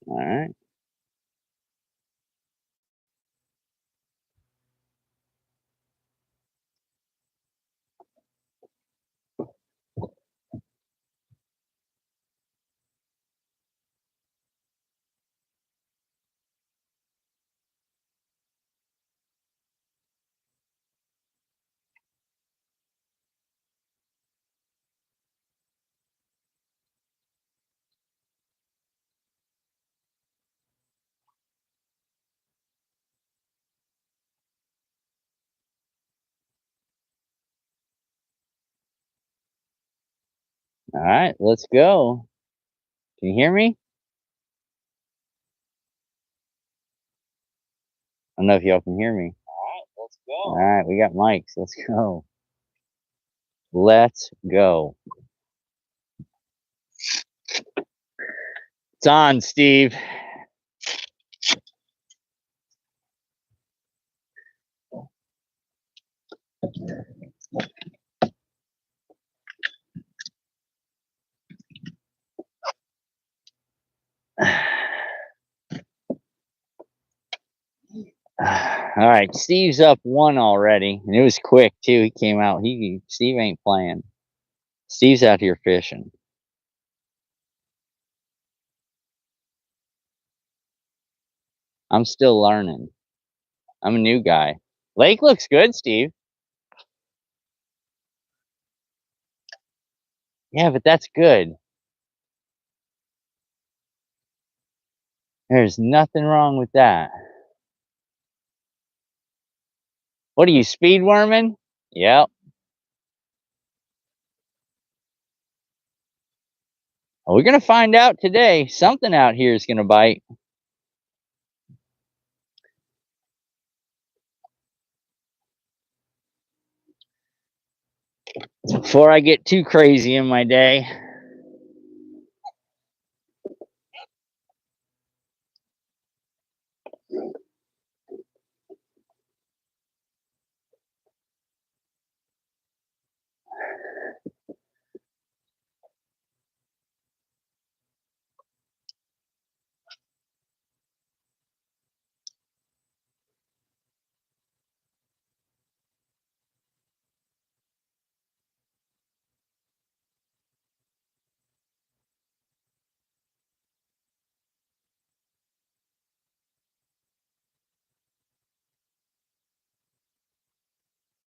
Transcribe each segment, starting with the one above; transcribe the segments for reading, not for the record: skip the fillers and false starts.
All right. All right, let's go. Can you hear me? I don't know if y'all can hear me. Let's go. All right, we got mics. Let's go. Let's go. It's on, Steve. All right, Steve's up 1 already, and it was quick too. He came out. Steve ain't playing. Steve's out here fishing. I'm still learning. I'm a new guy. Lake looks good, Steve. Yeah, but that's good. There's nothing wrong with that. What are you, speed worming? Yep. Well, we're gonna find out today. Something out here is gonna bite. Before I get too crazy in my day.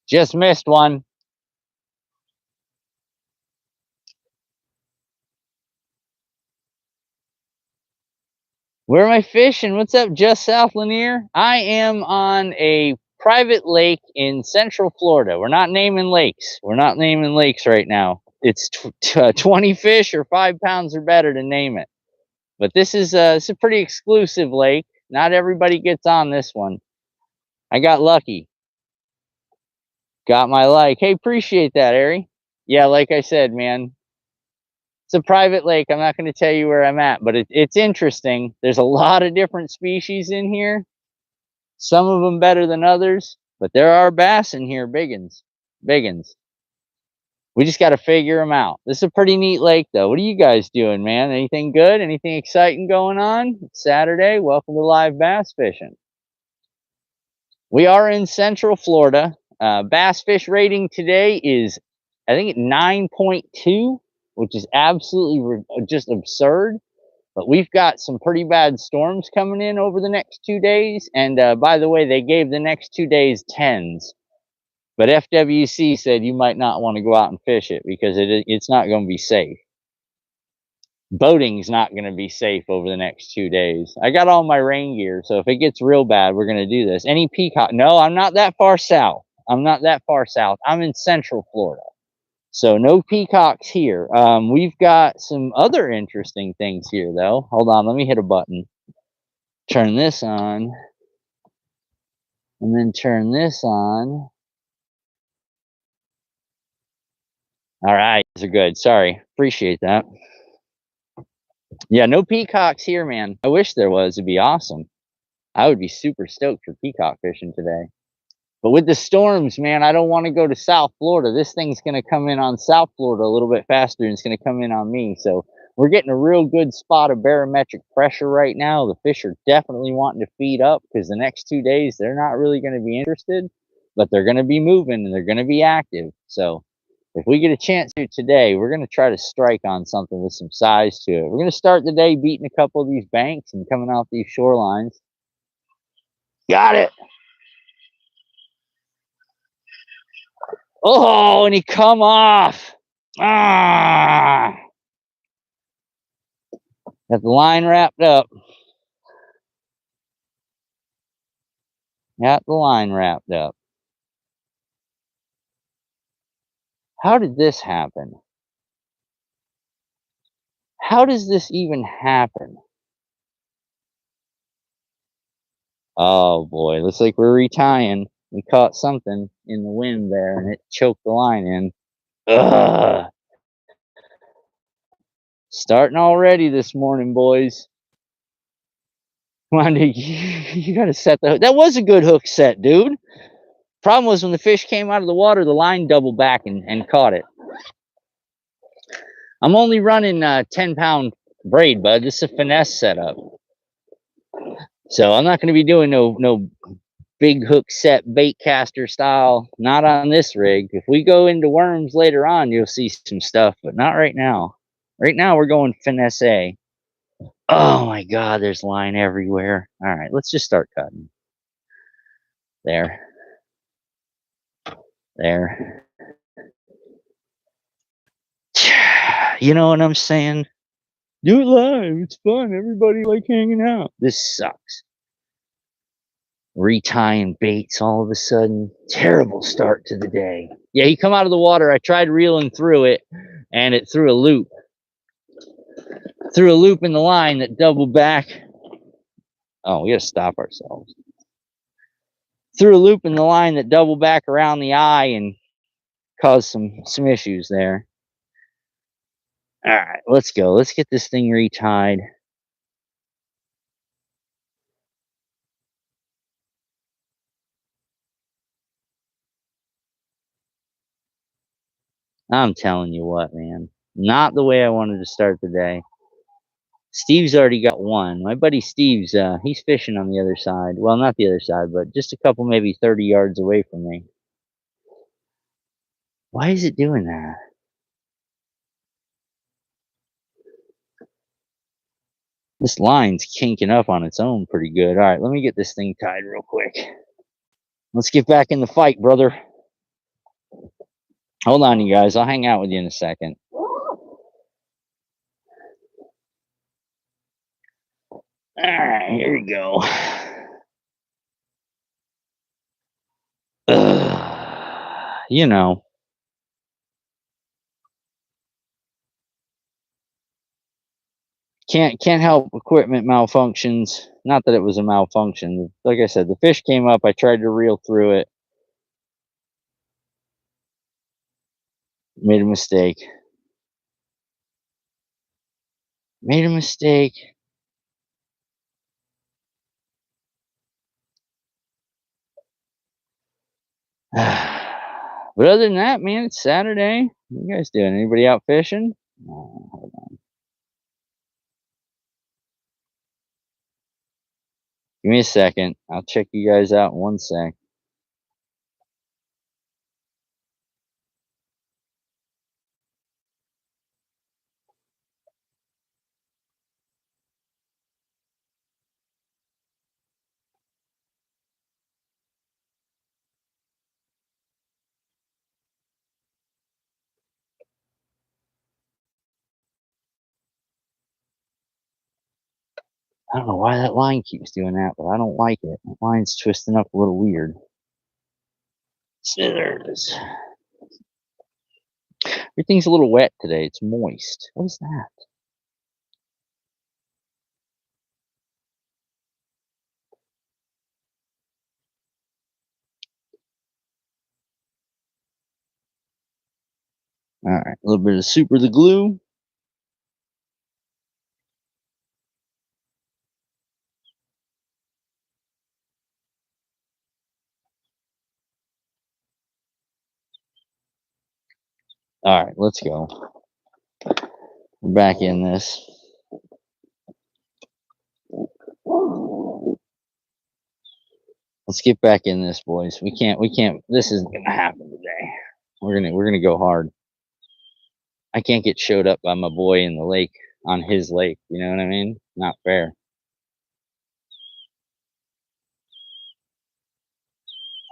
Just missed one. Where am I fishing? What's up, just south Lanier? I am on a private lake in Central Florida. We're not naming lakes. We're not naming lakes right now. It's 20 fish or 5 pounds or better to name it. But it's a pretty exclusive lake. Not everybody gets on this one. I got lucky. Got my like. Hey, appreciate that, Ari. Yeah, like I said, man, it's a private lake. I'm not going to tell you where I'm at, but it's interesting. There's a lot of different species in here. Some of them better than others, but there are bass in here, biggins. Biggins. We just got to figure them out. This is a pretty neat lake, though. What are you guys doing, man? Anything good? Anything exciting going on? It's Saturday. Welcome to live bass fishing. We are in Central Florida. Bass fish rating today is, I think, 9.2, which is absolutely just absurd. But we've got some pretty bad storms coming in over the next 2 days. And by the way, they gave the next 2 days 10s. But FWC said you might not want to go out and fish it because it's not going to be safe. Boating's not going to be safe over the next 2 days. I got all my rain gear, so if it gets real bad, we're going to do this. Any peacock? No, I'm not that far south. I'm not that far south. I'm in Central Florida. So no peacocks here. We've got some other interesting things here, though. Hold on, let me hit a button. Turn this on. And then turn this on. All right, these are good. Sorry, appreciate that. Yeah, no peacocks here, man. I wish there was. It'd be awesome. I would be super stoked for peacock fishing today. But with the storms, man, I don't want to go to South Florida. This thing's going to come in on South Florida a little bit faster, and it's going to come in on me. So We're getting a real good spot of barometric pressure right now. The fish are definitely wanting to feed up because the next 2 days they're not really going to be interested, but they're going to be moving and they're going to be active. So if we get a chance to today, we're going to try to strike on something with some size to it. We're going to start the day beating a couple of these banks and coming off these shorelines. Got it. Oh, and he come off. Ah. Got the line wrapped up. Got the line wrapped up. How did this happen? How does this even happen? Oh boy, looks like we're retying. We caught something in the wind there and it choked the line in. Ugh. Starting already this morning, boys. Come on, dude. You gotta set the hook. That was a good hook set, dude. Problem was when the fish came out of the water, the line doubled back and caught it. I'm only running 10-pound braid, bud. This is a finesse setup. So I'm not going to be doing no big hook set bait caster style. Not on this rig. If we go into worms later on, you'll see some stuff, but not right now. Right now we're going finesse. Oh my God, there's line everywhere. All right, let's just start cutting. There. There. You know what I'm saying? Do it live. It's fun. Everybody like hanging out. This sucks. Retying baits all of a sudden. Terrible start to the day. Yeah, he come out of the water. I tried reeling through it, and it threw a loop. Threw a loop in the line that doubled back. Oh, we gotta stop ourselves. Threw a loop in the line that doubled back around the eye and caused some issues there. All right, let's go. Let's get this thing retied. I'm telling you what, man. Not the way I wanted to start the day. Steve's already got one. My buddy Steve's, he's fishing on the other side. Well, not the other side, but just a couple, maybe 30 yards away from me. Why is it doing that? This line's kinking up on its own pretty good. All right, let me get this thing tied real quick. Let's get back in the fight, brother. Hold on, you guys. I'll hang out with you in a second. All right, here we go. You know. Can't help equipment malfunctions. Not that it was a malfunction. Like I said, the fish came up. I tried to reel through it. Made a mistake. Made a mistake. But other than that, man, it's Saturday. What you guys doing? Anybody out fishing? Oh, hold on. Give me a second. I'll check you guys out in 1 sec. I don't know why that line keeps doing that, but I don't like it. The line's twisting up a little weird. So there it is. Everything's a little wet today. It's moist. What is that? All right, a little bit of super the glue. All right, let's go. We're back in this. Let's get back in this, boys. We can't, this isn't gonna happen today. We're gonna go hard. I can't get showed up by my boy in the lake, on his lake, you know what I mean? Not fair.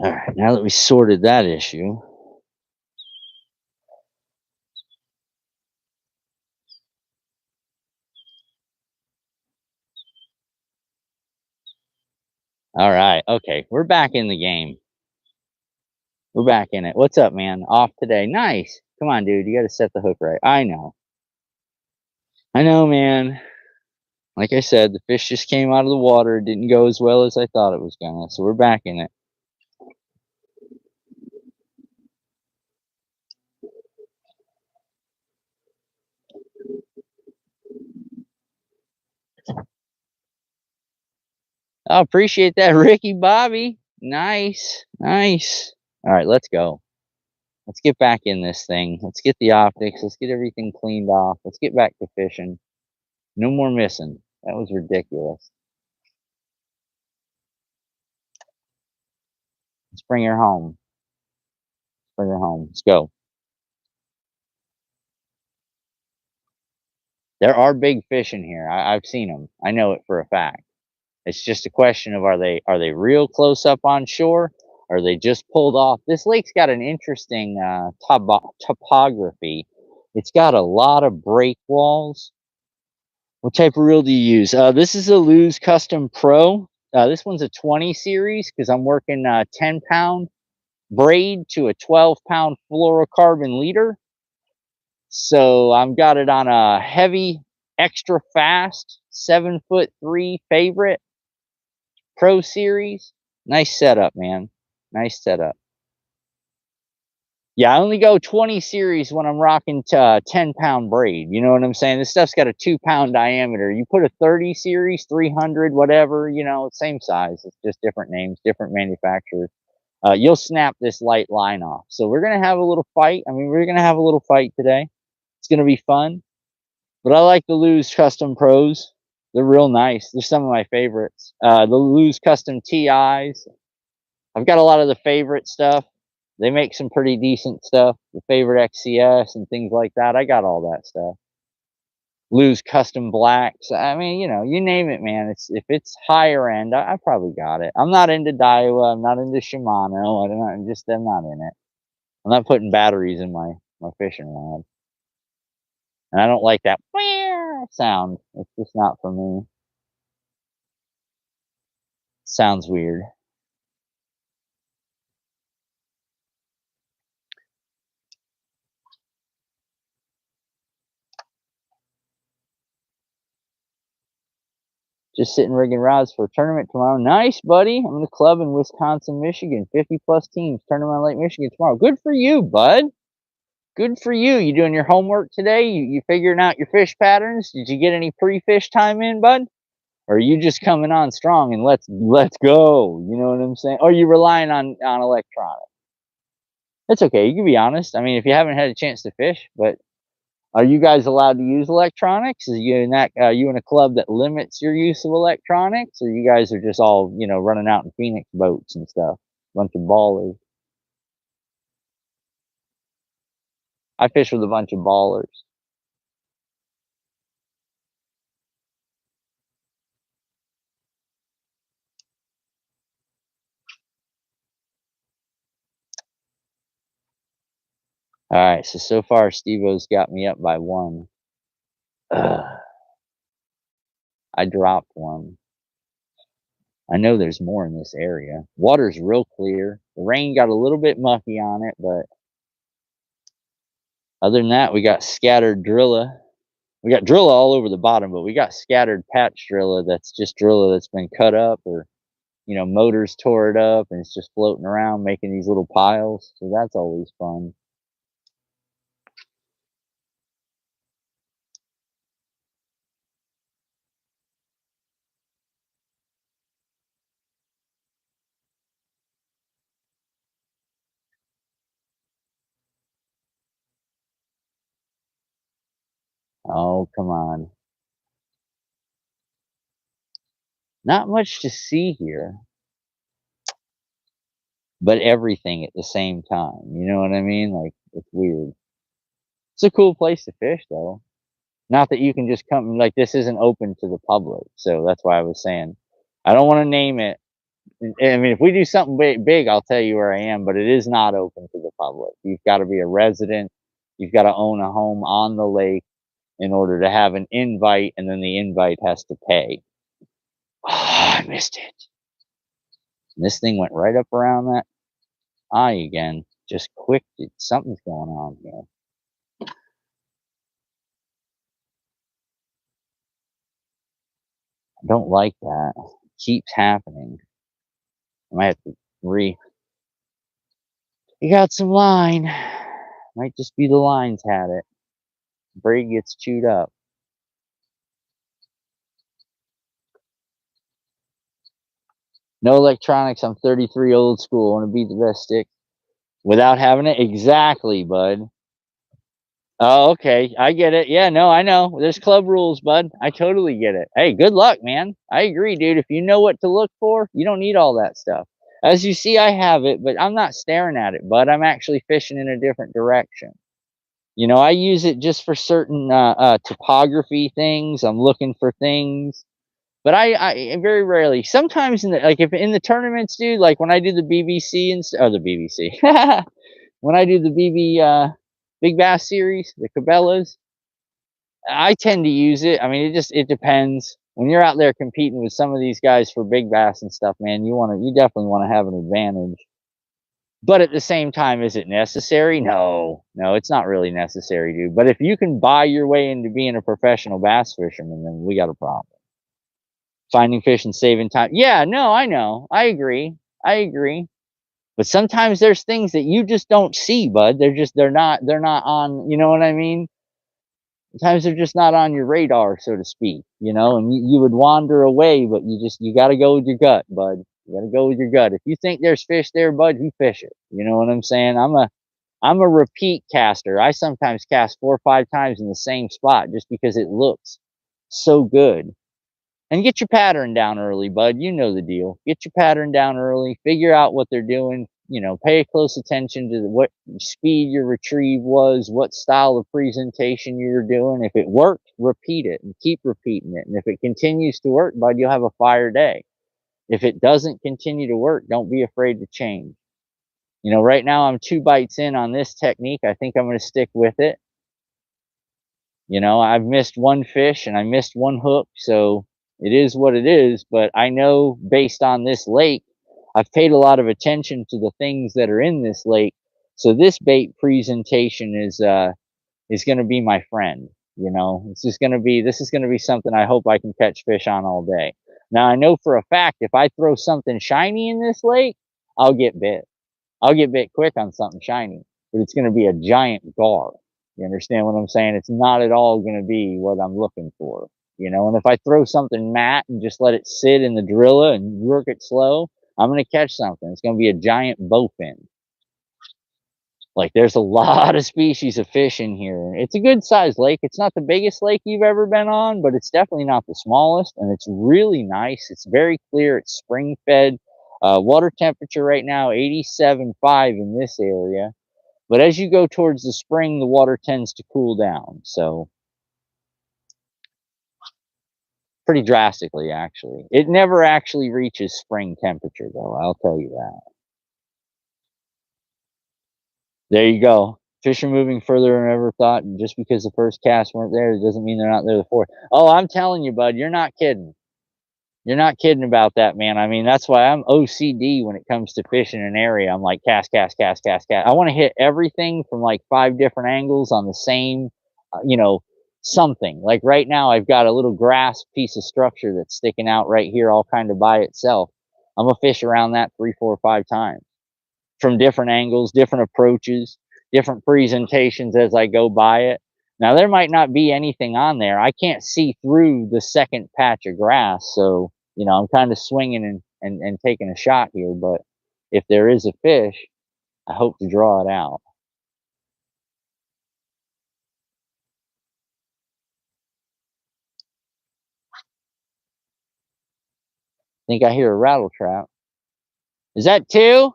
Alright, now that we sorted that issue. Alright, okay, we're back in the game. We're back in it. What's up, man? Off today. Nice. Come on, dude. You gotta set the hook right. I know. I know, man. Like I said, the fish just came out of the water. It didn't go as well as I thought it was gonna. So we're back in it. I appreciate that, Ricky Bobby. Nice. Nice. All right, let's go. Let's get back in this thing. Let's get the optics. Let's get everything cleaned off. Let's get back to fishing. No more missing. That was ridiculous. Let's bring her home. Let's bring her home. Let's go. There are big fish in here. I've seen them. I know it for a fact. It's just a question of are they real close up on shore? Or are they just pulled off? This lake's got an interesting topography. It's got a lot of break walls. What type of reel do you use? This is a Lew's Custom Pro. This one's a 20 series because I'm working 10-pound braid to a 12-pound fluorocarbon leader. So I've got it on a heavy, extra fast 7'3" favorite Pro Series. Nice setup, man. Nice setup. Yeah, I only go 20 series when I'm rocking 10-pound braid. You know what I'm saying? This stuff's got a 2-pound diameter. You put a 30 series, 300, whatever, you know, same size. It's just different names, different manufacturers. You'll snap this light line off. So we're going to have a little fight. I mean, we're going to have a little fight today. It's going to be fun. But I like the Lew's Custom Pros. They're real nice. They're some of my favorites. The Lew's Custom TIs. I've got a lot of the favorite stuff. They make some pretty decent stuff. The favorite XCS and things like that. I got all that stuff. Lew's Custom Blacks. I mean, you know, you name it, man. If it's higher end, I probably got it. I'm not into Daiwa. I'm not into Shimano. I'm not in it. I'm not putting batteries in my fishing rod. And I don't like that sound. It's just not for me. Sounds weird. Just sitting rigging rods for a tournament tomorrow. Nice, buddy. I'm in the club in Wisconsin, Michigan. 50 plus teams. Tournament on Lake Michigan tomorrow. Good for you, bud. Good for you. You doing your homework today? You figuring out your fish patterns? Did you get any pre-fish time in, bud? Or are you just coming on strong and let's go? You know what I'm saying? Or are you relying on electronics? It's okay. You can be honest. I mean, if you haven't had a chance to fish, but are you guys allowed to use electronics? Is you in that you in a club that limits your use of electronics, or you guys are just all running out in Phoenix boats and stuff? Bunch of ballers. I fish with a bunch of ballers. All right, so far Steve-O's got me up by one. Ugh, I dropped one. I know there's more in this area. Water's real clear. The rain got a little bit mucky on it, but other than that, we got scattered drilla. We got drilla all over the bottom, but we got scattered patch drilla that's just drilla that's been cut up, or motors tore it up and it's just floating around making these little piles. So that's always fun. Oh, come on. Not much to see here, but everything at the same time. You know what I mean? Like, it's weird. It's a cool place to fish, though. Not that you can just come, like, this isn't open to the public. So that's why I was saying I don't want to name it. I mean, if we do something big, I'll tell you where I am, but it is not open to the public. You've got to be a resident. You've got to own a home on the lake in order to have an invite, and then the invite has to pay. Oh, I missed it. And this thing went right up around that eye again. Just quick. Something's going on here. I don't like that. It keeps happening. I might have to You got some line. Might just be the lines had it. Braid gets chewed up. No electronics. I'm 33 old school. I want to beat the best stick without having it. Exactly, bud. Oh, okay. I get it. Yeah, no, I know. There's club rules, bud. I totally get it. Hey, good luck, man. I agree, dude. If you know what to look for, you don't need all that stuff. As you see, I have it, but I'm not staring at it, bud. I'm actually fishing in a different direction. You know, I use it just for certain topography things. I'm looking for things, but I very rarely. Sometimes in the like if in the tournaments, dude. Like when I do the BBC and or the BBC, when I do the BB Big Bass series, the Cabela's, I tend to use it. I mean, it depends. When you're out there competing with some of these guys for big bass and stuff, man, you definitely want to have an advantage. But at the same time, is it necessary? No, no, it's not really necessary, dude. But if you can buy your way into being a professional bass fisherman, then we got a problem. Finding fish and saving time. Yeah, no, I know. I agree. I agree. But sometimes there's things that you just don't see, bud. They're not on, you know what I mean? Sometimes they're just not on your radar, so to speak, you know, and you would wander away, but you got to go with your gut, bud. You got to go with your gut. If you think there's fish there, bud, you fish it. You know what I'm saying? I'm a repeat caster. I sometimes cast 4 or 5 times in the same spot just because it looks so good. And get your pattern down early, bud. You know the deal. Get your pattern down early. Figure out what they're doing. You know, pay close attention to what speed your retrieve was, what style of presentation you were doing. If it worked, repeat it and keep repeating it. And if it continues to work, bud, you'll have a fire day. If it doesn't continue to work, don't be afraid to change. You know, right now I'm 2 bites in on this technique. I think I'm going to stick with it. You know, I've missed 1 fish and I missed 1 hook, so it is what it is, but I know based on this lake, I've paid a lot of attention to the things that are in this lake. So this bait presentation is going to be my friend, you know. This is going to be something I hope I can catch fish on all day. Now I know for a fact if I throw something shiny in this lake, I'll get bit. I'll get bit quick on something shiny, but it's going to be a giant gar. You understand what I'm saying? It's not at all going to be what I'm looking for, you know. And if I throw something matte and just let it sit in the driller and work it slow, I'm going to catch something. It's going to be a giant bowfin. Like there's a lot of species of fish in here. It's a good sized lake. It's not the biggest lake you've ever been on, but it's definitely not the smallest. And it's really nice. It's very clear. It's spring fed. Water temperature right now 87.5 in this area. But as you go towards the spring, the water tends to cool down. So pretty drastically, actually. It never actually reaches spring temperature, though. I'll tell you that. There you go. Fish are moving further than I ever thought. And just because the first casts weren't there, it doesn't mean they're not there the fourth. Oh, I'm telling you, bud, you're not kidding. You're not kidding about that, man. I mean, that's why I'm OCD when it comes to fishing an area. I'm like, cast, cast, cast, cast, cast. I want to hit everything from like 5 different angles on the same, you know, something. Like right now, I've got a little grass piece of structure that's sticking out right here, all kind of by itself. I'm going to fish around that 3, 4, 5 times from different angles, different approaches, different presentations as I go by it. Now, there might not be anything on there. I can't see through the second patch of grass. So, you know, I'm kind of swinging and taking a shot here. But if there is a fish, I hope to draw it out. Think I hear a rattle trap. Is that 2?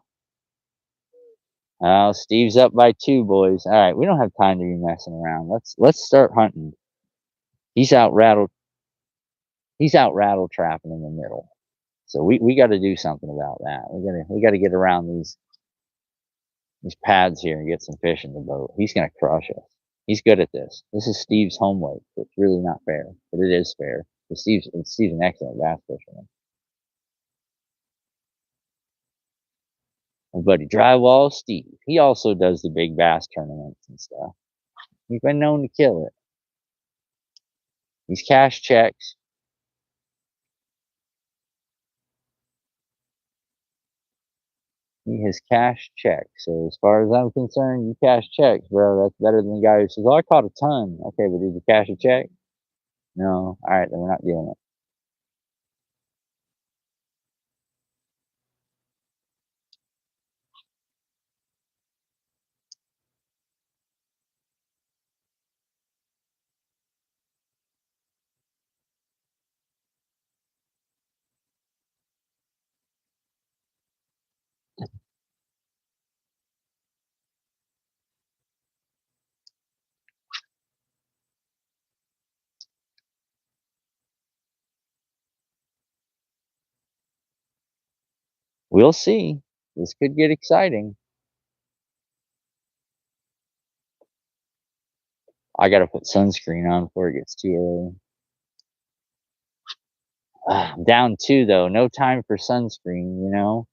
Oh, Steve's up by 2, boys. All right, we don't have time to be messing around. Let's start hunting. He's out rattle trapping in the middle. So we got to do something about that. We got to get around these pads here and get some fish in the boat. He's gonna crush us. He's good at this. This is Steve's home lake. So it's really not fair, but it is fair. Steve's an excellent bass fisherman. My buddy Drywall Steve. He also does the big bass tournaments and stuff. He's been known to kill it. He's cash checks. He has cash checks. So as far as I'm concerned, you cash checks, bro. That's better than the guy who says, "Oh, I caught a ton." Okay, but did you cash a check? No. All right, then we're not doing it. We'll see. This could get exciting. I gotta put sunscreen on before it gets too early. I'm down 2 though. No time for sunscreen, you know?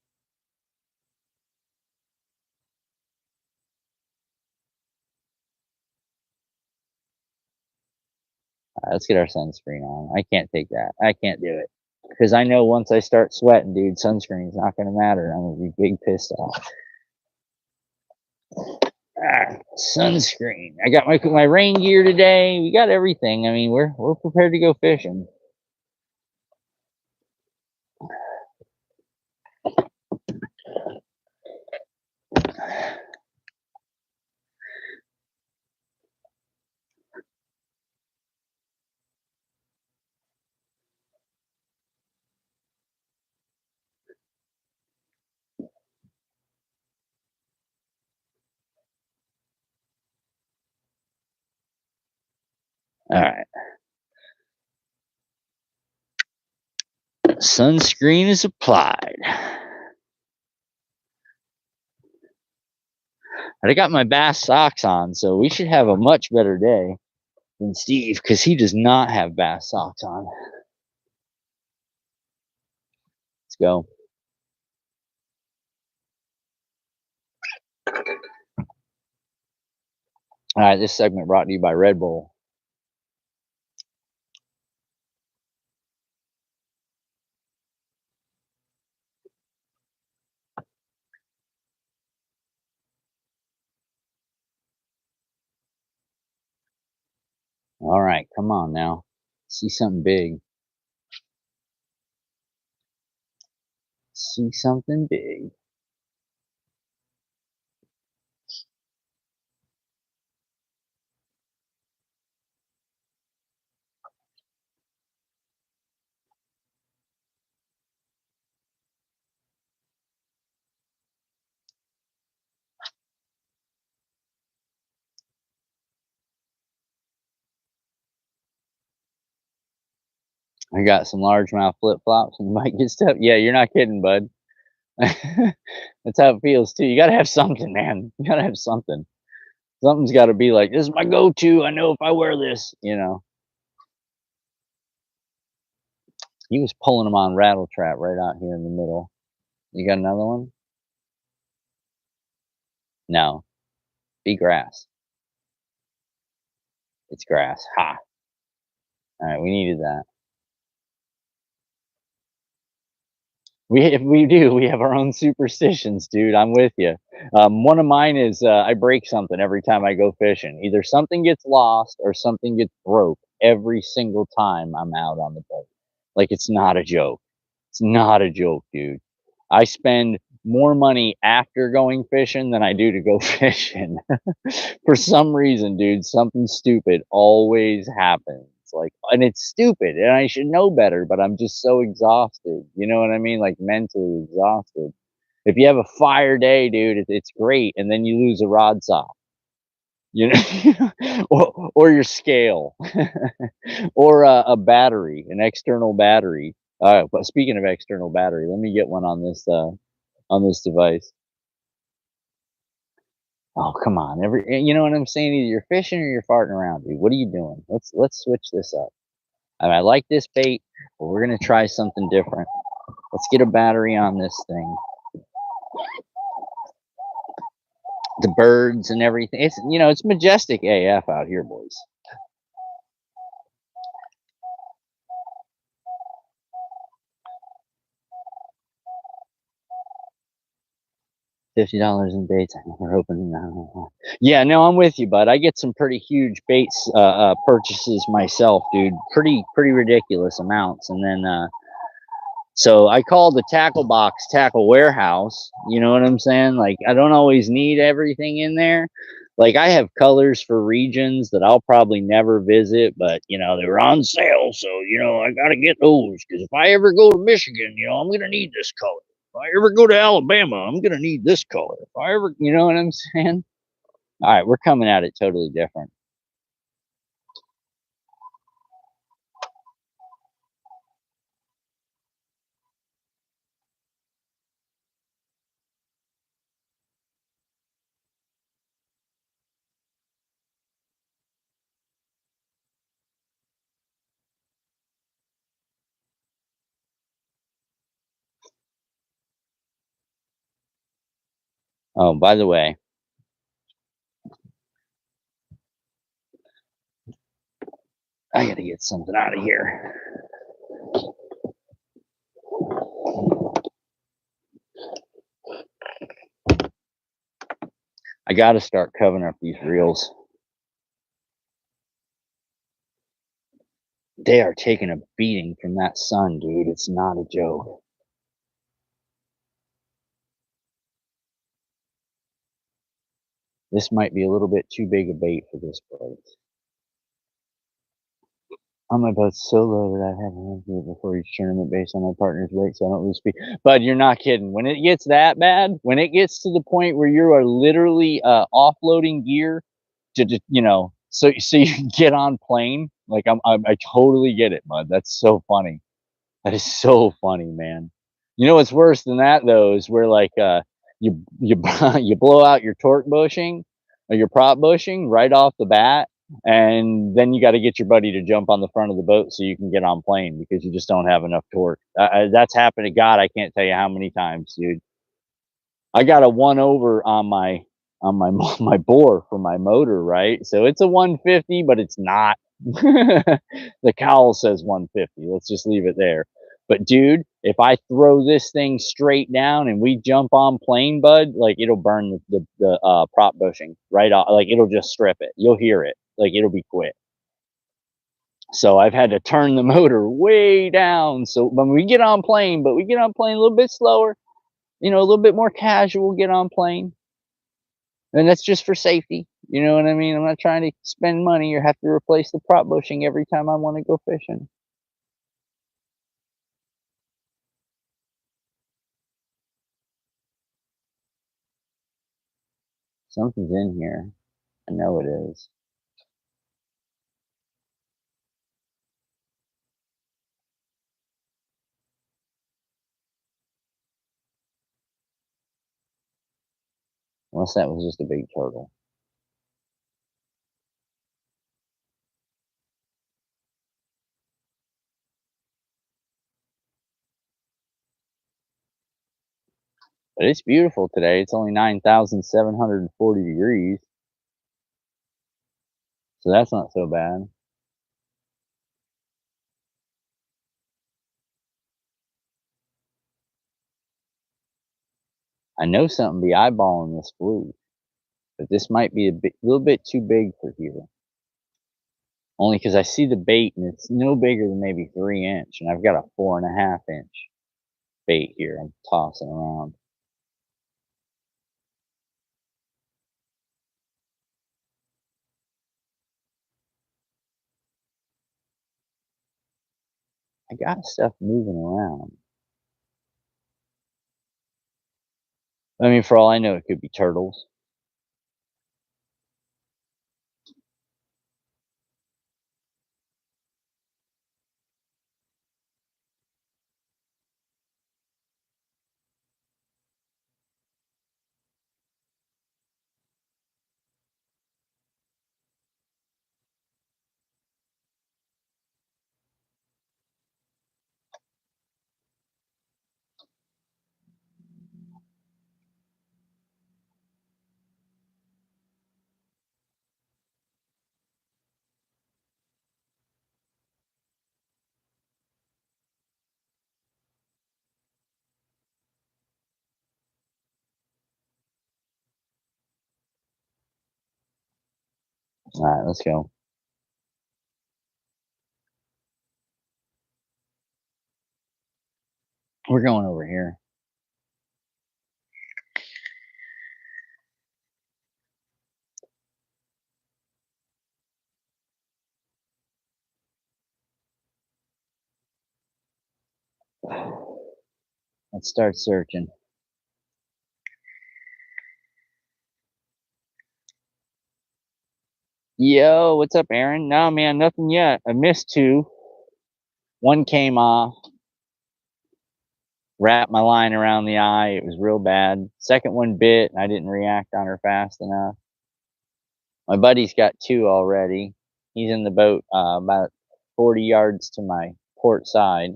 Let's get our sunscreen on. I can't take that. I can't do it. Because I know once I start sweating, dude, sunscreen's not gonna matter. I'm gonna be big pissed off. Sunscreen. I got my rain gear today. We got everything. I mean, we're prepared to go fishing. All right. Sunscreen is applied. I got my bass socks on, so we should have a much better day than Steve, because he does not have bass socks on. Let's go. All right, this segment brought to you by Red Bull. All right, come on now. See something big. See something big. I got some largemouth flip flops and you might get stuff. Yeah, you're not kidding, bud. That's how it feels too. You gotta have something, man. You gotta have something. Something's gotta be like, this is my go-to. I know if I wear this, you know. He was pulling them on rattle trap right out here in the middle. You got another one? No. Be grass. It's grass. Ha. All right, we needed that. We do. We have our own superstitions, dude. I'm with you. One of mine is I break something every time I go fishing. Either something gets lost or something gets broke every single time I'm out on the boat. Like, it's not a joke. It's not a joke, dude. I spend more money after going fishing than I do to go fishing. For some reason, dude, something stupid always happens. It's like, and it's stupid, and I should know better, but I'm just so exhausted. You know what I mean? Like mentally exhausted. If you have a fire day, dude, it's great, and then you lose a rod sock, you know, or your scale, or a battery, an external battery. But speaking of external battery, let me get one on this device. Oh, come on. You know what I'm saying? Either you're fishing or you're farting around, dude. What are you doing? Let's switch this up. I like this bait, but we're gonna try something different. Let's get a battery on this thing. The birds and everything. It's it's majestic AF out here, boys. $50 in baits. We're hoping. Yeah, no, I'm with you, bud. I get some pretty huge baits purchases myself, dude. Pretty ridiculous amounts, and then so I call the tackle box tackle warehouse. You know what I'm saying? Like I don't always need everything in there. Like I have colors for regions that I'll probably never visit, but they were on sale, so I gotta get those because if I ever go to Michigan, I'm gonna need this color. If I ever go to Alabama, I'm gonna need this color. If I ever, you know what I'm saying? All right, we're coming at it totally different. Oh, by the way, I gotta get something out of here. I gotta start covering up these reels. They are taking a beating from that sun, dude. It's not a joke. This might be a little bit too big a bait for this place. On my boat's so low that I haven't run through it before each tournament based on my partner's weight, so I don't lose speed. But you're not kidding. When it gets that bad, when it gets to the point where you are literally offloading gear to just, so you can get on plane, like I totally get it, bud. That's so funny. That is so funny, man. You know what's worse than that though is where like you you blow out your torque bushing or your prop bushing right off the bat, and then you got to get your buddy to jump on the front of the boat so you can get on plane because you just don't have enough torque. That's happened to God. I can't tell you how many times, dude. I got a 1 over on my my bore for my motor, right? So it's a 150, but it's not. The cowl says 150. Let's just leave it there. But dude, if I throw this thing straight down and we jump on plane, bud, like it'll burn the prop bushing right off. Like it'll just strip it. You'll hear it. Like it'll be quick. So I've had to turn the motor way down. So when we get on plane, but we get on plane a little bit slower, a little bit more casual, get on plane. And that's just for safety. You know what I mean? I'm not trying to spend money or have to replace the prop bushing every time I want to go fishing. Something's in here. I know it is. Unless that was just a big turtle. But it's beautiful today. It's only 9,740 degrees. So that's not so bad. I know something be eyeballing this blue, but this might be little bit too big for here. Only because I see the bait and it's no bigger than maybe 3 inch, and I've got a 4.5 inch bait here. I'm tossing around. I got stuff moving around. I mean, for all I know, it could be turtles. All right, let's go. We're going over here. Let's start searching. Yo, what's up, Aaron? No, man, nothing yet. I missed two. One came off, wrapped my line around the eye. It was real bad. Second one bit, and I didn't react on her fast enough. My buddy's got two already. He's in the boat about 40 yards to my port side.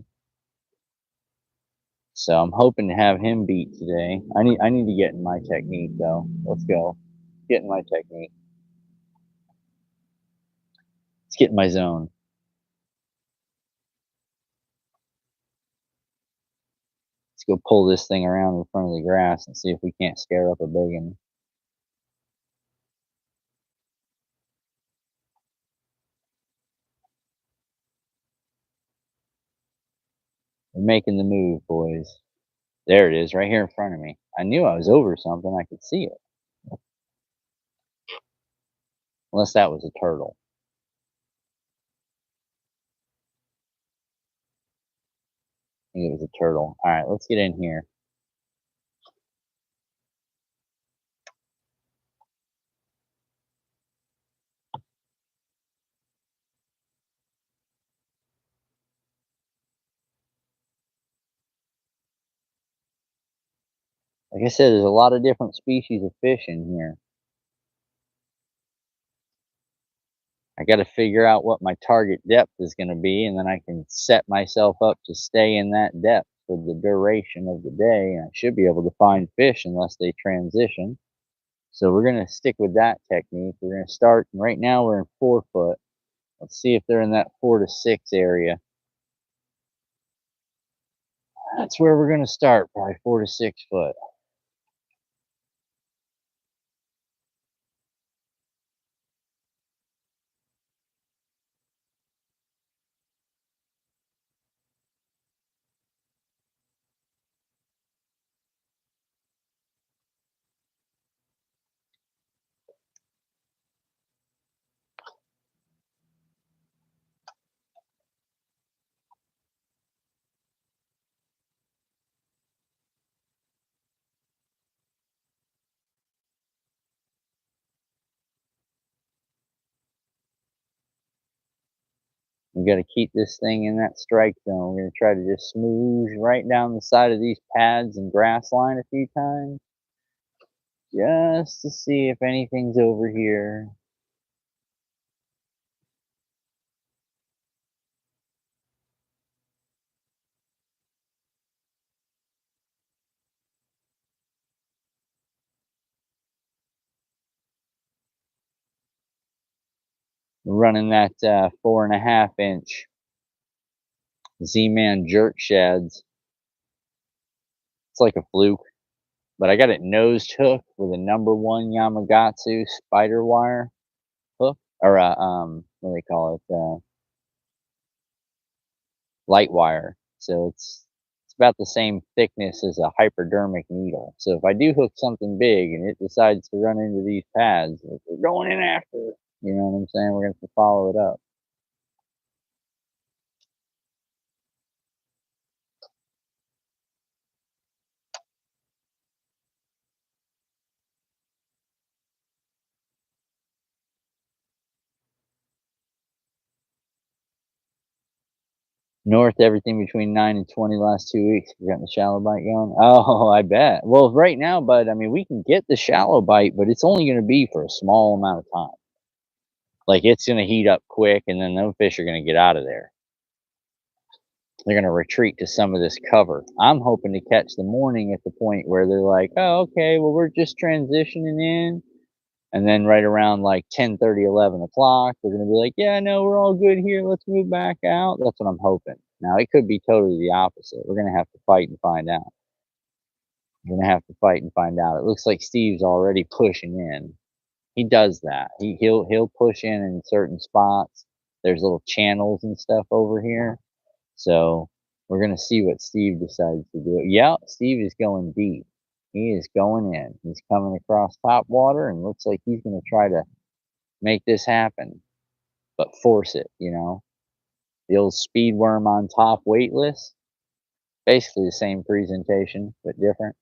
So I'm hoping to have him beat today. I need to get in my technique though. Let's go. Get in my technique. Let's get in my zone. Let's go pull this thing around in front of the grass and see if we can't scare up a big one. We're making the move, boys. There it is, right here in front of me. I knew I was over something. I could see it. Unless that was a turtle. I think it was a turtle. All right, let's get in here. Like I said, there's a lot of different species of fish in here. I got to figure out what my target depth is going to be, and then I can set myself up to stay in that depth for the duration of the day. And I should be able to find fish unless they transition. So we're going to stick with that technique. We're going to start, and right now we're in 4 foot. Let's see if they're in that 4 to 6 area. That's where we're going to start, probably 4 to 6 foot. We got to keep this thing in that strike zone. We're going to try to just smoosh right down the side of these pads and grass line a few times, just to see if anything's over here. We're running that 4.5 inch Z-Man jerk shads. It's like a fluke, but I got it nosed hooked with a #1 Yamagatsu spider wire hook, or what do they call it? Light wire. So it's about the same thickness as a hypodermic needle. So if I do hook something big and it decides to run into these pads, we're going in after it. You know what I'm saying? We're going to follow it up. North, everything between 9 and 20 last 2 weeks. We got the shallow bite going. Oh, I bet. Well, right now, bud, I mean, we can get the shallow bite, but it's only going to be for a small amount of time. Like it's going to heat up quick, and then those fish are going to get out of there. They're going to retreat to some of this cover. I'm hoping to catch the morning at the point where they're like, oh, okay, well, we're just transitioning in. And then right around like 10:30, 11 o'clock, they're going to be like, yeah, no, we're all good here. Let's move back out. That's what I'm hoping. Now, it could be totally the opposite. We're going to have to fight and find out. We're going to have to fight and find out. It looks like Steve's already pushing in. He does that. He'll push in certain spots. There's little channels and stuff over here. So we're going to see what Steve decides to do. Yeah, Steve is going deep. He is going in. He's coming across top water and looks like he's going to try to make this happen, but force it, you know. The old speed worm on top weightless, basically the same presentation, but different.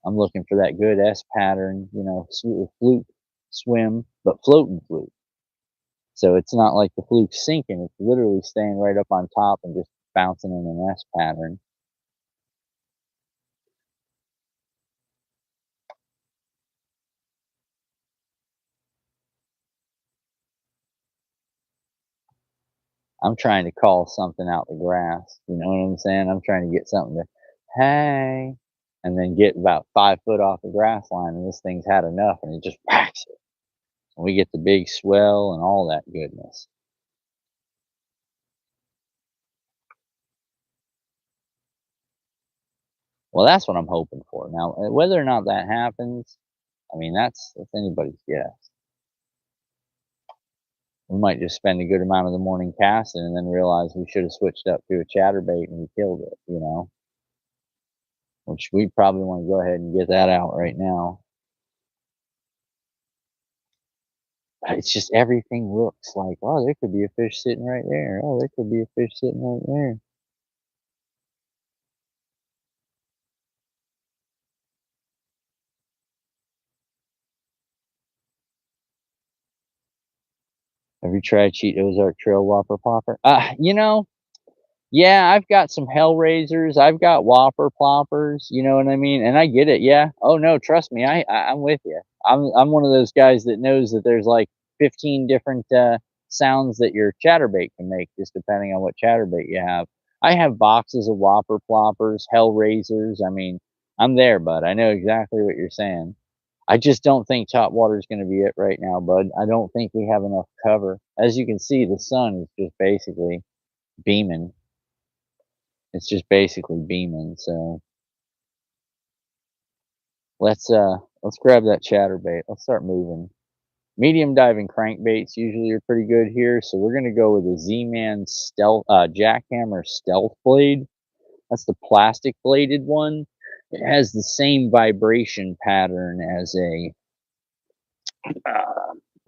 I'm looking for that good S pattern, you know, fluke swim, but floating fluke. So it's not like the fluke's sinking, it's literally staying right up on top and just bouncing in an S pattern. I'm trying to call something out the grass. You know what I'm saying? I'm trying to get something to, hey, and then get about 5 foot off the grass line, and this thing's had enough, and it just whacks it. And we get the big swell and all that goodness. Well, that's what I'm hoping for. Now, whether or not that happens, I mean, that's anybody's guess. We might just spend a good amount of the morning casting and then realize we should have switched up to a chatterbait and we killed it, you know? Which we probably want to go ahead and get that out right now. It's just everything looks like, oh, there could be a fish sitting right there. Oh, there could be a fish sitting right there. Have you tried Cheat Ozark Trail Whopper Popper? You know, yeah, I've got some Hellraisers. I've got Whopper Ploppers. You know what I mean? And I get it. Yeah. Oh no, trust me. I'm with you. I'm one of those guys that knows that there's like 15 different sounds that your chatterbait can make, just depending on what chatterbait you have. I have boxes of Whopper Ploppers, Hellraisers. I mean, I'm there, bud. I know exactly what you're saying. I just don't think top water is going to be it right now, bud. I don't think we have enough cover. As you can see, the sun is just basically beaming. It's just basically beaming. So let's grab that chatterbait. Let's start moving. Medium diving crankbaits usually are pretty good here, so we're gonna go with a Z-Man stealth jackhammer stealth blade. That's the plastic bladed one. It has the same vibration pattern as a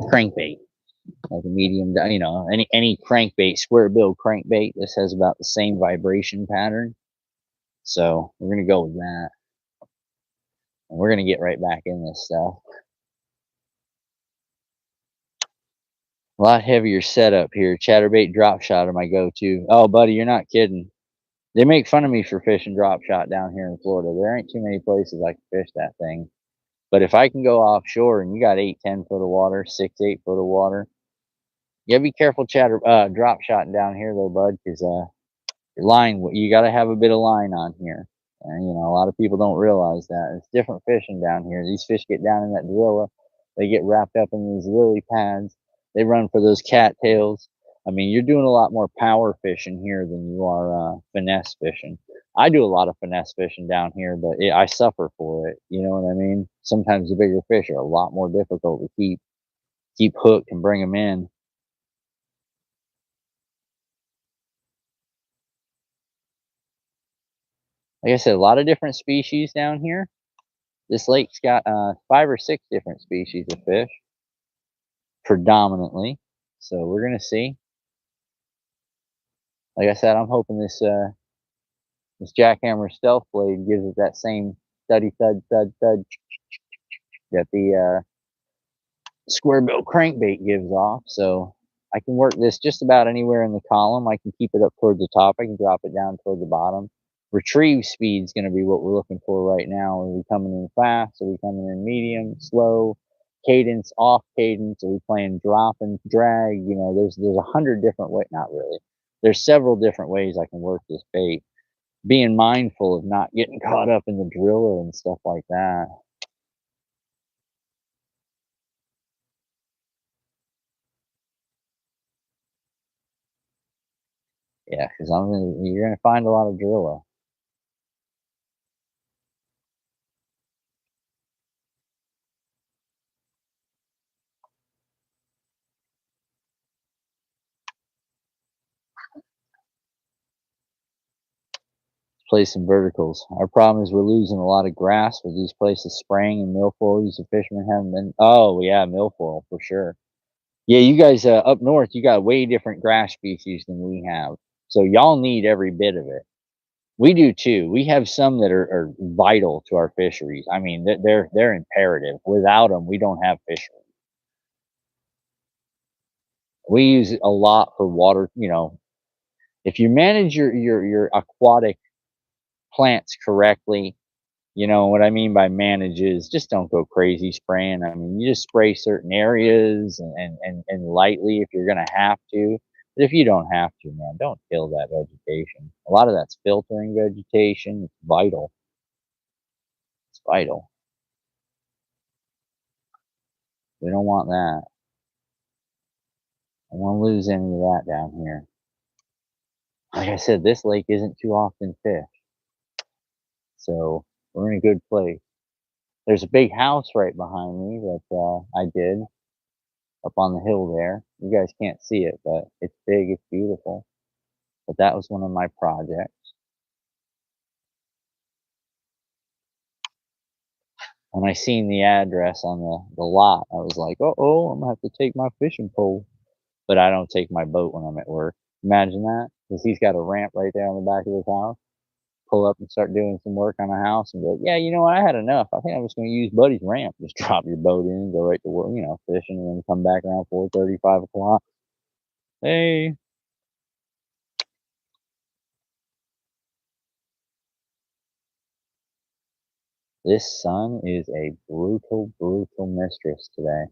crankbait, like a medium, you know, any crankbait, square bill crankbait. This has about the same vibration pattern, so we're gonna go with that, and we're gonna get right back in this stuff. A lot heavier setup here. Chatterbait drop shot are my go-to. Oh, buddy, you're not kidding. They make fun of me for fishing drop shot down here in Florida. There ain't too many places I can fish that thing. But if I can go offshore and you got 8, 10 foot of water, 6, 8 foot of water, you gotta be careful drop shotting down here though, bud, because your line, you gotta have a bit of line on here. And you know, a lot of people don't realize that. It's different fishing down here. These fish get down in that gorilla, they get wrapped up in these lily pads, they run for those cattails. I mean, you're doing a lot more power fishing here than you are finesse fishing. I do a lot of finesse fishing down here, but I suffer for it. You know what I mean? Sometimes the bigger fish are a lot more difficult to keep hooked and bring them in. Like I said, a lot of different species down here. This lake's got 5 or 6 different species of fish, predominantly. So we're gonna see. Like I said, I'm hoping this jackhammer stealth blade gives it that same thuddy thud thud thud that the square bill crankbait gives off. So I can work this just about anywhere in the column. I can keep it up toward the top. I can drop it down toward the bottom. Retrieve speed is going to be what we're looking for right now. Are we coming in fast? Are we coming in medium, slow? Cadence, off cadence? Are we playing drop and drag? You know, there's 100 different ways. Not really. There's several different ways I can work this bait. Being mindful of not getting caught up in the driller and stuff like that. Yeah, because you're gonna find a lot of driller. Play some verticals. Our problem is we're losing a lot of grass with these places spraying and milfoil. These fishermen haven't been. Oh yeah, milfoil for sure. Yeah, you guys up north, you got way different grass species than we have. So y'all need every bit of it. We do too. We have some that are vital to our fisheries. I mean, they're imperative. Without them, we don't have fisheries. We use it a lot for water. You know, if you manage your aquatic plants correctly, you know what I mean by manage is just don't go crazy spraying. I mean, you just spray certain areas and lightly if you're gonna have to. But if you don't have to, man, don't kill that vegetation. A lot of that's filtering vegetation. It's vital. It's vital. We don't want that. I don't want to lose any of that down here. Like I said, this lake isn't too often fished, so we're in a good place. There's a big house right behind me that I did up on the hill there. You guys can't see it, but it's big, it's beautiful. But that was one of my projects. When I seen the address on the lot, I was like, oh, I'm gonna have to take my fishing pole. But I don't take my boat when I'm at work. Imagine that, because he's got a ramp right there on the back of his house. Pull up and start doing some work on the house and be like, yeah, you know what, I had enough. I think I'm just gonna use Buddy's ramp. Just drop your boat in, go right to work, you know, fishing, and then come back around 4:30, 5 o'clock. Hey, this sun is a brutal, brutal mistress today.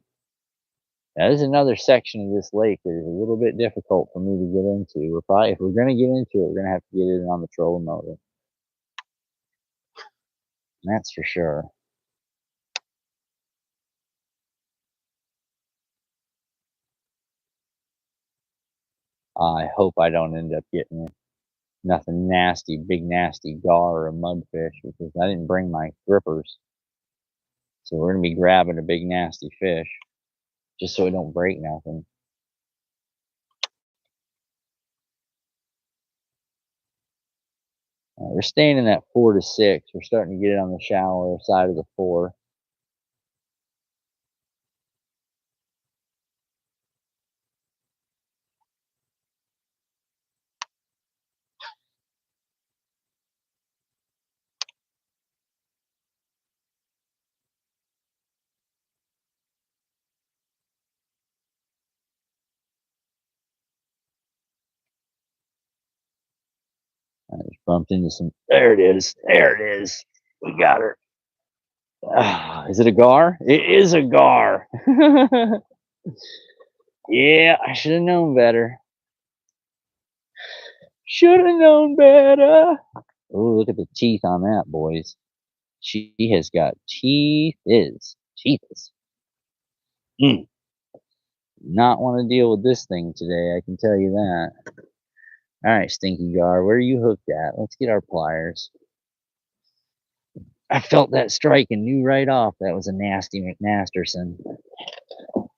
Now, there's another section of this lake that is a little bit difficult for me to get into. We're probably, if we're going to get into it, we're going to have to get in on the trolling motor. That's for sure. I hope I don't end up getting nothing nasty, big nasty gar or a mudfish, because I didn't bring my grippers. So we're going to be grabbing a big nasty fish just so it don't break nothing. We're staying in that 4 to 6. We're starting to get it on the shallower side of the 4. I just bumped into some. There it is. There it is. We got her. Is it a gar? It is a gar. Yeah, I should have known better. Should have known better. Oh, look at the teeth on that, boys. She has got teeth. Teeth. Mm. Not want to deal with this thing today, I can tell you that. All right, Stinky Gar, where are you hooked at? Let's get our pliers. I felt that strike and knew right off that was a nasty McMasterson. All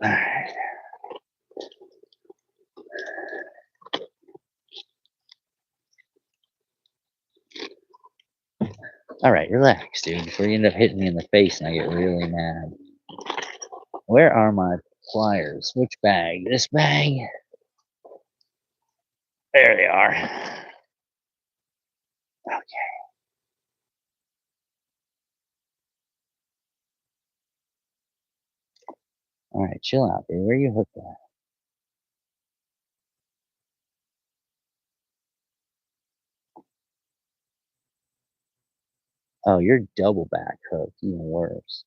right. All right, relax, dude, before you end up hitting me in the face and I get really mad. Where are my pliers? Which bag? This bag? There they are. Okay. All right, chill out, dude. Where you hooked at? Oh, you're double back hooked. Even worse.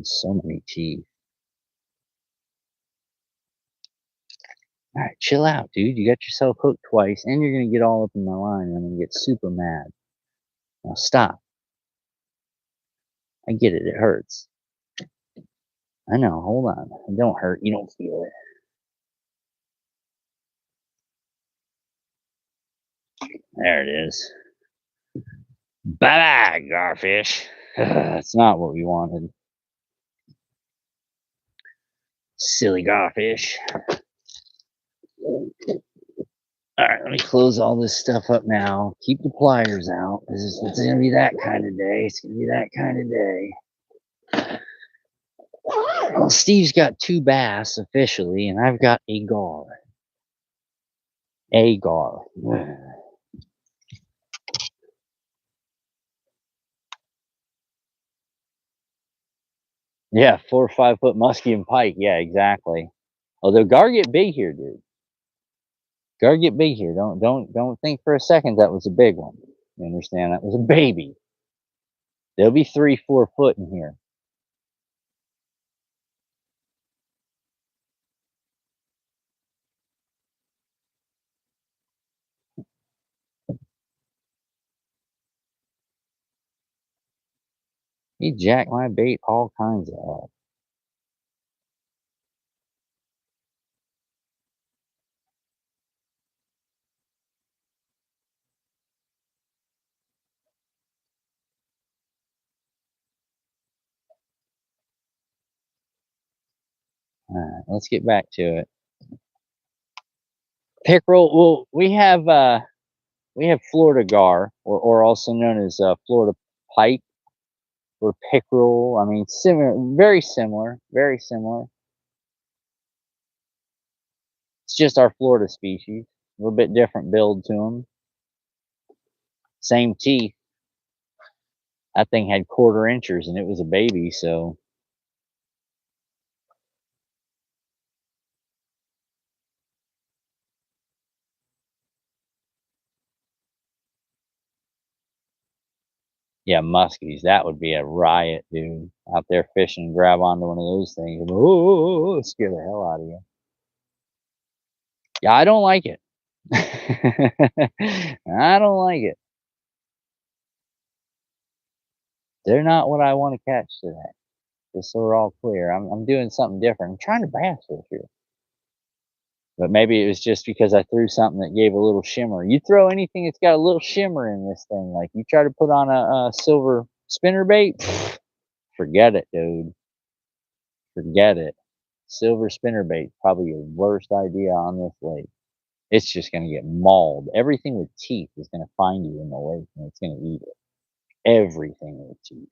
So many teeth. All right, chill out, dude. You got yourself hooked twice, and you're gonna get all up in my line, and I'm gonna get super mad. Now stop. I get it. It hurts. I know. Hold on. It don't hurt. You don't feel it. There it is. Bye bye, garfish. That's not what we wanted. Silly garfish. All right, let me close all this stuff up now. Keep the pliers out. It's gonna be that kind of day. It's gonna be that kind of day. Well, Steve's got two bass officially, and I've got a gar. A gar. Yeah, 4 or 5 foot muskie and pike. Yeah, exactly. Although gar get big here, dude. Gar get big here. Don't think for a second that was a big one. You understand? That was a baby. They'll be 3, 4 foot in here. He jacked my bait all kinds of up. All right, let's get back to it. Pickerel. Well, we have Florida gar, or also known as Florida pike or pickerel. I mean, similar, very similar, very similar. It's just our Florida species. A little bit different build to them. Same teeth. That thing had quarter inchers and it was a baby, so yeah, muskies. That would be a riot, dude. Out there fishing, grab onto one of those things. Oh, scare the hell out of you. Yeah, I don't like it. I don't like it. They're not what I want to catch today. Just so we're all clear. I'm doing something different. I'm trying to bass fish here. But maybe it was just because I threw something that gave a little shimmer. You throw anything that's got a little shimmer in this thing, like you try to put on a silver spinner bait, forget it, dude. Forget it. Silver spinner bait, probably your worst idea on this lake. It's just gonna get mauled. Everything with teeth is gonna find you in the lake and it's gonna eat it. Everything with teeth.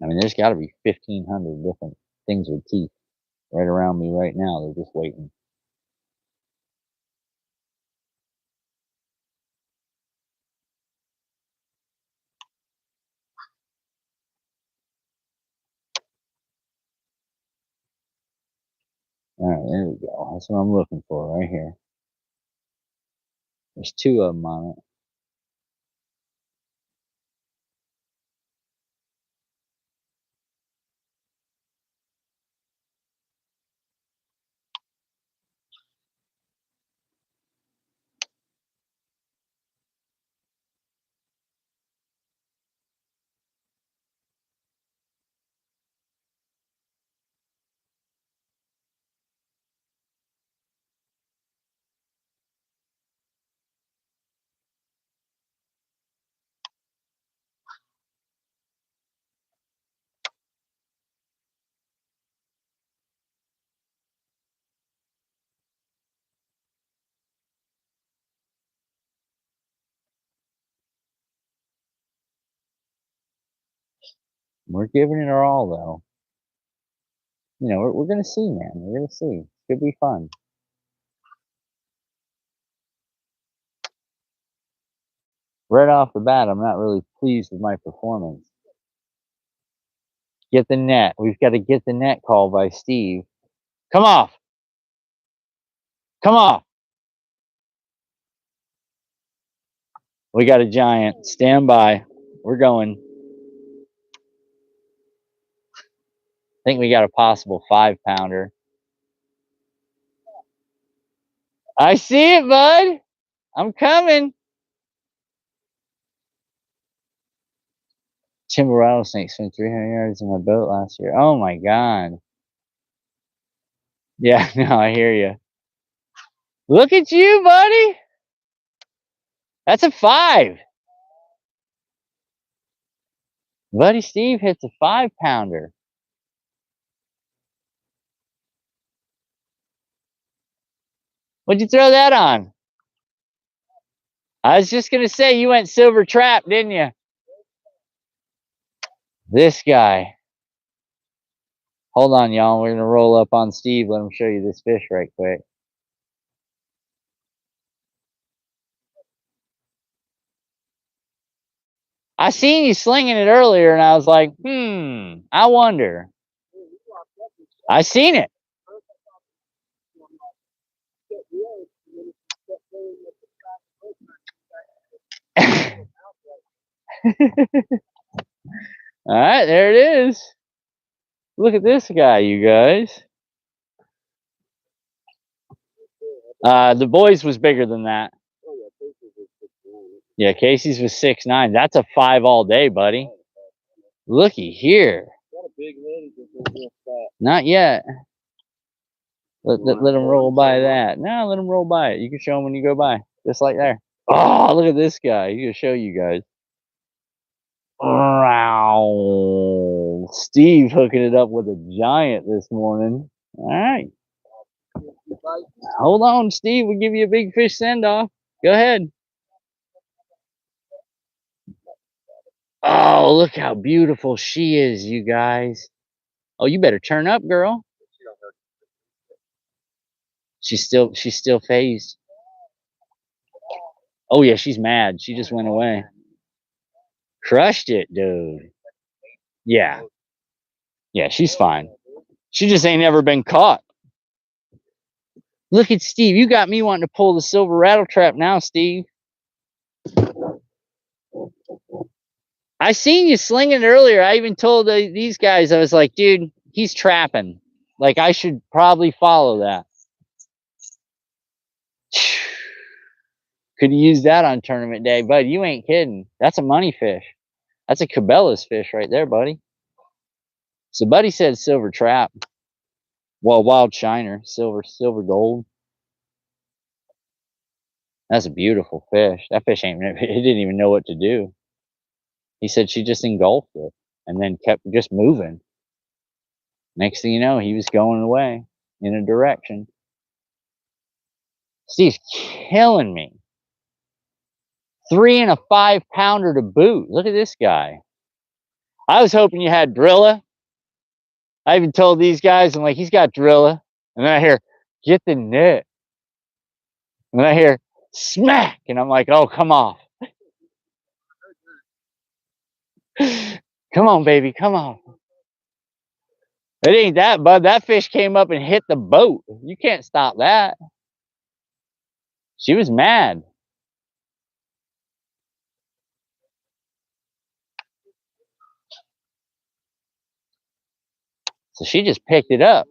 I mean, there's got to be 1,500 different things with teeth right around me right now. They're just waiting. All right, there we go. That's what I'm looking for right here. There's two of them on it. We're giving it our all, though. You know, we're gonna see, man. We're gonna see. It could be fun. Right off the bat, I'm not really pleased with my performance. Get the net. We've got to get the net call by Steve. Come off. Come off. We got a giant. Stand by. We're going. I think we got a possible 5-pounder. I see it, bud. I'm coming. Timber rattlesnake swam 300 yards in my boat last year. Oh my god. Yeah, no, I hear you. Look at you, buddy. That's a 5. Buddy Steve hits a 5-pounder. What'd you throw that on? I was just gonna say you went silver trap, didn't you? This guy. Hold on, y'all. We're gonna roll up on Steve. Let him show you this fish right quick. I seen you slinging it earlier, and I was like, I wonder. I seen it. All right, there it is. Look at this guy, you guys. The boys was bigger than that. Yeah, Casey's was 6'9". That's a 5 all day, buddy. Looky here. Not yet. Let him roll by that. No, let him roll by it. You can show him when you go by. Just like there. Oh, look at this guy. He's gonna show you guys. Wow. Steve hooking it up with a giant this morning. All right. Hold on, Steve. We'll give you a big fish send-off. Go ahead. Oh, look how beautiful she is, you guys. Oh, you better turn up, girl. She's still phased. Oh yeah, she's mad. She just went away. Crushed it, dude. Yeah. Yeah, she's fine. She just ain't never been caught. Look at Steve. You got me wanting to pull the silver rattle trap now, Steve. I seen you slinging it earlier. I even told these guys, I was like, dude, he's trapping. Like, I should probably follow that. Could use that on tournament day, bud. You ain't kidding. That's a money fish. That's a Cabela's fish right there, buddy. So buddy said silver trap. Well, wild shiner, silver gold. That's a beautiful fish. That fish ain't, it didn't even know what to do. He said she just engulfed it and then kept just moving. Next thing you know, he was going away in a direction. Steve's killing me. 3 and a 5-pounder to boot. Look at this guy. I was hoping you had Drilla. I even told these guys, I'm like, he's got Drilla. And then I hear, get the net. And then I hear, smack. And I'm like, oh, come off. Come on, baby. Come on. It ain't that, bud. That fish came up and hit the boat. You can't stop that. She was mad. So she just picked it up.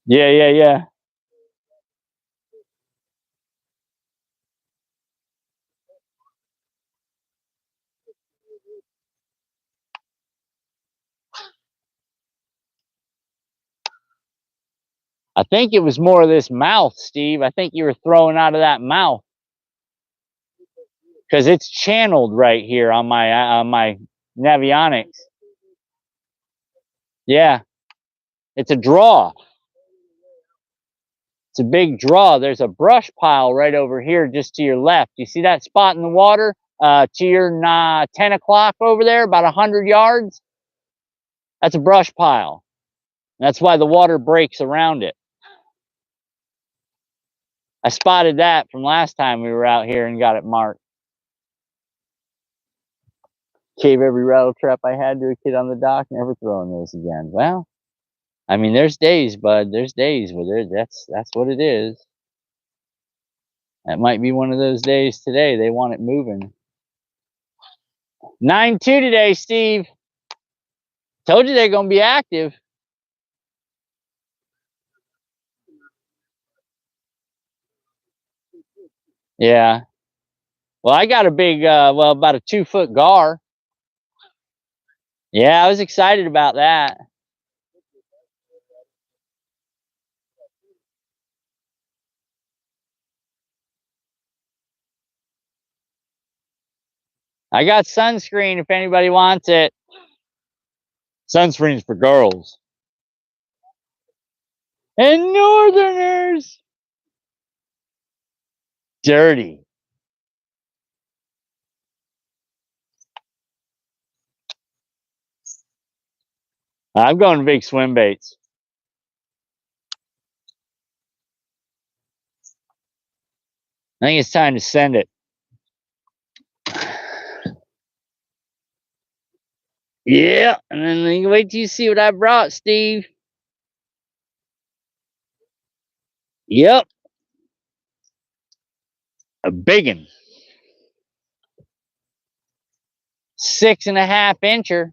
Yeah. I think it was more of this mouth, Steve. I think you were throwing out of that mouth. Because it's channeled right here on my Navionics. Yeah. It's a draw. It's a big draw. There's a brush pile right over here just to your left. You see that spot in the water? To your 10 o'clock over there, about 100 yards? That's a brush pile. That's why the water breaks around it. I spotted that from last time we were out here and got it marked. Gave every rattle trap I had to a kid on the dock, never throwing those again. Well, I mean, there's days, bud. There's days where that's what it is. That might be one of those days today. They want it moving. 9-2 today, Steve. Told you they're gonna be active. Yeah. Well, I got a big, well, about a 2-foot gar. Yeah, I was excited about that. I got sunscreen if anybody wants it. Sunscreen's for girls. And northerners. Dirty. I'm going to big swim baits. I think it's time to send it. Yeah, and then wait till you see what I brought, Steve. Yep. A biggin. 6.5 incher.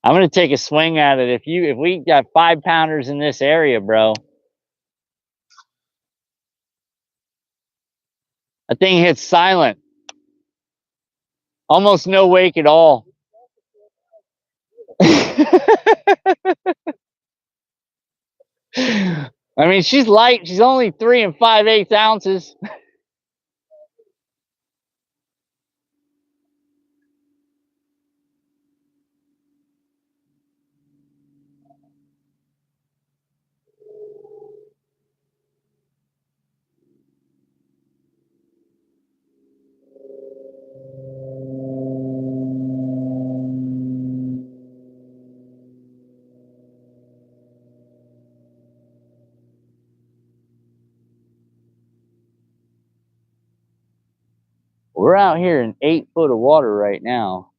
I'm gonna take a swing at it. If we got 5-pounders in this area, bro. That thing hits silent. Almost no wake at all. I mean, she's light. She's only 3 5/8 ounces. We're out here in 8 foot of water right now.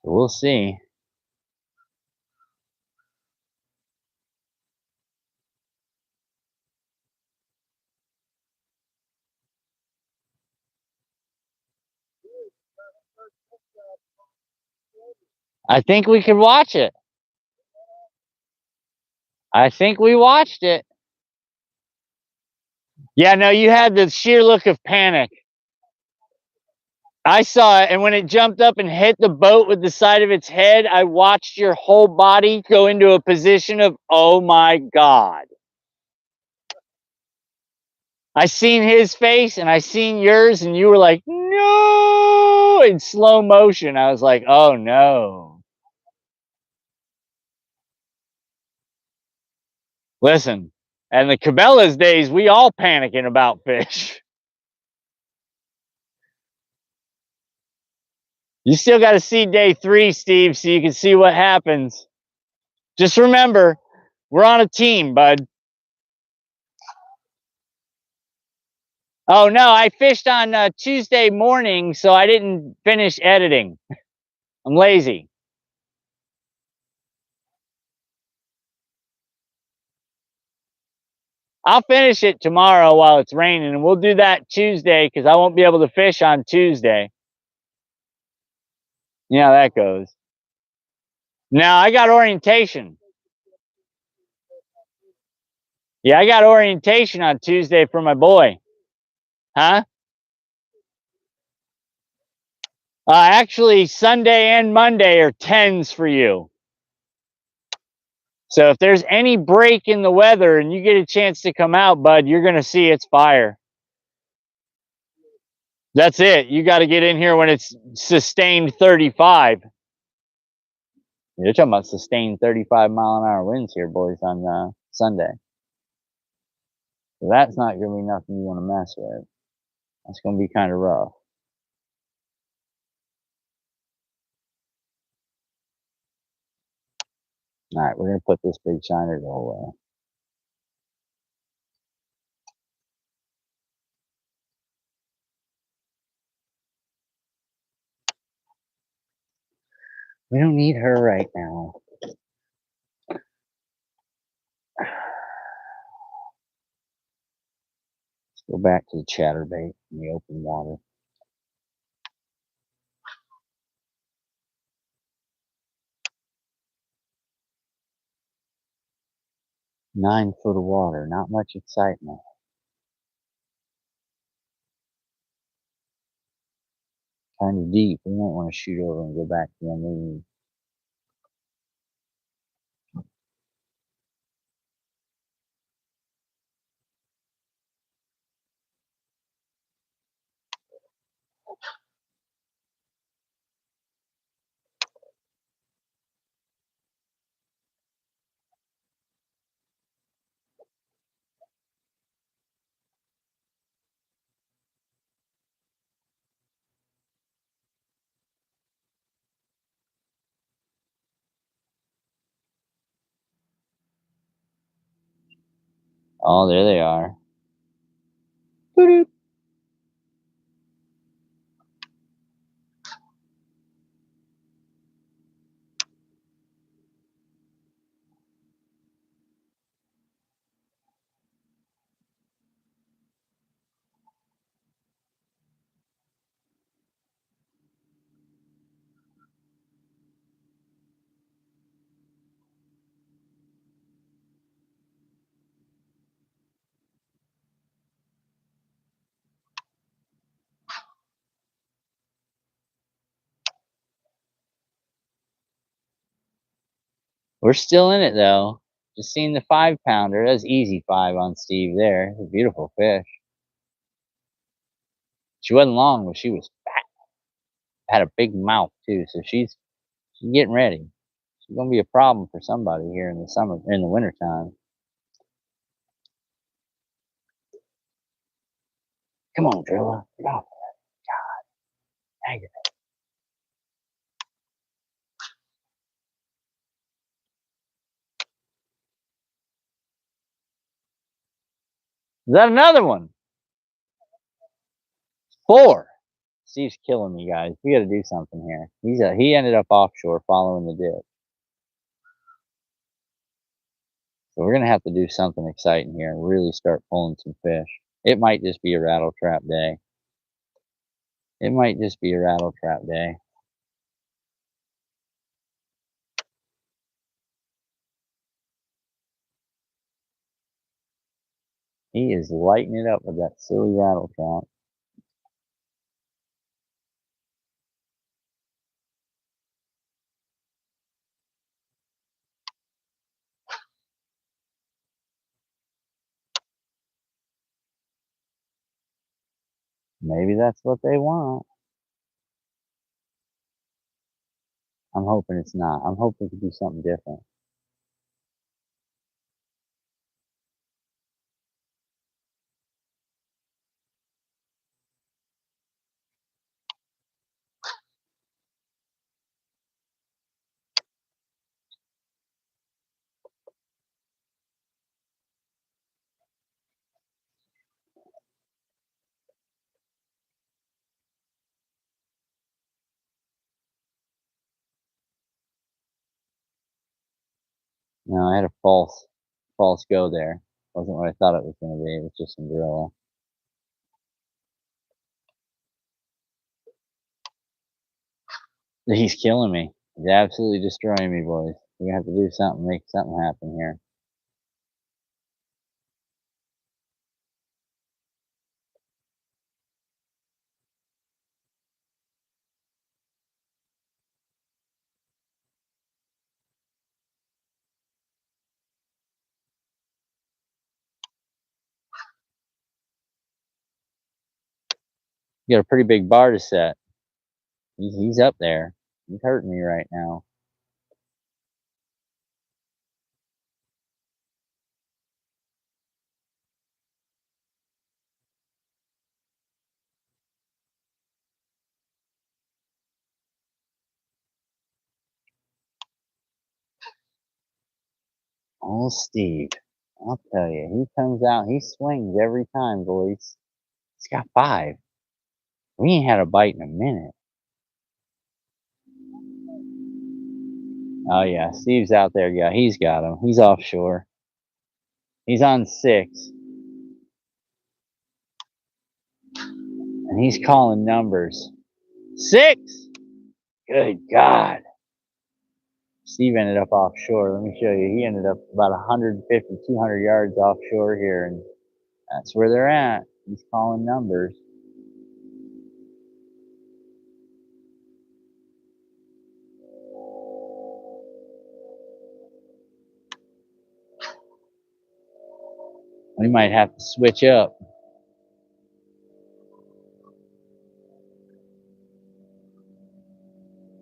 So we'll see. I think we could watch it. I think we watched it. Yeah, no, you had the sheer look of panic. I saw it, and when it jumped up and hit the boat with the side of its head, I watched your whole body go into a position of, oh my God. I seen his face and I seen yours, and you were like, no, in slow motion. I was like, oh no. Listen, and the Cabela's days, we all panicking about fish. You still got to see day 3, Steve, so you can see what happens. Just remember, we're on a team, bud. Oh, no, I fished on Tuesday morning, so I didn't finish editing. I'm lazy. I'll finish it tomorrow while it's raining, and we'll do that Tuesday because I won't be able to fish on Tuesday. You know how that goes. Now, I got orientation. Yeah, I got orientation on Tuesday for my boy. Huh? Actually, Sunday and Monday are 10s for you. So if there's any break in the weather and you get a chance to come out, bud, you're going to see it's fire. That's it. You got to get in here when it's sustained 35. You're talking about sustained 35-mile-an-hour winds here, boys, on Sunday. So that's not gonna be nothing you wanna mess with. That's gonna be kinda rough. Alright, we're gonna put this big shiner to away. We don't need her right now. Let's go back to the chatterbait in the open water. Nine-foot of water, not much excitement. Kinda deep. We might wanna shoot over and go back to the main. Oh, there they are. Doo-doo. We're still in it though. Just seen the 5-pounder. That's easy 5 on Steve there. It's a beautiful fish. She wasn't long, but she was fat. Had a big mouth too, so she's getting ready. She's gonna be a problem for somebody here in the wintertime. Come on, Drilla. Get off. Dang it. Is that another one? 4. Steve's killing me, guys. We gotta do something here. He ended up offshore following the dip. So we're gonna have to do something exciting here and really start pulling some fish. It might just be a rattle trap day. It might just be a rattle trap day. He is lighting it up with that silly rattle trap. Maybe that's what they want. I'm hoping it's not. I'm hoping to do something different. No, I had a false go there. Wasn't what I thought it was gonna be. It was just some gorilla. He's killing me. He's absolutely destroying me, boys. We're gonna have to do something, make something happen here. You got a pretty big bar to set. He's up there. He's hurting me right now. Oh, Steve. I'll tell you, he comes out, he swings every time, boys. He's got 5. We ain't had a bite in a minute. Oh yeah, Steve's out there. Yeah, he's got him. He's offshore. He's on 6, and he's calling numbers. 6. Good God. Steve ended up offshore. Let me show you. He ended up about 150, 200 yards offshore here, and that's where they're at. He's calling numbers. We might have to switch up.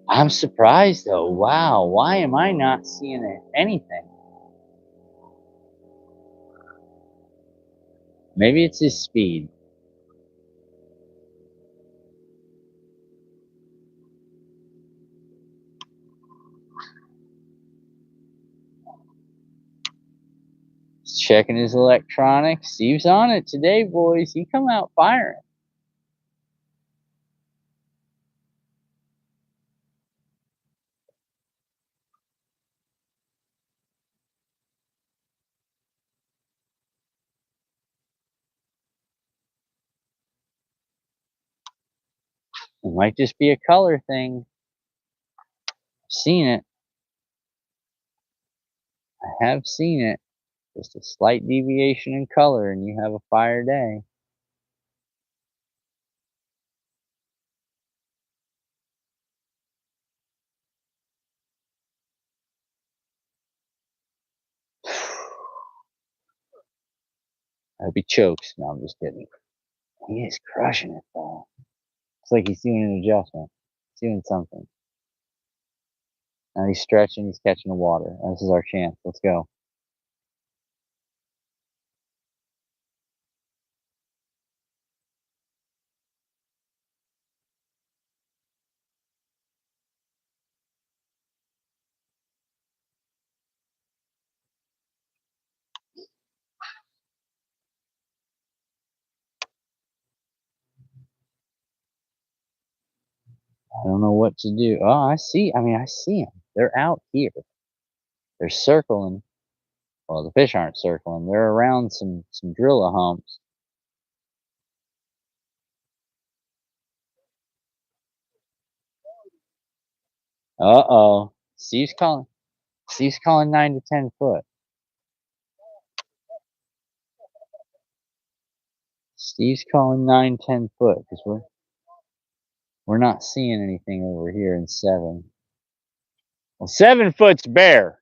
I'm surprised though. Wow, why am I not seeing anything? Maybe it's his speed. He's checking his electronics. Steve's on it today, boys. He come out firing. It might just be a color thing. I've seen it. I have seen it. Just a slight deviation in color and you have a fire day. I hope he chokes. No, I'm just kidding. He is crushing it though. It's like he's doing an adjustment. He's doing something. Now he's stretching, he's catching the water. This is our chance. Let's go. I don't know what to do. Oh, I see. I see them. They're out here. They're circling. Well, the fish aren't circling. They're around some drilla humps. Uh-oh. Steve's calling 9 to 10 foot. Steve's calling 9, 10 foot because we're not seeing anything over here in 7. Well, 7 foot's bare.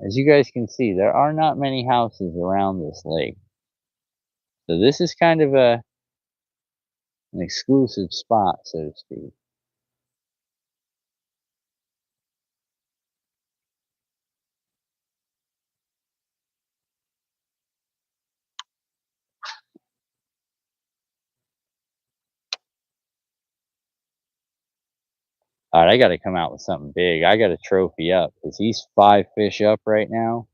As you guys can see, there are not many houses around this lake. So this is kind of an exclusive spot, so to speak. All right, I got to come out with something big. I got a trophy up because he's 5 fish up right now.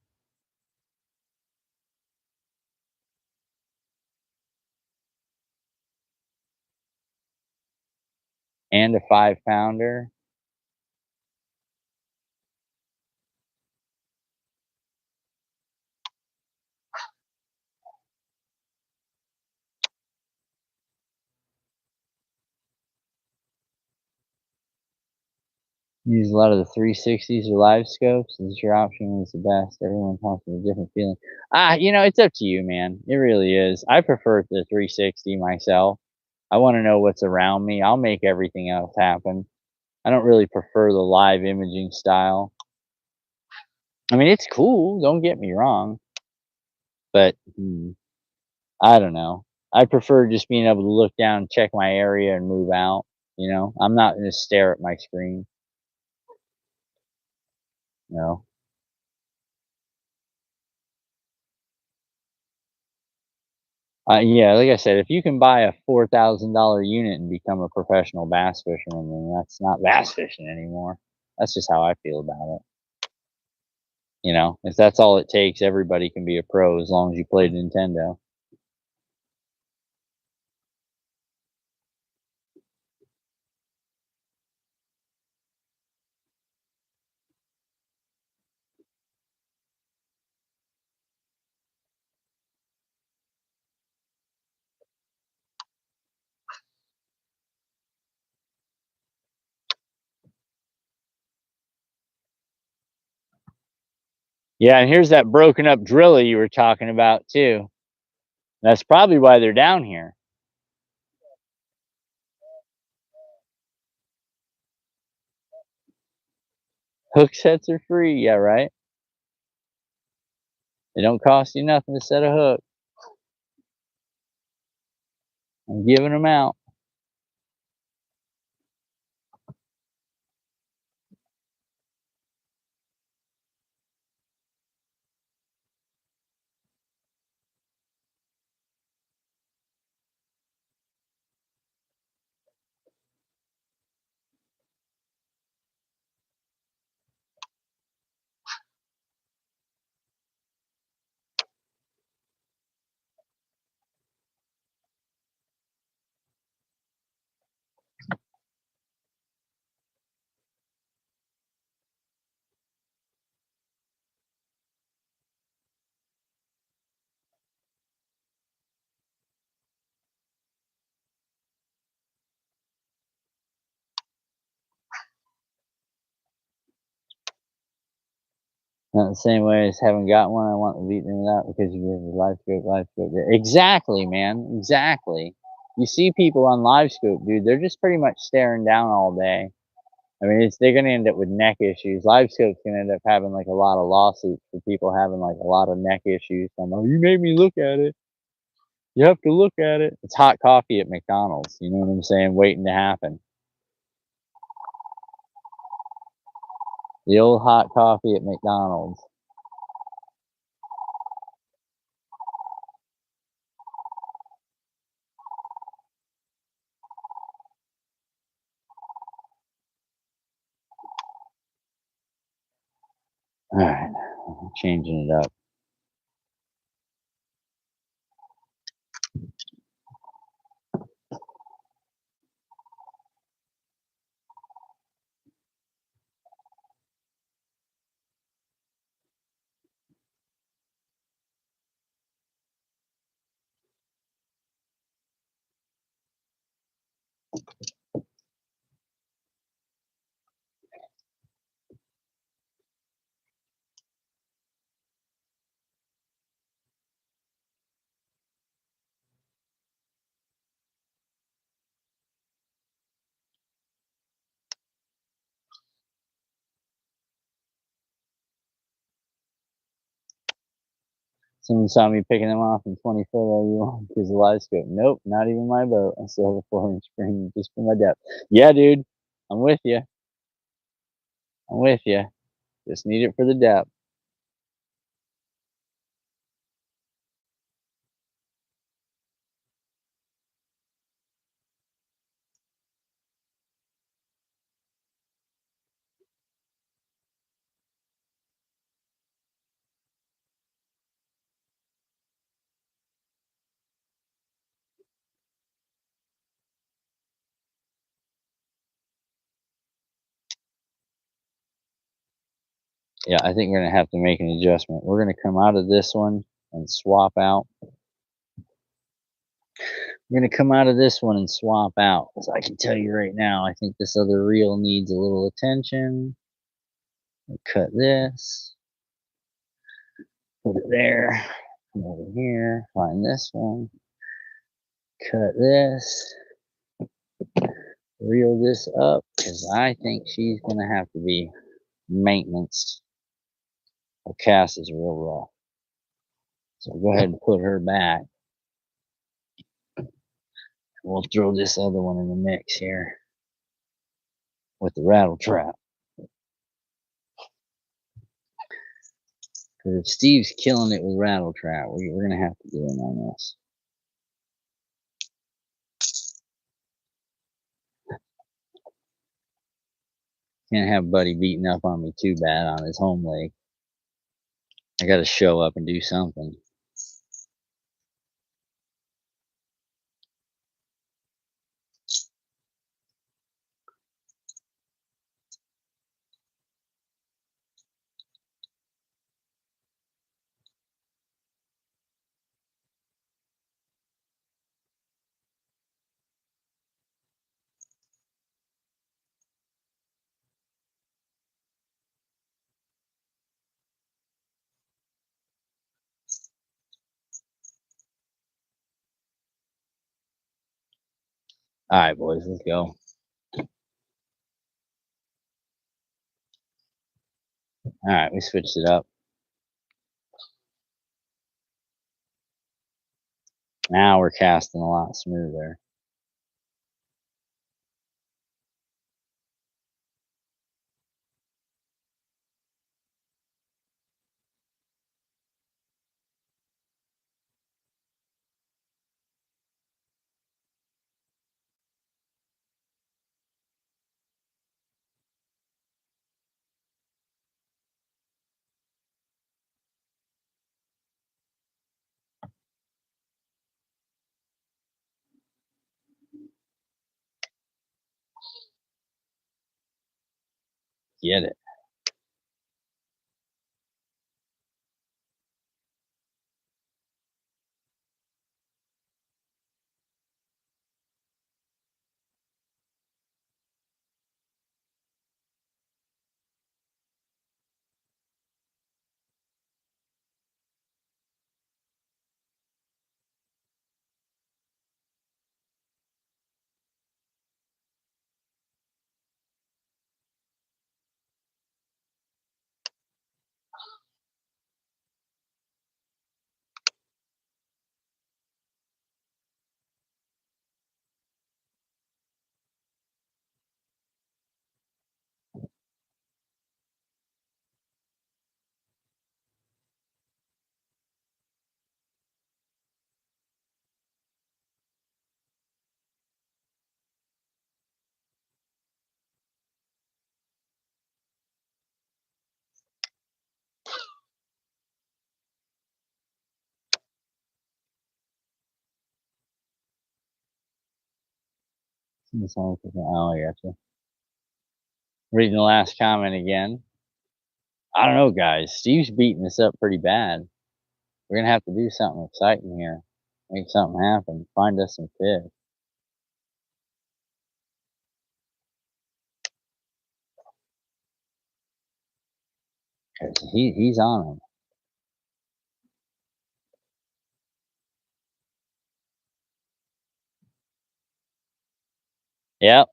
And a 5-pounder. Use a lot of the 360s or live scopes. This is your option. It's the best. Everyone talks with a different feeling. It's up to you, man. It really is. I prefer the 360 myself. I want to know what's around me. I'll make everything else happen. I don't really prefer the live imaging style. I mean, it's cool. Don't get me wrong. But I don't know. I prefer just being able to look down, check my area, and move out. You know, I'm not going to stare at my screen. You know, yeah, like I said, if you can buy a $4,000 unit and become a professional bass fisherman, then that's not bass fishing anymore. That's just how I feel about it. You know, if that's all it takes, everybody can be a pro as long as you play Nintendo. Yeah, and here's that broken up driller you were talking about too. That's probably why they're down here. Hook sets are free, yeah, right? They don't cost you nothing to set a hook. I'm giving them out. Not the same way as haven't got one, I want to beat them out because you give the live scope. Exactly, man. Exactly. You see people on live scope, dude, they're just pretty much staring down all day. I mean, they're gonna end up with neck issues. Live scope's gonna end up having like a lot of lawsuits for people having like a lot of neck issues. I'm like, you made me look at it. You have to look at it. It's hot coffee at McDonald's. You know what I'm saying? Waiting to happen. The old hot coffee at McDonald's. All right, changing it up. Someone saw me picking them off in 20 foot. Oh, you want because the live scope? Nope, not even my boat. I still have a 4-inch screen just for my depth. Yeah, dude, I'm with you. I'm with you. Just need it for the depth. Yeah, I think we're gonna have to make an adjustment. We're gonna come out of this one and swap out. We're gonna come out of this one and swap out. So I can tell you right now, I think this other reel needs a little attention. We'll cut this, put it there, come over here, find this one, cut this, reel this up, because I think she's gonna have to be maintenance. Her cast is real raw. So go ahead and put her back. We'll throw this other one in the mix here with the rattle trap. Because if Steve's killing it with rattle trap, we're going to have to do him on this. Can't have Buddy beating up on me too bad on his home leg. I got to show up and do something. All right, boys, let's go. All right, we switched it up. Now we're casting a lot smoother. Get it. Oh, I gotcha. Reading the last comment again. I don't know, guys. Steve's beating this up pretty bad. We're going to have to do something exciting here. Make something happen. Find us some fish. He's on him. Yep.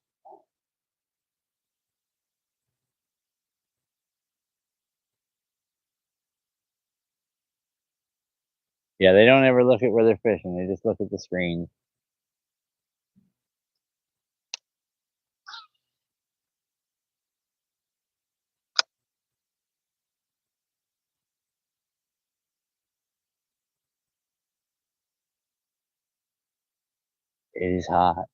Yeah, they don't ever look at where they're fishing. They just look at the screen. It is hot.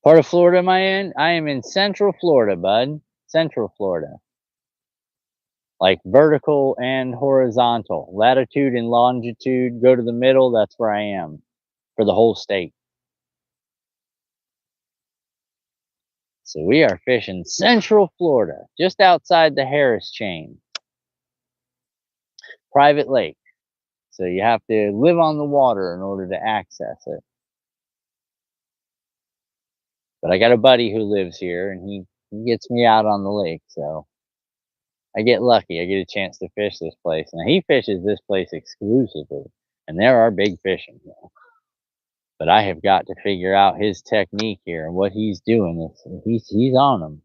Part of Florida am I in? I am in Central Florida, bud. Central Florida. like vertical and horizontal, latitude and longitude. Go to the middle. That's where I am for the whole state. So we are fishing Central Florida, just outside the Harris chain, private lake. So you have to live on the water in order to access it. But I got a buddy who lives here, and he gets me out on the lake, so I get lucky. I get a chance to fish this place. Now he fishes this place exclusively, and there are big fish in here. But I have got to figure out his technique here and what he's doing. He's on him.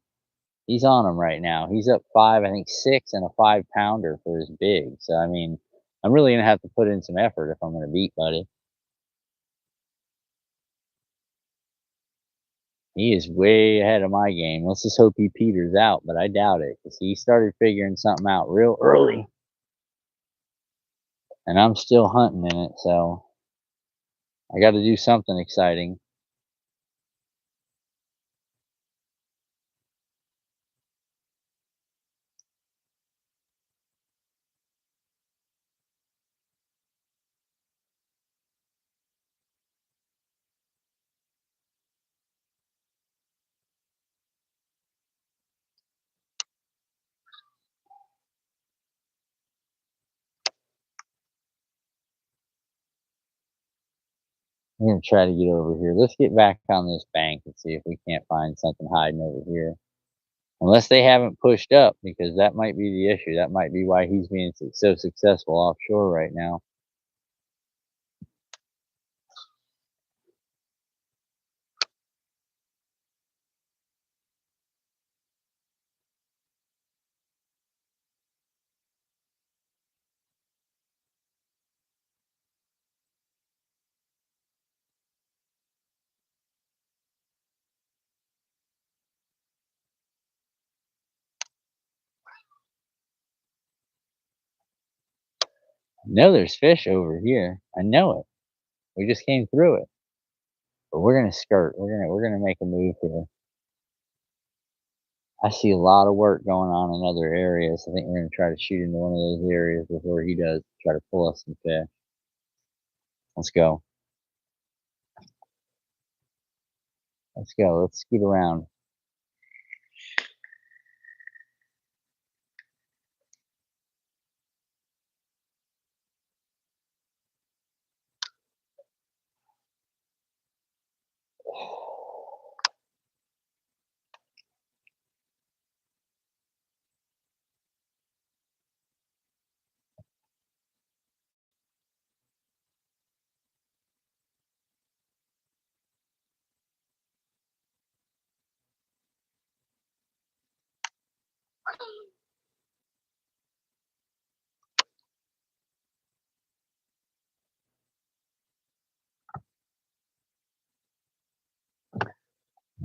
He's on him right now. He's up five, I think 6 and a 5 pounder for his big. So I mean, I'm really gonna have to put in some effort if I'm gonna beat buddy. He is way ahead of my game. Let's just hope he peters out, but I doubt it because he started figuring something out real early, and I'm still hunting in it. So I got to do something exciting. I'm gonna try to get over here. Let's get back on this bank and see if we can't find something hiding over here. Unless they haven't pushed up, because that might be the issue. That might be why he's being so successful offshore right now. I know there's fish over here. I know it. We just came through it. But we're gonna skirt. We're gonna make a move here. I see a lot of work going on in other areas. I think we're gonna try to shoot into one of those areas before he does. Try to pull us some fish. Let's go. Let's go. Let's scoot around.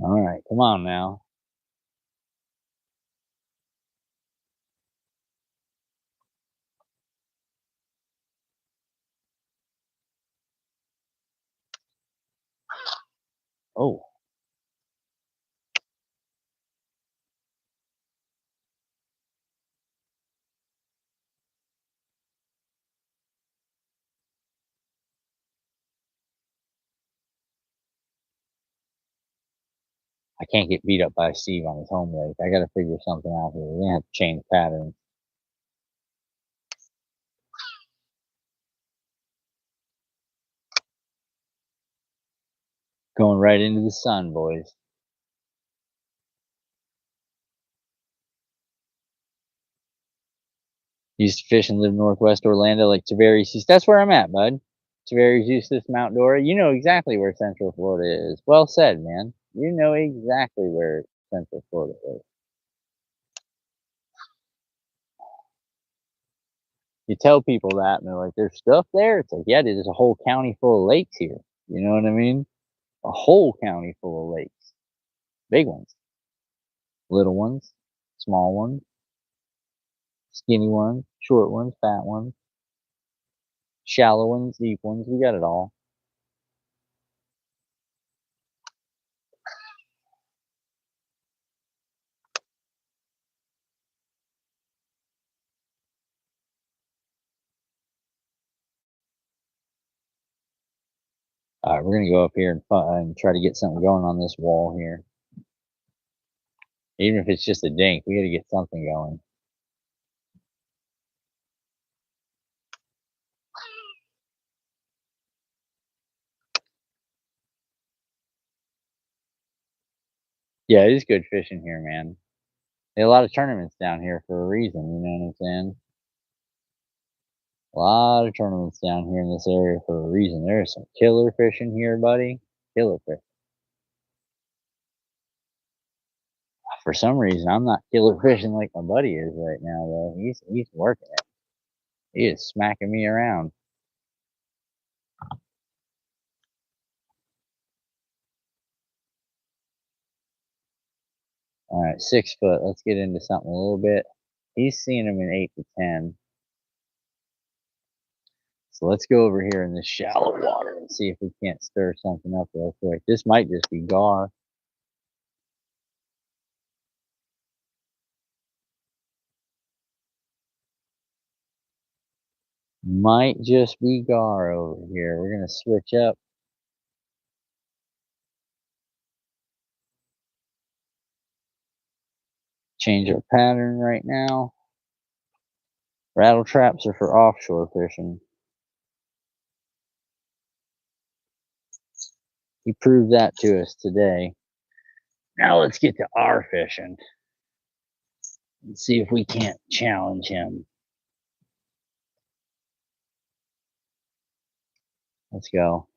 All right, come on now. Oh, I can't get beat up by Steve on his home lake. I got to figure something out here. We're gonna have to change patterns. Going right into the sun, boys. Used to fish and live northwest Orlando, like Tavares. That's where I'm at, bud. Tavares, Eustis, Mount Dora. You know exactly where Central Florida is. Well said, man. You know exactly where Central Florida is. You tell people that, and they're like, "There's stuff there." It's like, yeah, there's a whole county full of lakes here. You know what I mean? A whole county full of lakes, big ones, little ones, small ones, skinny ones, short ones, fat ones, shallow ones, deep ones. We got it all. All right, we're gonna go up here and, and try to get something going on this wall here. Even if it's just a dink, we got to get something going. Yeah, it is good fishing here, man. There are a lot of tournaments down here for a reason. You know what I'm saying? A lot of tournaments down here in this area for a reason. There is some killer fishing here, buddy. Killer fish. For some reason, I'm not killer fishing like my buddy is right now, though. He's working it. He is smacking me around. All right, 6 foot. Let's get into something a little bit. He's seeing them in 8 to 10. So let's go over here in this shallow water and see if we can't stir something up real quick. This might just be gar. Might just be gar over here. We're gonna switch up. Change our pattern right now. Rattle traps are for offshore fishing. He proved that to us today. Now let's get to our fishing and see if we can't challenge him. Let's go.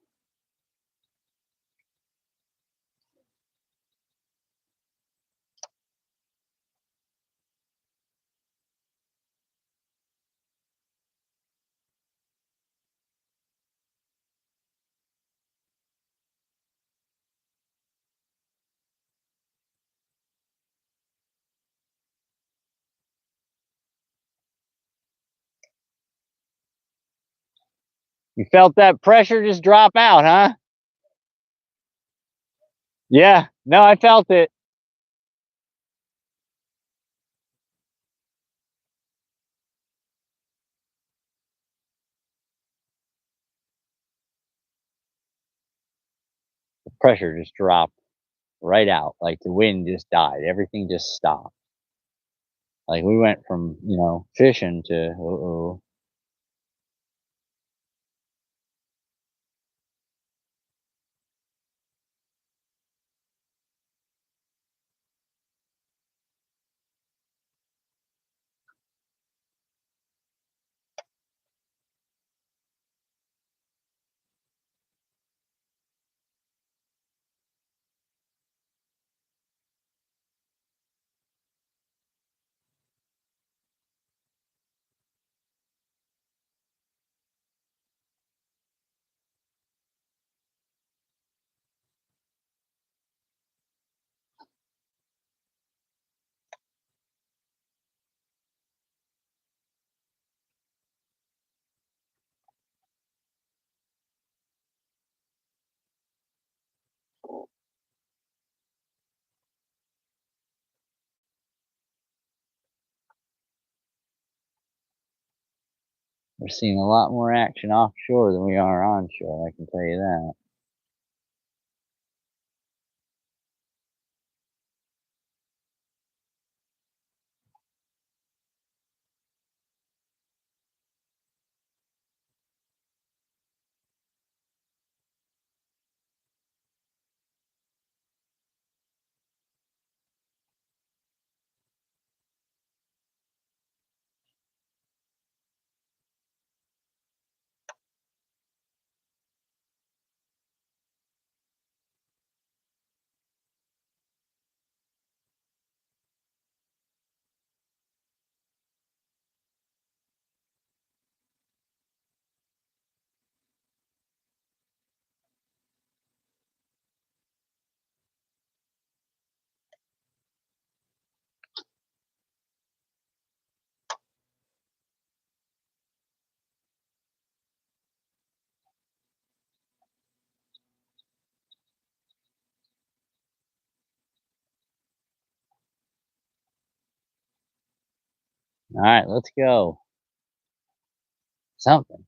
You felt that pressure just drop out, huh? Yeah, no, I felt it. The pressure just dropped right out. Like the wind just died. Everything just stopped. Like we went from, fishing to, uh-oh. We're seeing a lot more action offshore than we are onshore, I can tell you that. All right, let's go. Something.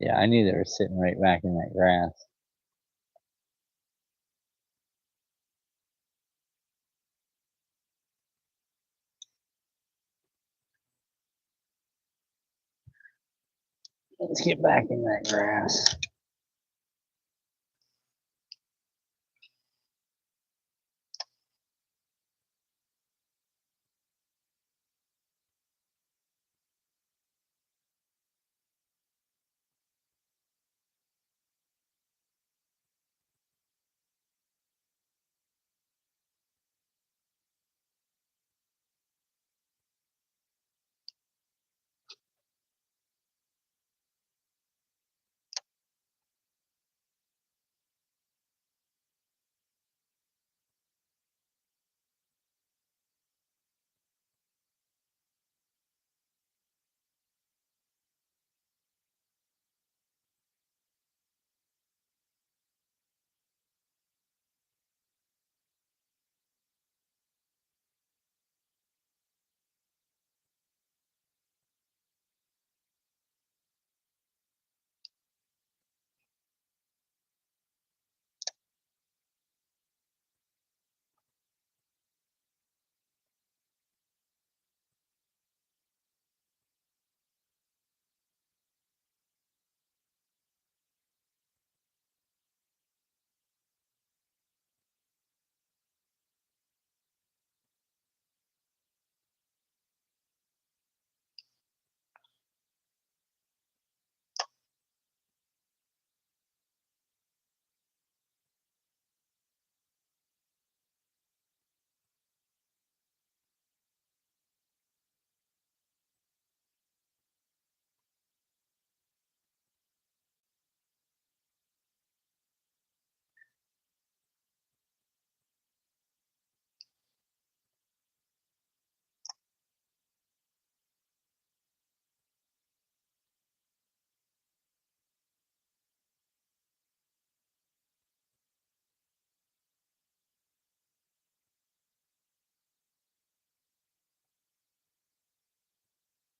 Yeah, I knew they were sitting right back in that grass. Let's get back in that grass.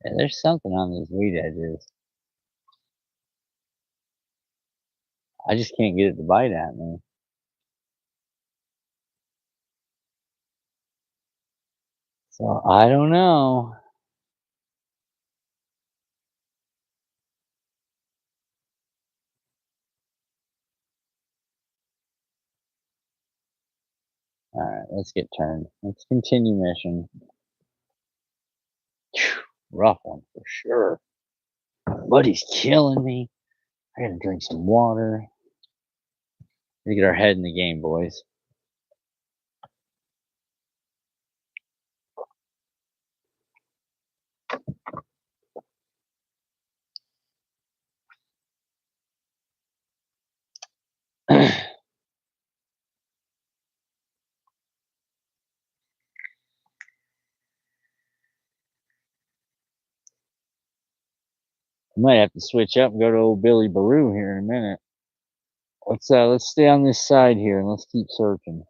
Yeah, there's something on these weed edges. I just can't get it to bite at me. So I don't know. All right, let's get turned. Let's continue mission. Phew, rough one for sure. Buddy's killing me. I gotta drink some water. Gotta get our head in the game, boys. I might have to switch up and go to old Billy Baroo here in a minute. Let's stay on this side here and let's keep searching.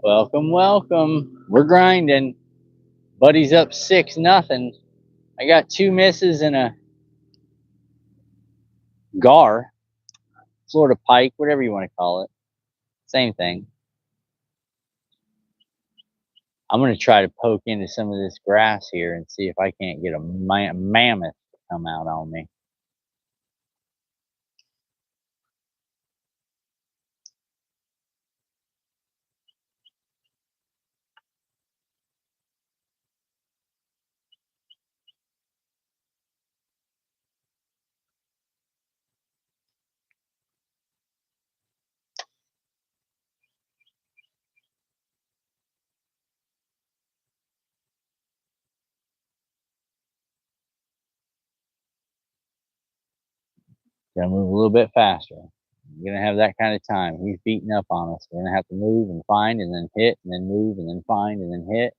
Welcome, welcome. We're grinding. Buddy's up 6-0. I got 2 misses and a gar, Florida pike, whatever you want to call it. Same thing. I'm going to try to poke into some of this grass here and see if I can't get a mammoth to come out on me. Gotta move a little bit faster. We're gonna have that kind of time. He's beating up on us. We're gonna have to move and find and then hit and then move and then find and then hit.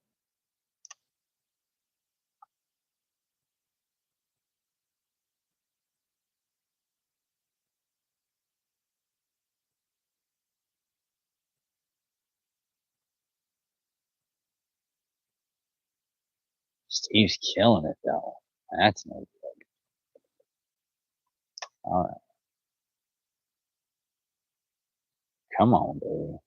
Steve's killing it though. That's no good. All right, come on, baby.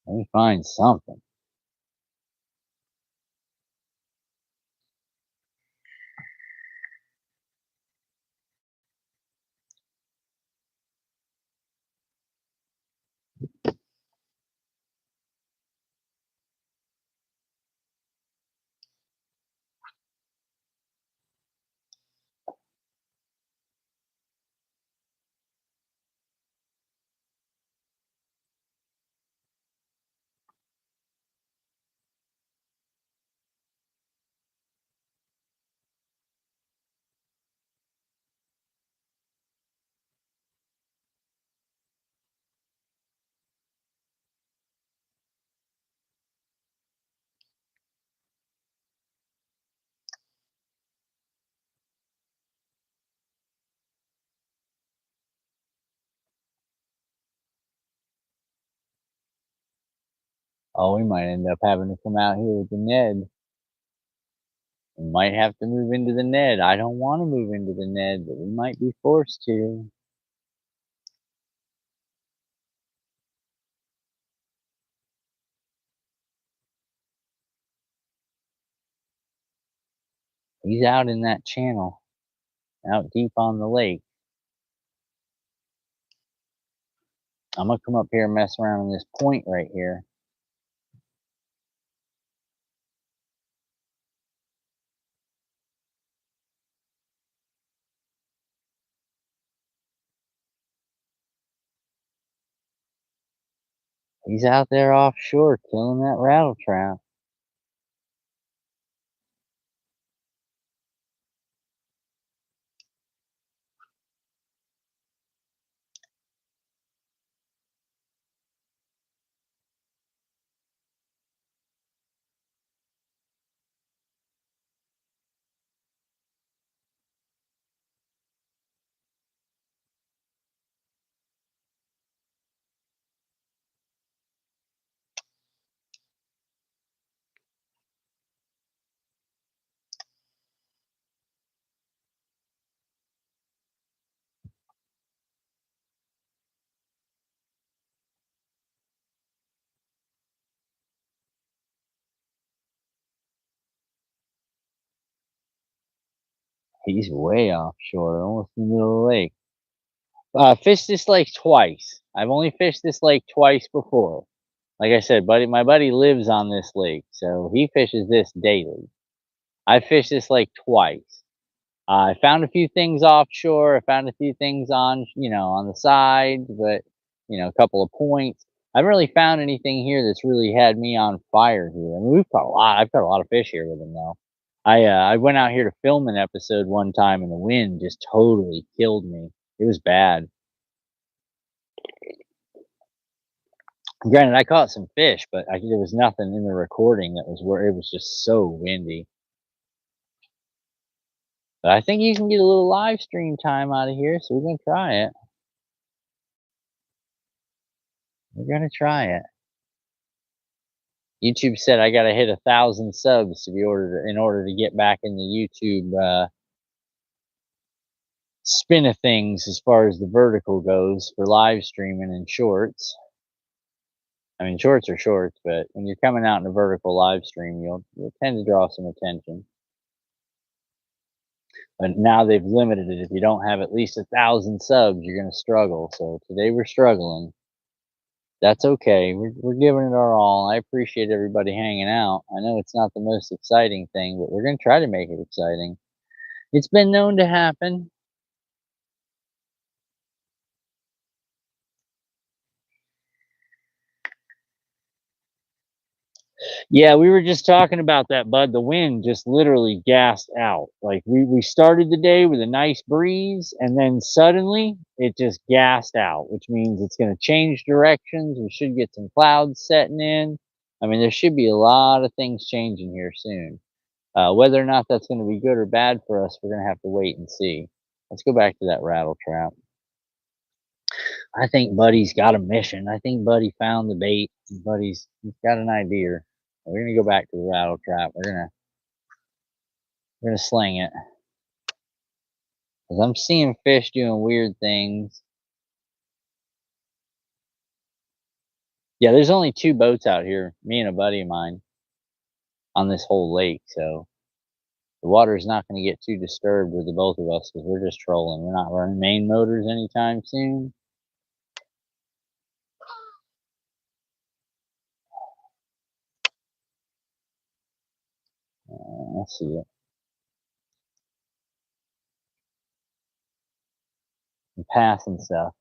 Let me find something. Oh, we might end up having to come out here with the Ned. We might have to move into the Ned. I don't want to move into the Ned, but we might be forced to. He's out in that channel, out deep on the lake. I'm gonna come up here and mess around on this point right here. He's out there offshore killing that rattle trap. He's way offshore, almost in the middle of the lake. Fished this lake twice. I've only fished this lake twice before. Like I said, my buddy lives on this lake, so he fishes this daily. I fished this lake twice. I found a few things offshore. I found a few things on, on the side, but a couple of points. I haven't really found anything here that's really had me on fire here. I mean, we've caught a lot. I've caught a lot of fish here with him though. I went out here to film an episode one time, and the wind just totally killed me. It was bad. Granted, I caught some fish, but there was nothing in the recording that was where it was just so windy. But I think you can get a little live stream time out of here, so we're gonna try it. We're gonna try it. YouTube said I gotta hit 1,000 subs to be in order to get back in the YouTube spin of things as far as the vertical goes for live streaming and shorts. I mean, shorts are shorts, but when you're coming out in a vertical live stream, you'll tend to draw some attention. But now they've limited it. If you don't have at least 1,000 subs, you're gonna struggle. So today we're struggling. That's okay. We're giving it our all. I appreciate everybody hanging out. I know it's not the most exciting thing, but we're gonna try to make it exciting. It's been known to happen. Yeah, we were just talking about that, bud. The wind just literally gassed out. Like we started the day with a nice breeze, and then suddenly it just gassed out, which means it's going to change directions. We should get some clouds setting in. I mean, there should be a lot of things changing here soon. Whether or not that's going to be good or bad for us, we're going to have to wait and see. Let's go back to that rattle trap. I think Buddy's got a mission. I think Buddy found the bait. He's got an idea. We're gonna go back to the rattle trap. We're gonna sling it. 'Cause I'm seeing fish doing weird things. Yeah, there's only 2 boats out here, me and a buddy of mine, on this whole lake, so the water is not gonna get too disturbed with the both of us because we're just trolling. We're not running main motors anytime soon. Let's see it. I'm passing stuff.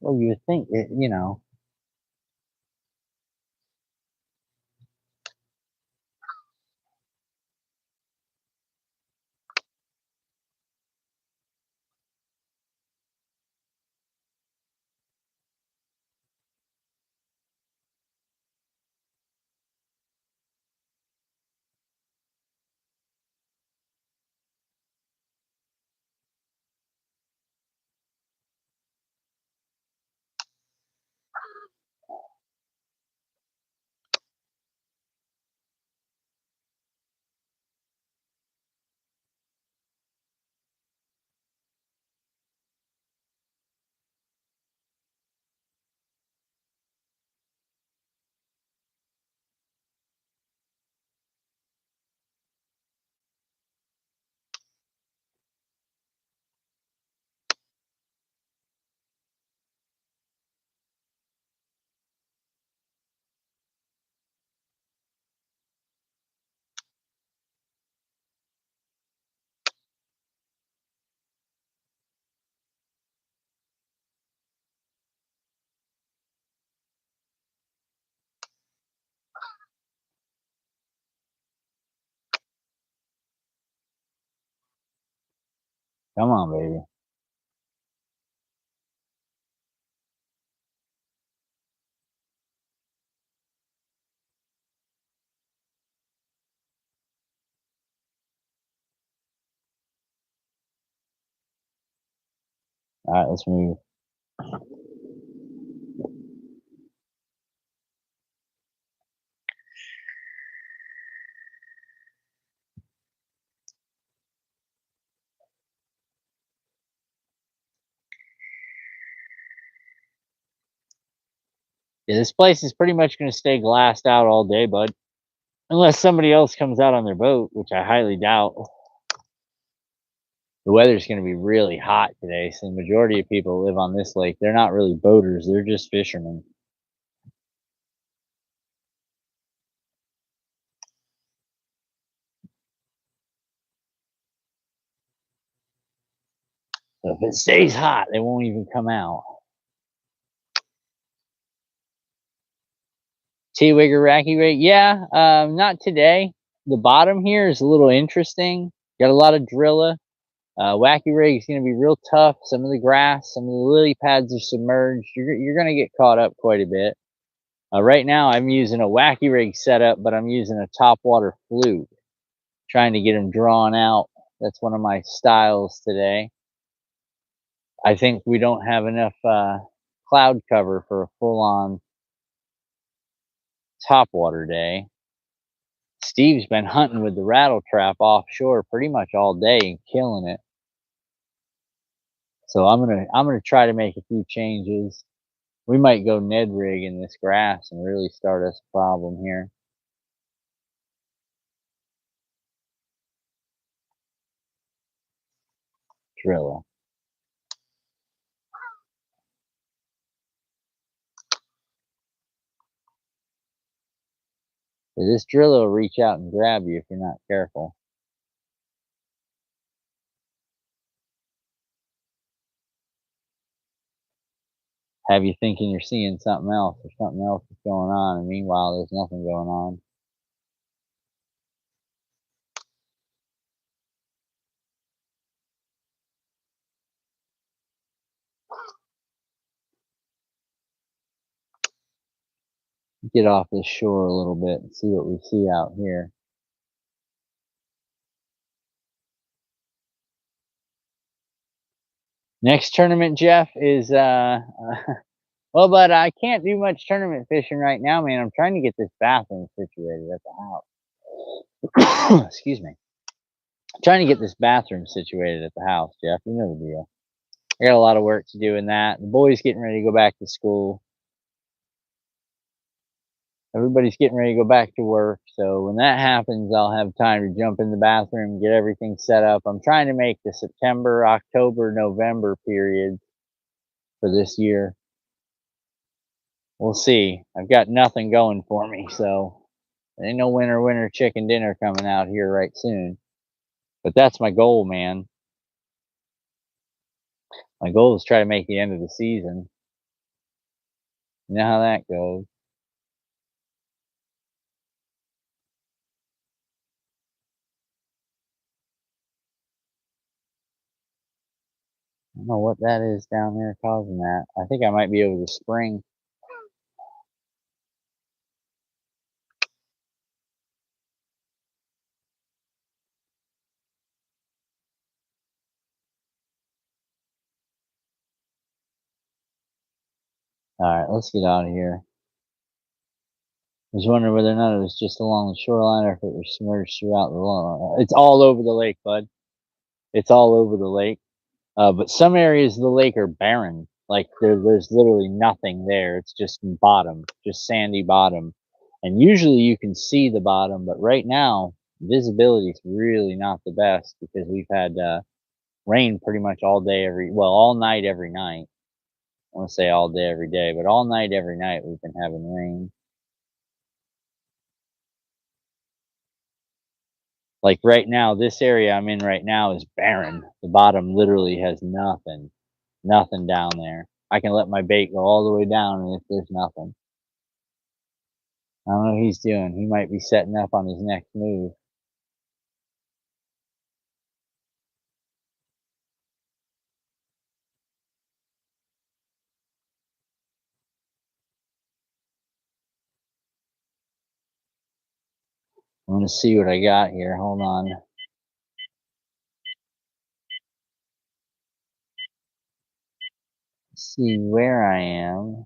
Well, you would think it, you know. Come on, baby. Alright, let's move. Yeah, this place is pretty much gonna stay glassed out all day, bud. Unless somebody else comes out on their boat, which I highly doubt. The weather's gonna be really hot today, so the majority of people that live on this lake, they're not really boaters, they're just fishermen. So if it stays hot, they won't even come out. T-wigger, racky rig, yeah, not today. The bottom here is a little interesting. Got a lot of drilla. Wacky rig is gonna be real tough. Some of the grass, some of the lily pads are submerged. You're gonna get caught up quite a bit. Right now, I'm using a wacky rig setup, but I'm using a top water fluke, trying to get them drawn out. That's one of my styles today. I think we don't have enough cloud cover for a full-on top water day. Steve's been hunting with the rattle trap offshore pretty much all day and killing it. So I'm gonna try to make a few changes. We might go Ned rig in this grass and really start us a problem here. Driller. This driller will reach out and grab you if you're not careful. Have you thinking you're seeing something else or something else is going on, and meanwhile there's nothing going on. Get off this shore a little bit and see what we see out here. Next tournament, Jeff, is well, but I can't do much tournament fishing right now, man. I'm trying to get this bathroom situated at the house. Excuse me. I'm trying to get this bathroom situated at the house, Jeff. You know the deal. I got a lot of work to do in that. The boys getting ready to go back to school. Everybody's getting ready to go back to work. So when that happens, I'll have time to jump in the bathroom, get everything set up. I'm trying to make the September, October, November period for this year. We'll see. I've got nothing going for me, so there ain't no winter chicken dinner coming out here right soon. But that's my goal, man. My goal is try to make the end of the season. You know how that goes. I don't know what that is down there causing that. I think I might be over the spring. Alright, let's get out of here. I was wondering whether or not it was just along the shoreline or if it was submerged throughout the lawn. It's all over the lake, bud. It's all over the lake. But some areas of the lake are barren. Like there's literally nothing there. It's just bottom, just sandy bottom. And usually you can see the bottom, but right now visibility is really not the best because we've had rain pretty much all day all night every night. I want to say all day every day, but all night every night we've been having rain. Like right now, this area I'm in right now is barren. The bottom literally has nothing, nothing down there. I can let my bait go all the way down, and if there's nothing, I don't know what he's doing. He might be setting up on his next move. I'm gonna see what I got here. Hold on. See where I am.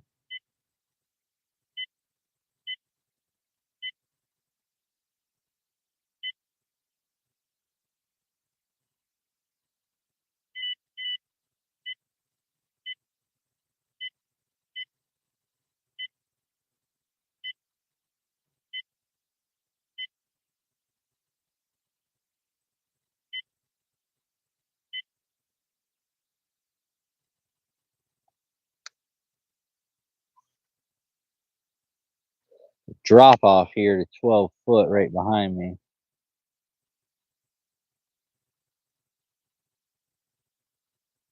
Drop off here to 12 foot right behind me.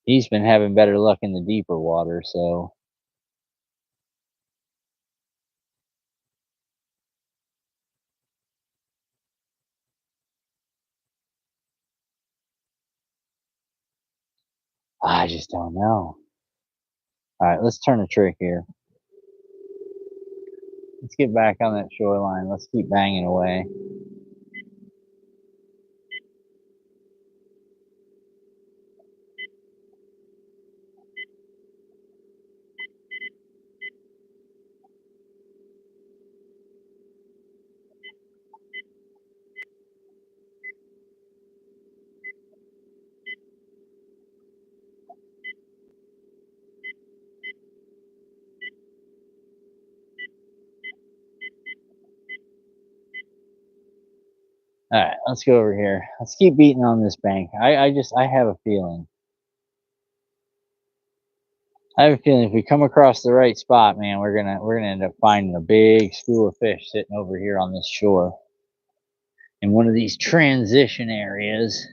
He's been having better luck in the deeper water, so I just don't know. All right, let's turn a trick here. Let's get back on that shoreline. Let's keep banging away. All right, let's go over here. Let's keep beating on this bank. I have a feeling. I have a feeling if we come across the right spot, man, we're gonna end up finding a big school of fish sitting over here on this shore in one of these transition areas.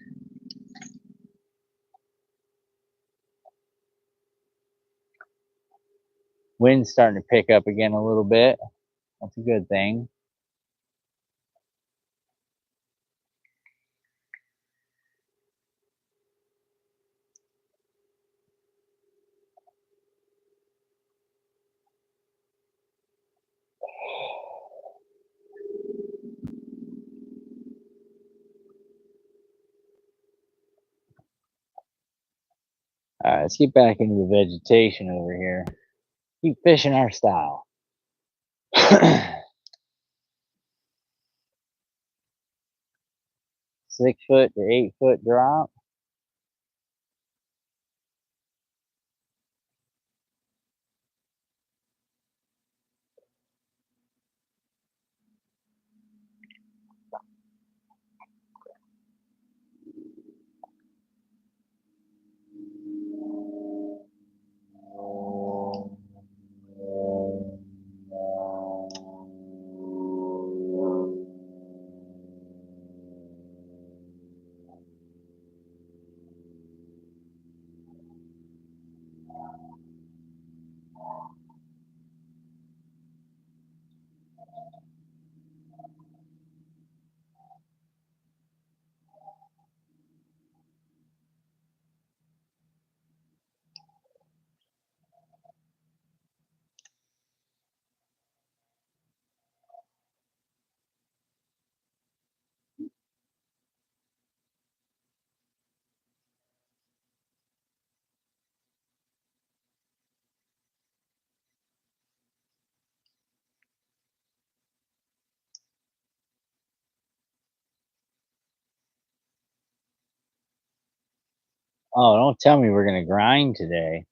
Wind's starting to pick up again a little bit. That's a good thing. All right, let's get back into the vegetation over here. Keep fishing our style. 6 foot to 8 foot drop. Oh, don't tell me we're gonna grind today.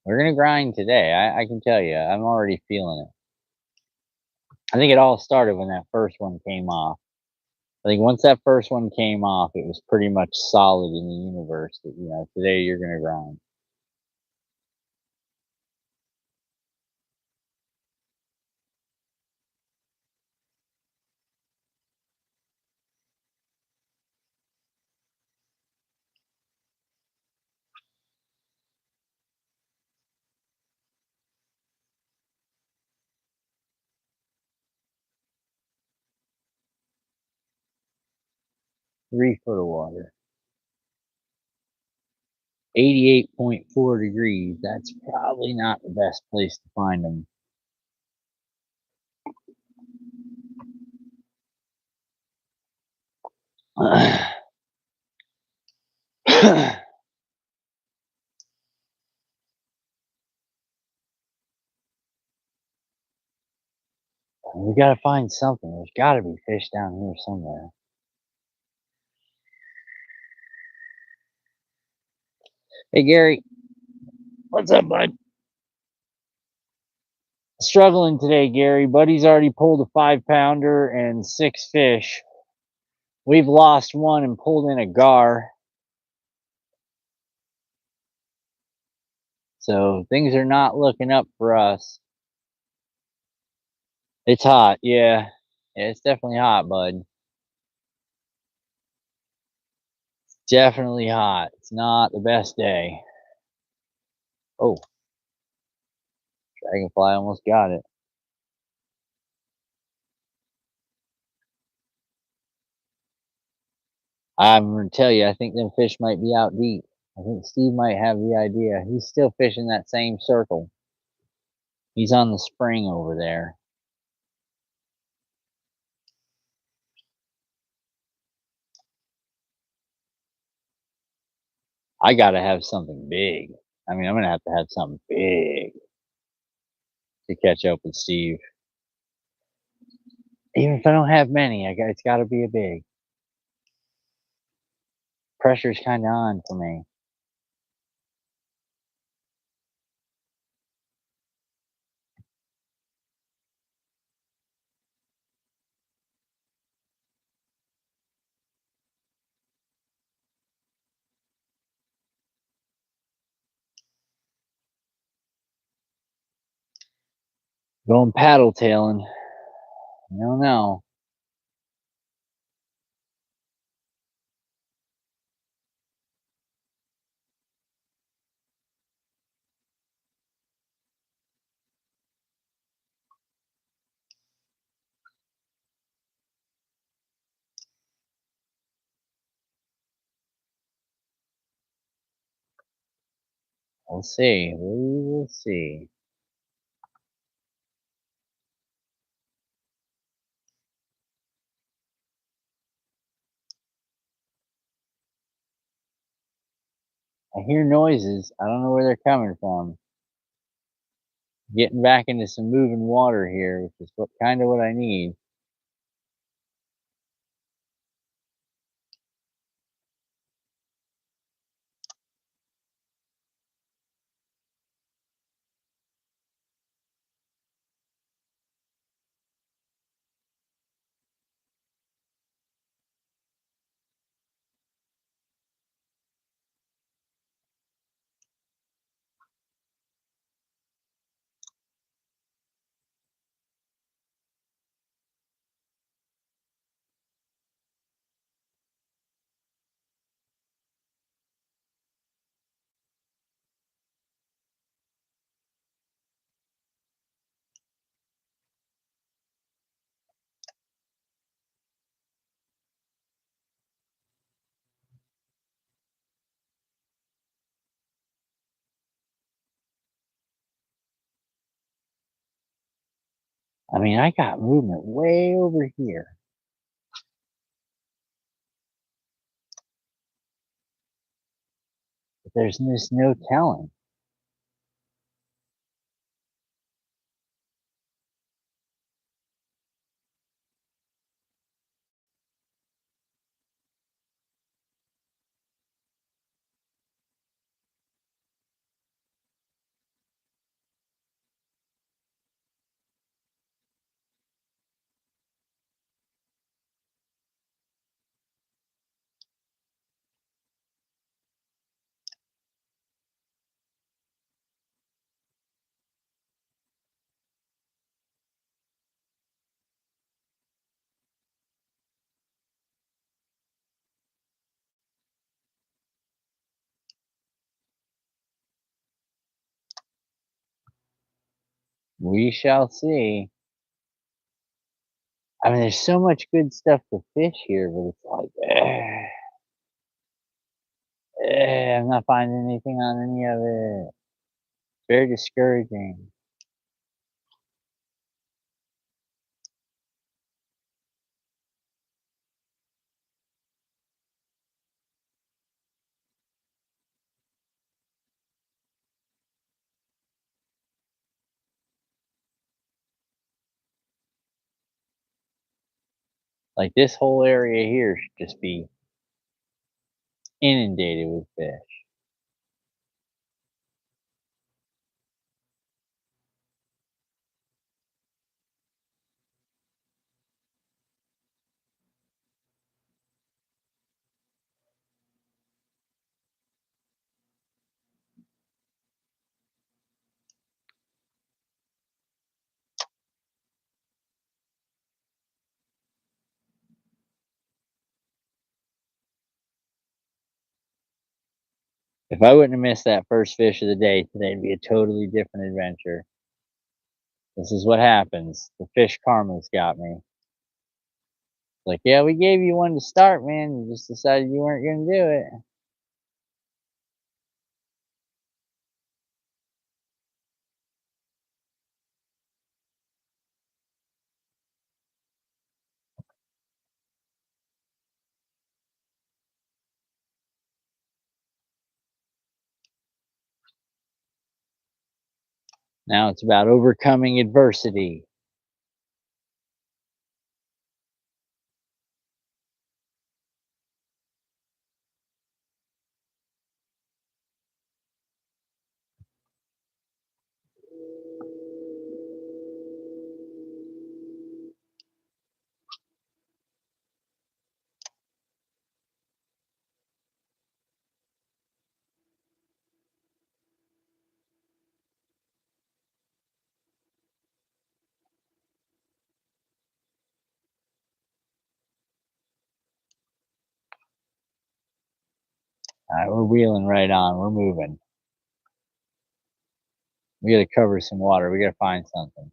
We're gonna grind today. I can tell you. I'm already feeling it. I think it all started when that first one came off. I think once that first one came off, it was pretty much solid in the universe that today you're gonna grind. 3 foot of water. 88.4 degrees. That's probably not the best place to find them. We gotta find something. There's gotta be fish down here somewhere. Hey Gary, what's up, bud? Struggling today, Gary. Buddy's already pulled a 5 pounder and 6 fish. We've lost one and pulled in a gar. So things are not looking up for us. It's hot, yeah. Yeah, it's definitely hot, bud. Definitely hot. It's not the best day. Oh, dragonfly almost got it. I'm gonna tell you, I think them fish might be out deep. I think Steve might have the idea. He's still fishing that same circle. He's on the spring over there. I gotta have something big. I mean, I'm gonna have something big to catch up with Steve. Even if I don't have many, it's gotta be a big. Pressure's kinda on for me. Going paddle tailing. I don't know. We'll see. We will see. I hear noises. I don't know where they're coming from. Getting back into some moving water here, which is kind of what I need. I mean, I got movement way over here. But there's just no telling. We shall see. I mean, there's so much good stuff to fish here, but it's like, I'm not finding anything on any of it. Very discouraging. Like this whole area here should just be inundated with fish. If I wouldn't have missed that first fish of the day, today'd be a totally different adventure. This is what happens. The fish karma's got me. Like, yeah, we gave you one to start, man. You just decided you weren't going to do it. Now it's about overcoming adversity. Alright, we're wheeling right on, we're moving. We gotta cover some water, we gotta find something.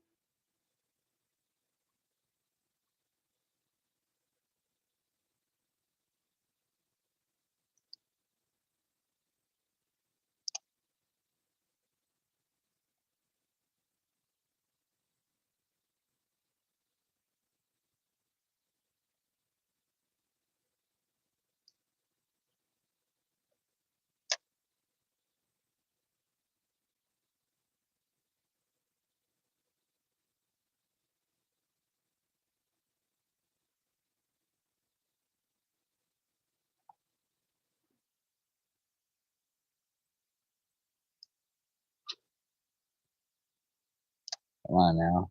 Come on now.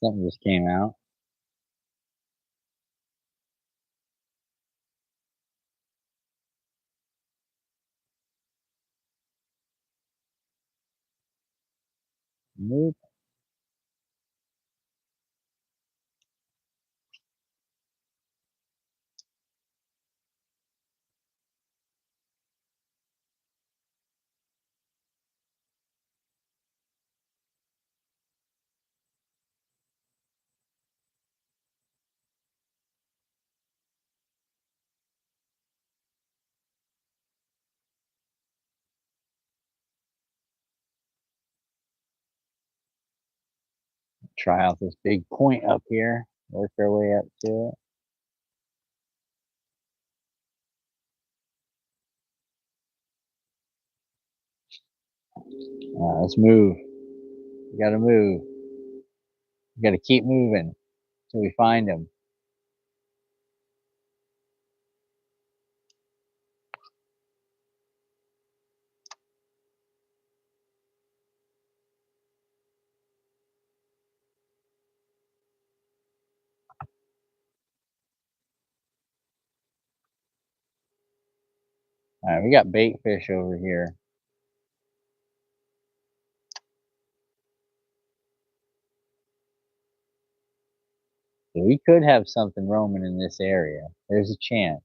Something just came out. Nope. Try out this big point up here. Work our way up to it. Let's move. We gotta move. We gotta keep moving till we find him. Alright, we got bait fish over here. So we could have something roaming in this area. There's a chance.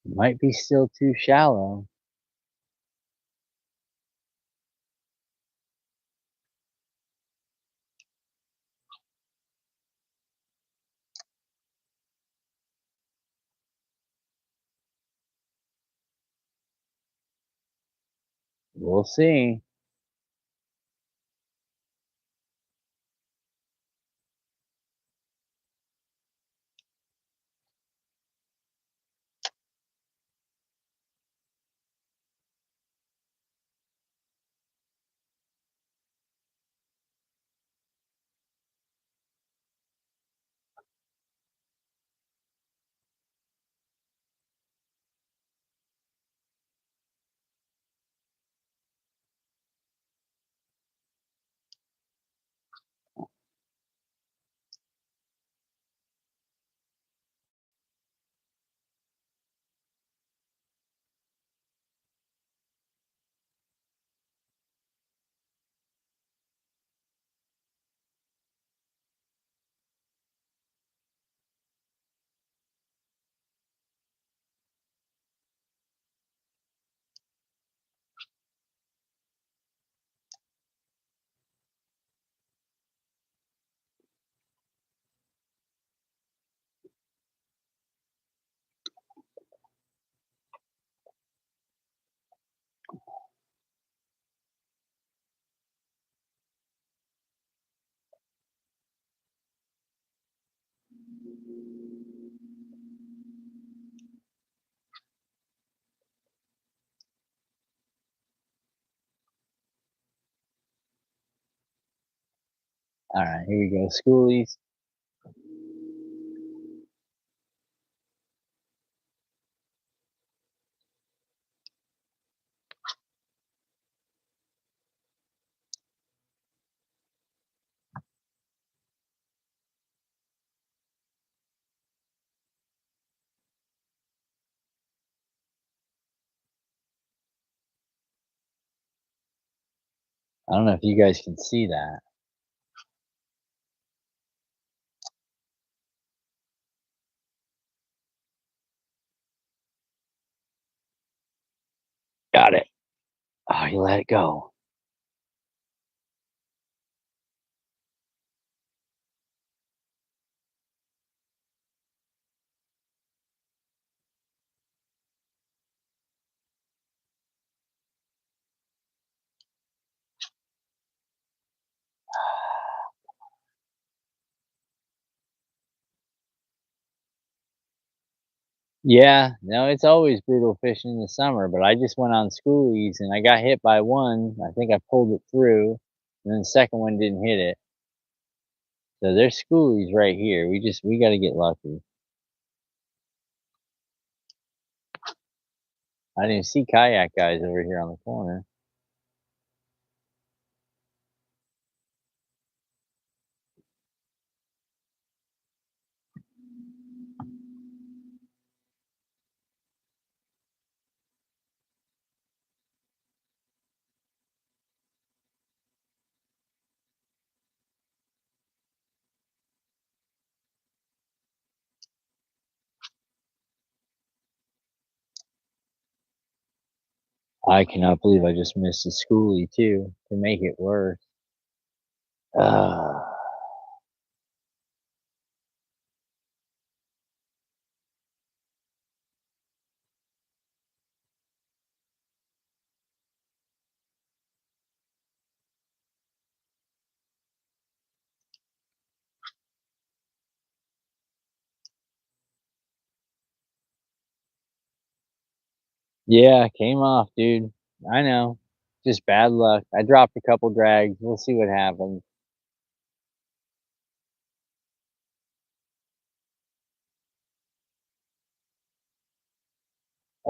It might be still too shallow. We'll see. Alright, here we go. Schoolies. I don't know if you guys can see that. Got it. Oh, you let it go. Yeah, no, it's always brutal fishing in the summer, but I just went on schoolies and I got hit by one. I think I pulled it through, and then the second one didn't hit it. So there's schoolies right here. We got to get lucky. I didn't see kayak guys over here on the corner. I cannot believe I just missed a schoolie too to make it worse. Uh, yeah, came off, dude. I know. Just bad luck. I dropped a couple drags. We'll see what happens.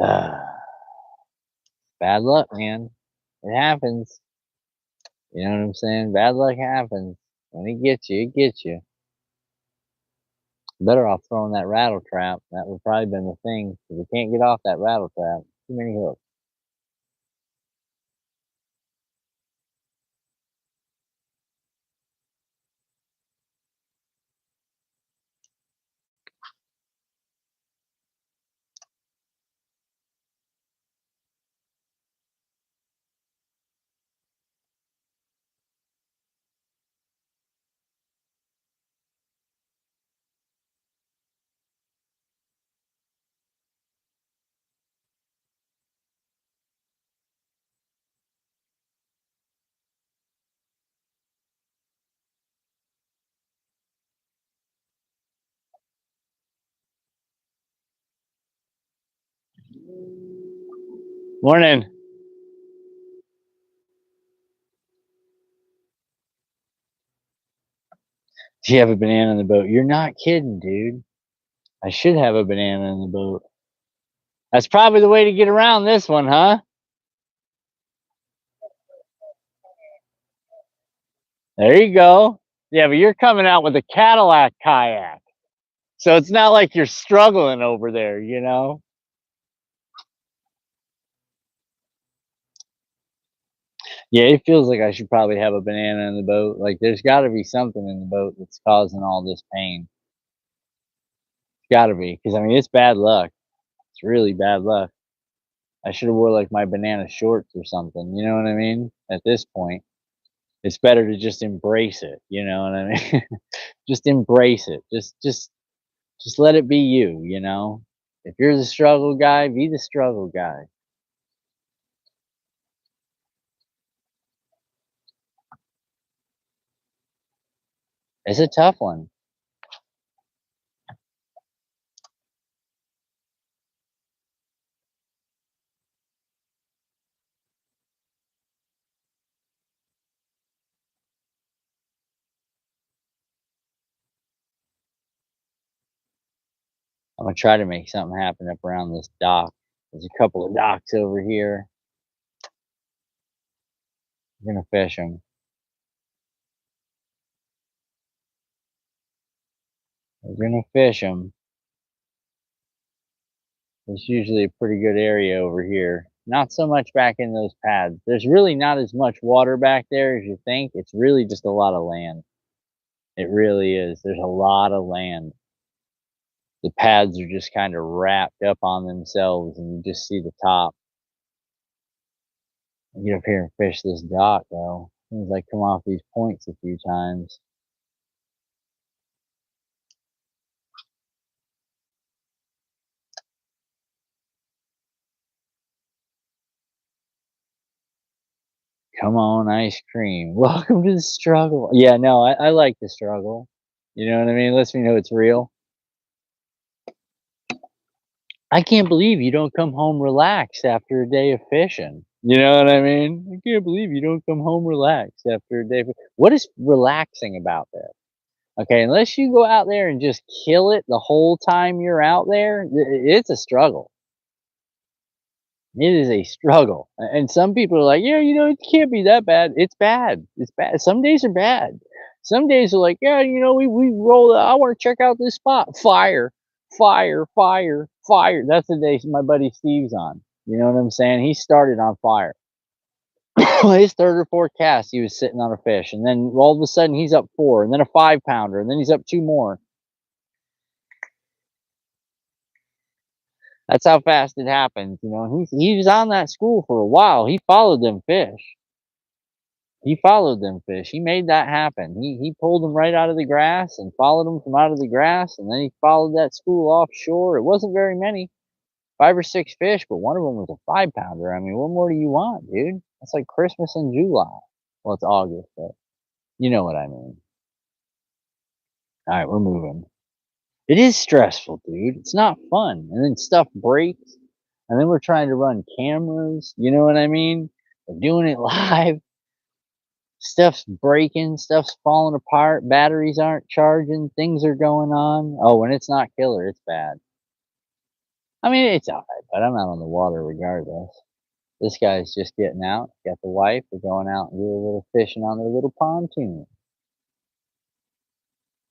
Uh, bad luck, man. It happens. You know what I'm saying? Bad luck happens. When it gets you, it gets you. Better off throwing that rattle trap. That would probably been the thing. 'Cause we can't get off that rattle trap. Too many hooks. Morning. Do you have a banana in the boat? You're not kidding, dude. I should have a banana in the boat. That's probably the way to get around this one, huh? There you go. Yeah, but you're coming out with a Cadillac kayak. So it's not like you're struggling over there, you know? Yeah, it feels like I should probably have a banana in the boat. Like there's got to be something in the boat that's causing all this pain. Got to be, because I mean it's bad luck. It's really bad luck. I should have wore like my banana shorts or something. You know what I mean? At this point, it's better to just embrace it. You know what I mean? Just embrace it. Just let it be you. You know, if you're the struggle guy, be the struggle guy. It's a tough one. I'm gonna try to make something happen up around this dock. There's a couple of docks over here. We're gonna fish them. We're gonna fish them. It's usually a pretty good area over here. Not so much back in those pads. There's really not as much water back there as you think. It's really just a lot of land. It really is. There's a lot of land. The pads are just kind of wrapped up on themselves and you just see the top. I get up here and fish this dock though. As soon as I come off these points a few times. Come on, ice cream. Welcome to the struggle. Yeah, no, I like the struggle. You know what I mean? Lets me know it's real. I can't believe you don't come home relaxed after a day of fishing. You know what I mean? I can't believe you don't come home relaxed after a day. What is relaxing about this? Okay, unless you go out there and just kill it the whole time you're out there, it's a struggle. It is a struggle. And some people are like, yeah, you know, it can't be that bad. It's bad. It's bad. Some days are bad. Some days are like, yeah, you know, we roll. I want to check out this spot. Fire, fire, fire, fire. That's the day my buddy Steve's on. You know what I'm saying? He started on fire. His third or fourth cast, he was sitting on a fish, and then all of a sudden he's up 4, and then a 5-pounder, and then he's up 2 more. That's how fast it happens, you know. He was on that school for a while. He followed them fish. He followed them fish. He made that happen. He pulled them right out of the grass and followed them from out of the grass, and then he followed that school offshore. It wasn't very many, 5 or 6 fish, but one of them was a 5-pounder. I mean, what more do you want, dude? That's like Christmas in July. Well, it's August, but you know what I mean. All right, we're moving. It is stressful, dude. It's not fun. And then stuff breaks, and then we're trying to run cameras. You know what I mean? We're doing it live. Stuff's breaking, stuff's falling apart, batteries aren't charging, things are going on. Oh, when it's not killer, it's bad. I mean, it's alright, but I'm out on the water regardless. This guy's just getting out, got the wife, they're going out and do a little fishing on their little pontoon.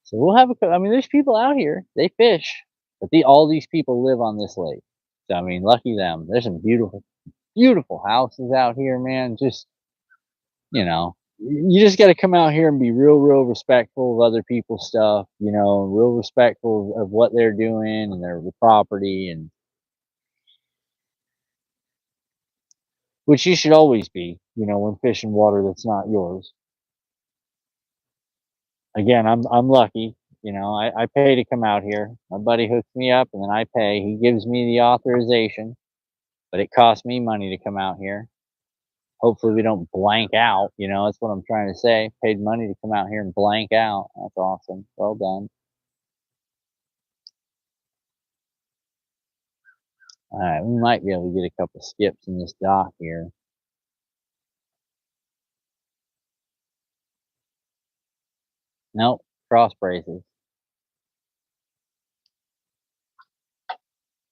So we'll have I mean, there's people out here, they fish, but all these people live on this lake. So, I mean, lucky them. There's some beautiful, beautiful houses out here, man. Just, you know, you just got to come out here and be real, real respectful of other people's stuff, you know, real respectful of what they're doing and their property, and which you should always be, you know, when fishing water that's not yours. Again, I'm lucky, you know, I pay to come out here. My buddy hooks me up and then I pay. He gives me the authorization, but it costs me money to come out here. Hopefully we don't blank out, you know, that's what I'm trying to say. Paid money to come out here and blank out. That's awesome. Well done. All right, we might be able to get a couple skips in this dock here. Nope, cross braces.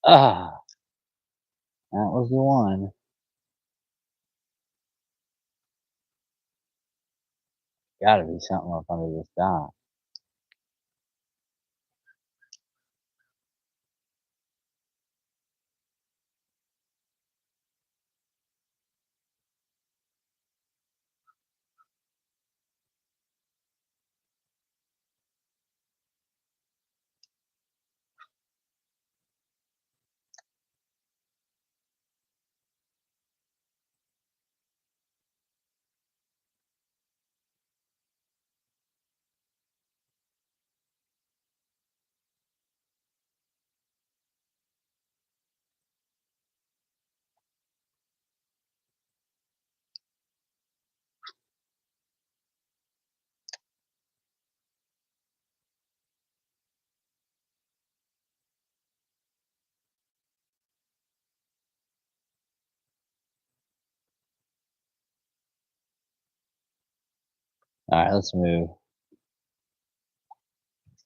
Ah, that was the one. Gotta be something up under this dock. All right, let's move.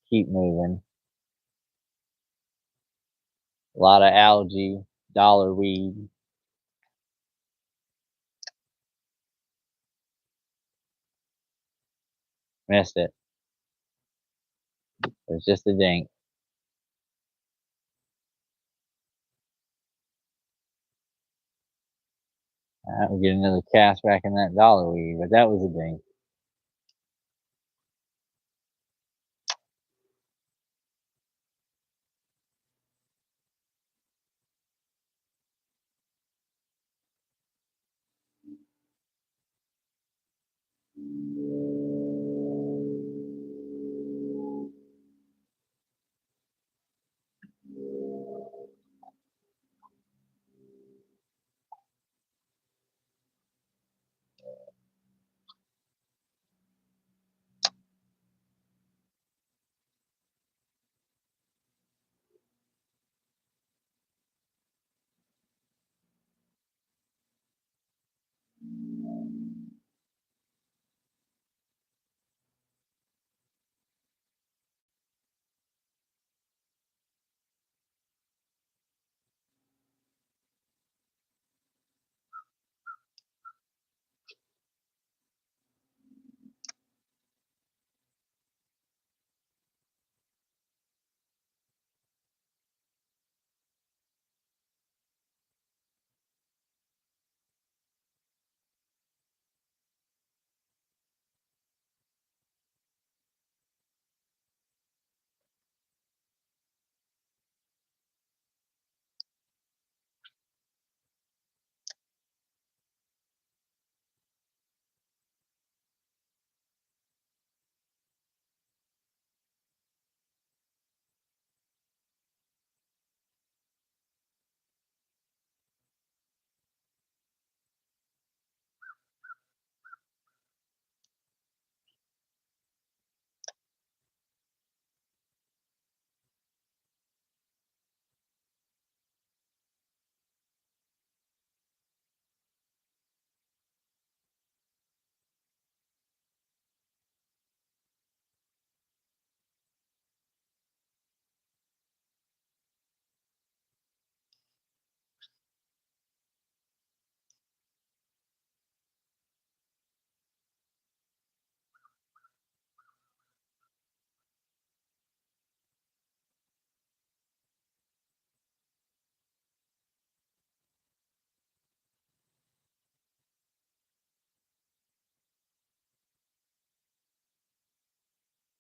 Keep moving. A lot of algae, dollar weed. Missed it. It's just a dink. We'll get another cast back in that dollar weed, but that was a ding.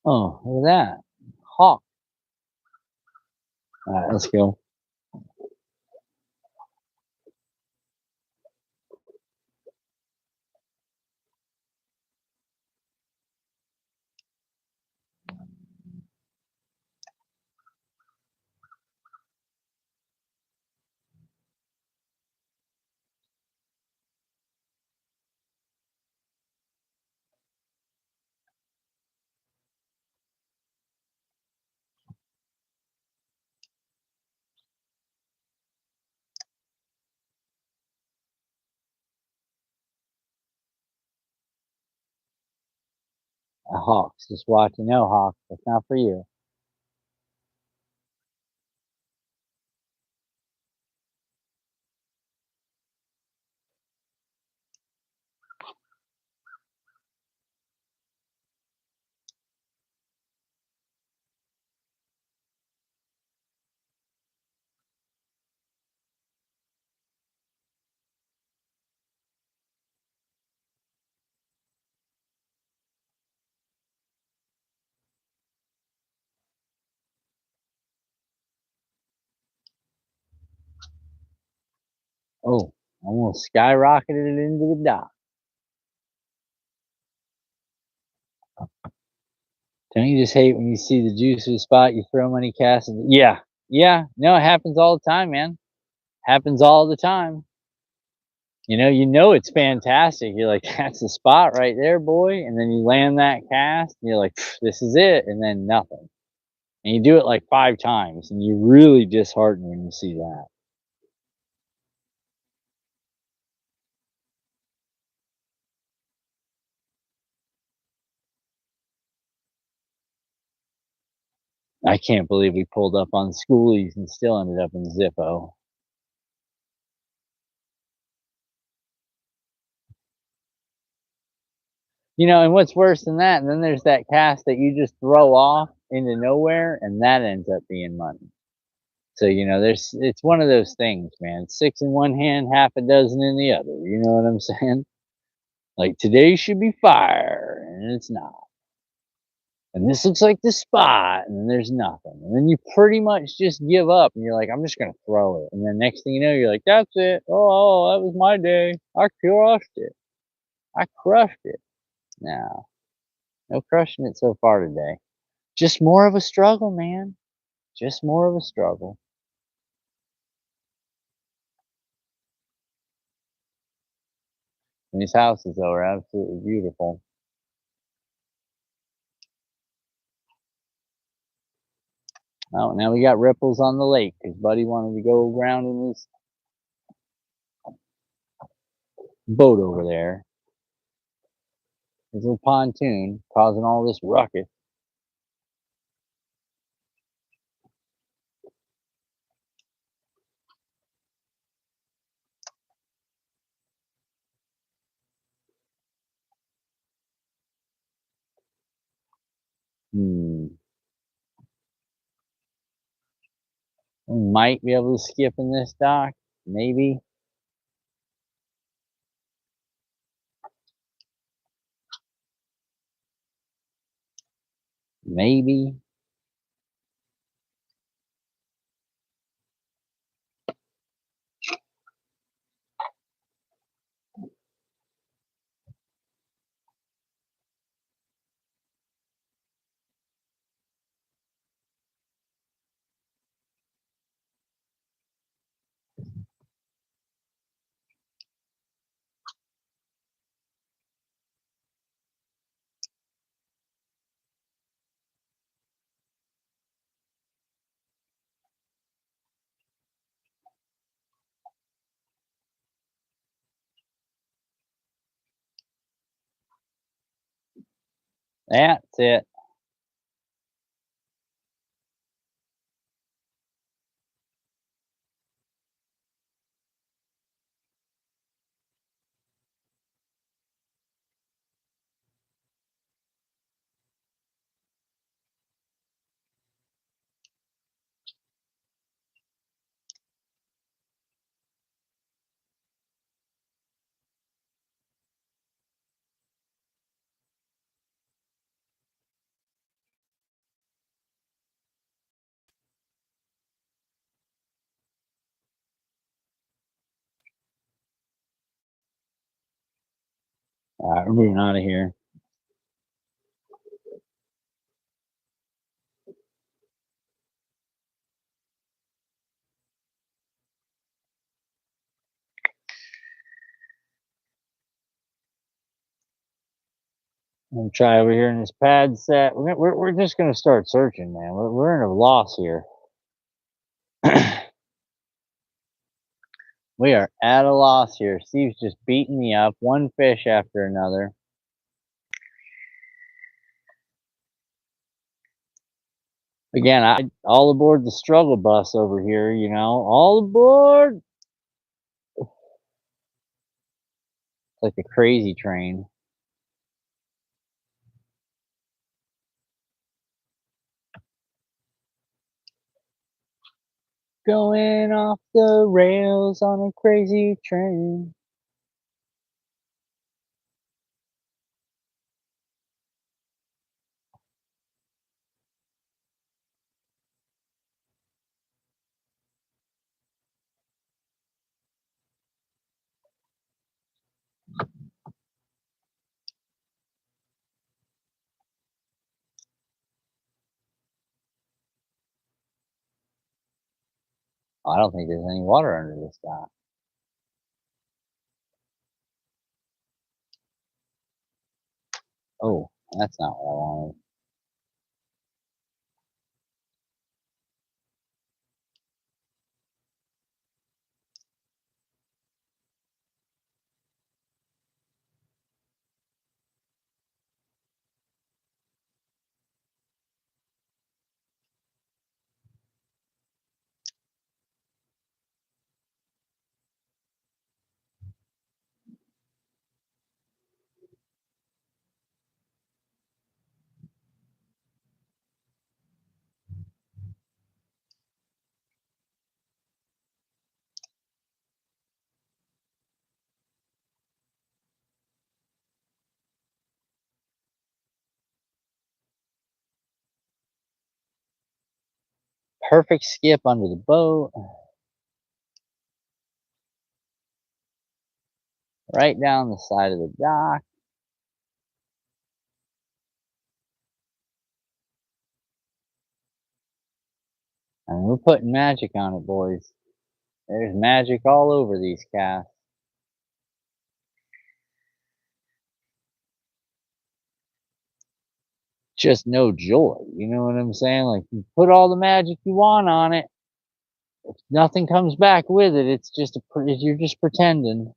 Oh, look at that. Hawk. All right, let's go. Hawks. Just watching. No, Hawks. That's not for you. Oh, almost skyrocketed it into the dock. Don't you just hate when you see the juicy spot, you throw money casts? Yeah, yeah. No, it happens all the time, man. Happens all the time. You know it's fantastic. You're like, that's the spot right there, boy. And then you land that cast, and you're like, this is it, and then nothing. And you do it like 5 times, and you're really disheartened when you see that. I can't believe we pulled up on schoolies and still ended up in Zippo. And what's worse than that, and then there's that cast that you just throw off into nowhere, and that ends up being money. So, it's one of those things, man. Six in one hand, half a dozen in the other. You know what I'm saying? Like today should be fire, and it's not. And this looks like the spot, and there's nothing. And then you pretty much just give up, and you're like, I'm just gonna throw it. And then next thing you know, you're like, that's it. Oh, that was my day. I crushed it. I crushed it. No, no crushing it so far today. Just more of a struggle, man. Just more of a struggle. And these houses, though, are absolutely beautiful. Oh, now we got ripples on the lake because Buddy wanted to go around in his boat over there. His little pontoon causing all this ruckus. Hmm. We might be able to skip in this dock. Maybe. Maybe. That's it. All right, we're moving out of here. I'm gonna try over here in this pad set. We're just gonna start searching, man. We're in a loss here. We are at a loss here. Steve's just beating me up, one fish after another. Again, all aboard the struggle bus over here, all aboard. It's like the crazy train. Going off the rails on a crazy train. I don't think there's any water under this dock. Oh, that's not what I wanted. perfect skip under the boat. Right down the side of the dock. And we're putting magic on it, boys. There's magic all over these casts. Just no joy, you know what I'm saying? Like, you put all the magic you want on it, if nothing comes back with it, it's just you're just pretending.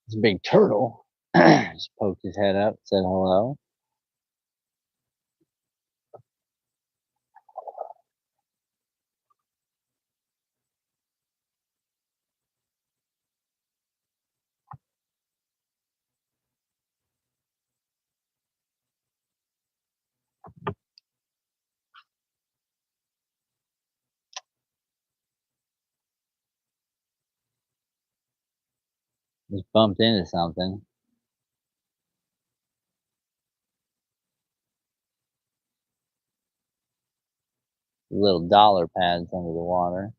It's a big turtle. Just poked his head up, said hello. Just bumped into something. Little dollar pads under the water.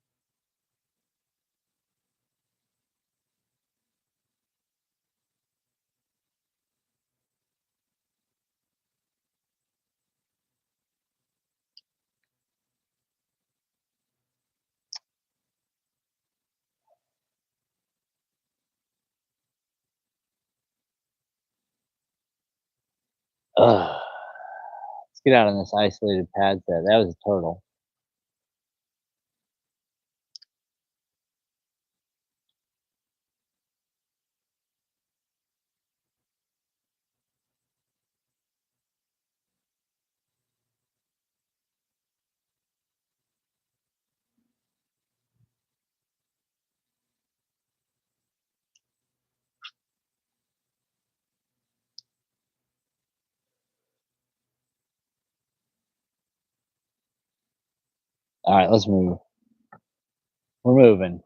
Ugh. Let's get out on this isolated pad set. That was a turtle. All right, let's move. We're moving.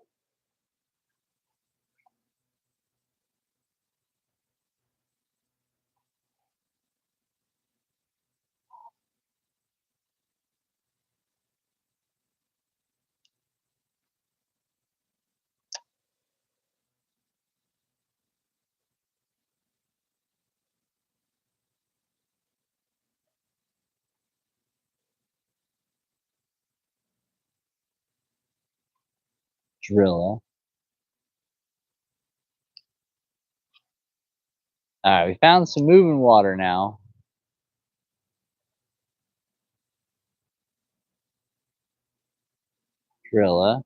Drilla. All right, we found some moving water now. Drilla.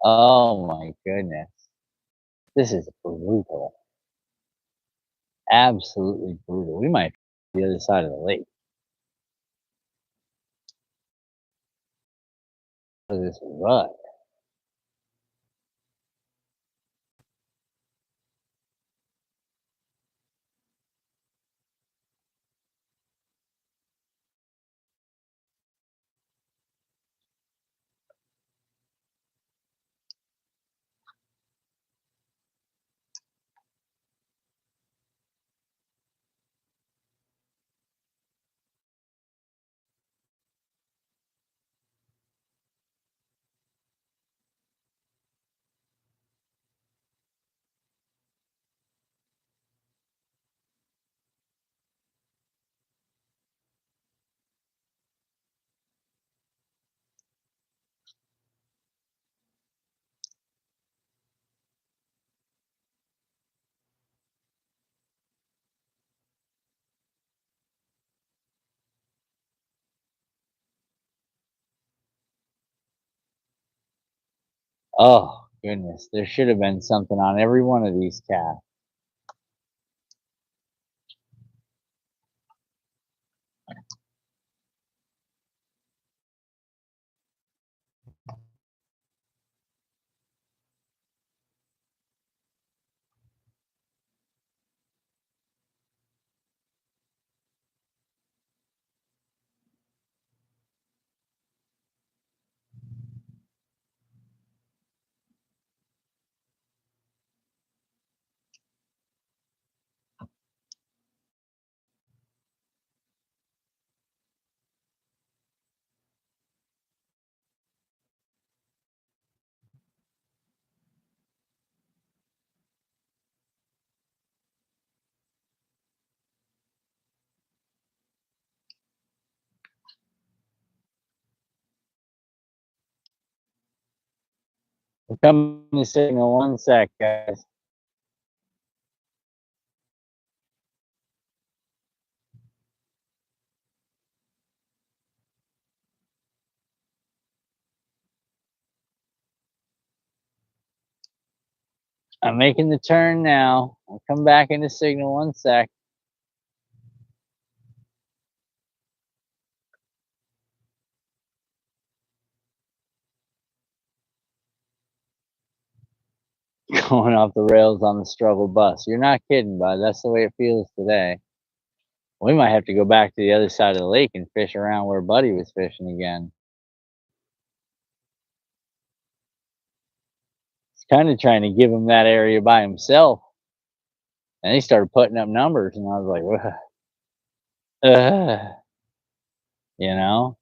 Oh my goodness. This is brutal. Absolutely brutal. We might be the other side of the lake. Look at this rut. Oh, goodness. There should have been something on every one of these cats. We're coming to signal 1 sec, guys. I'm making the turn now. I'll come back into signal 1 sec. Going off the rails on the struggle bus. You're not kidding, bud. That's the way it feels today. We might have to go back to the other side of the lake and fish around where Buddy was fishing again. He's kind of trying to give him that area by himself. And he started putting up numbers, and I was like, ugh, you know?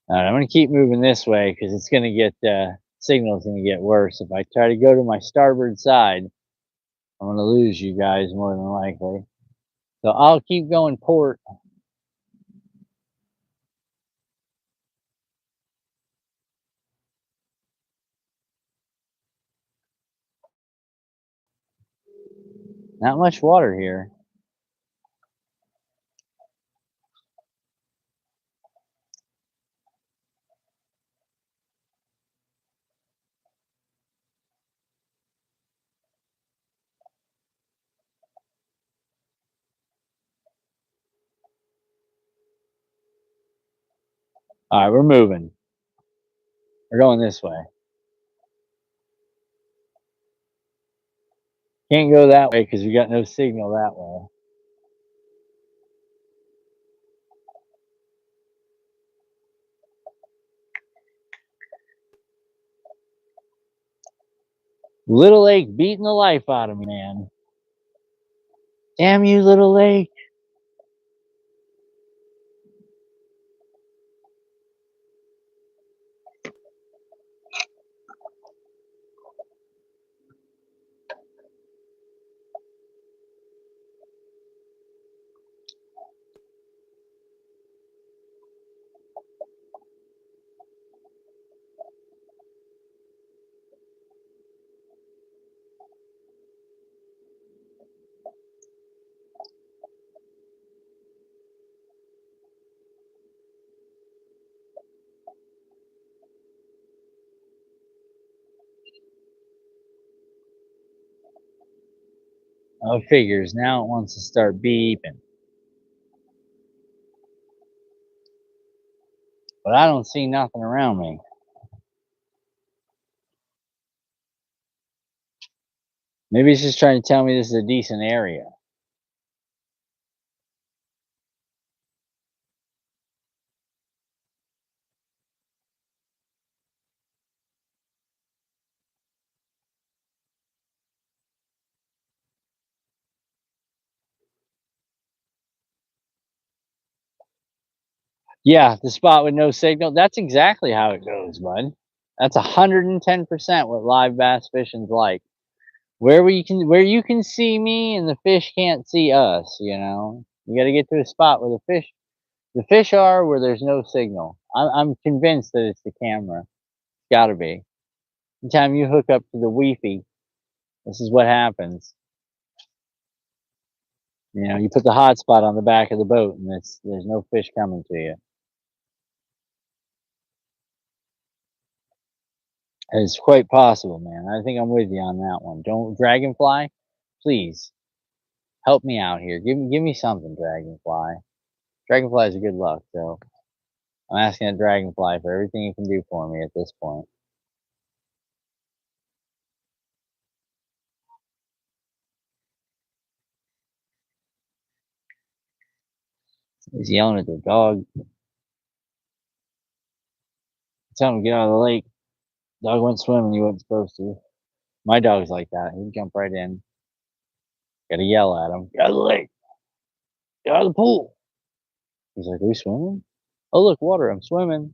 All right, I'm going to keep moving this way because it's going to get, signal's going to get worse. If I try to go to my starboard side, I'm going to lose you guys more than likely. So I'll keep going port. Not much water here. All right, we're moving. We're going this way. Can't go that way because we got no signal that way. Little Lake beating the life out of me, man. Damn you, Little Lake. Oh, figures. Now it wants to start beeping. But I don't see nothing around me. Maybe it's just trying to tell me this is a decent area. Yeah, the spot with no signal. That's exactly how it goes, bud. That's 110% what live bass fishing's like. Where you can see me and the fish can't see us, you know? You gotta get to a spot where the fish are where there's no signal. I'm convinced that it's the camera. It's gotta be. Anytime you hook up to the Wi-Fi, this is what happens. You know, you put the hotspot on the back of the boat and there's no fish coming to you. It's quite possible, man. I think I'm with you on that one. Don't Dragonfly, please help me out here. Give me something, Dragonfly. Dragonflies are good luck, so I'm asking a Dragonfly for everything it can do for me at this point. He's yelling at the dog. Tell him to get out of the lake. Dog went swimming. He wasn't supposed to. My dog's like that. He'd jump right in. Gotta yell at him. Get out of the lake. Get out of the pool. He's like, are we swimming? Oh, look, water. I'm swimming.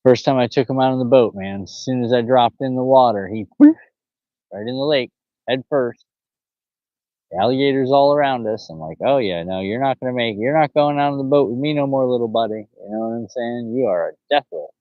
First time I took him out on the boat, man, as soon as I dropped in the water, he whoosh, right in the lake, head first. The alligators all around us. I'm like, oh yeah, no, you're not going out on the boat with me no more, little buddy. You know what I'm saying? You are a death roll.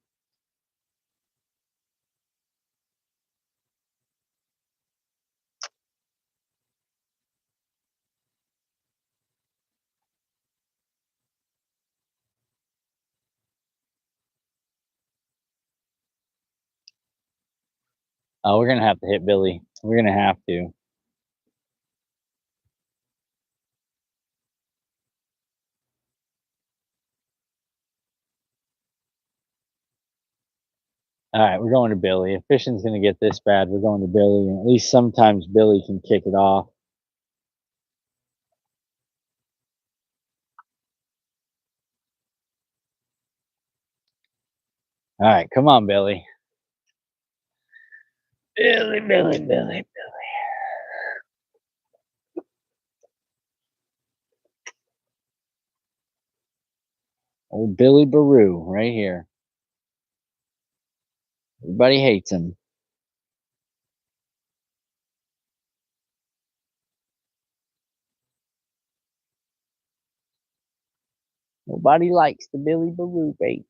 Oh, we're gonna have to hit Billy. We're gonna have to. All right, we're going to Billy. If fishing's gonna get this bad, we're going to Billy. And at least sometimes Billy can kick it off. All right, come on, Billy. Billy, Billy, Billy. Old Billy Baroo right here. Everybody hates him. Nobody likes the Billy Baroo bait.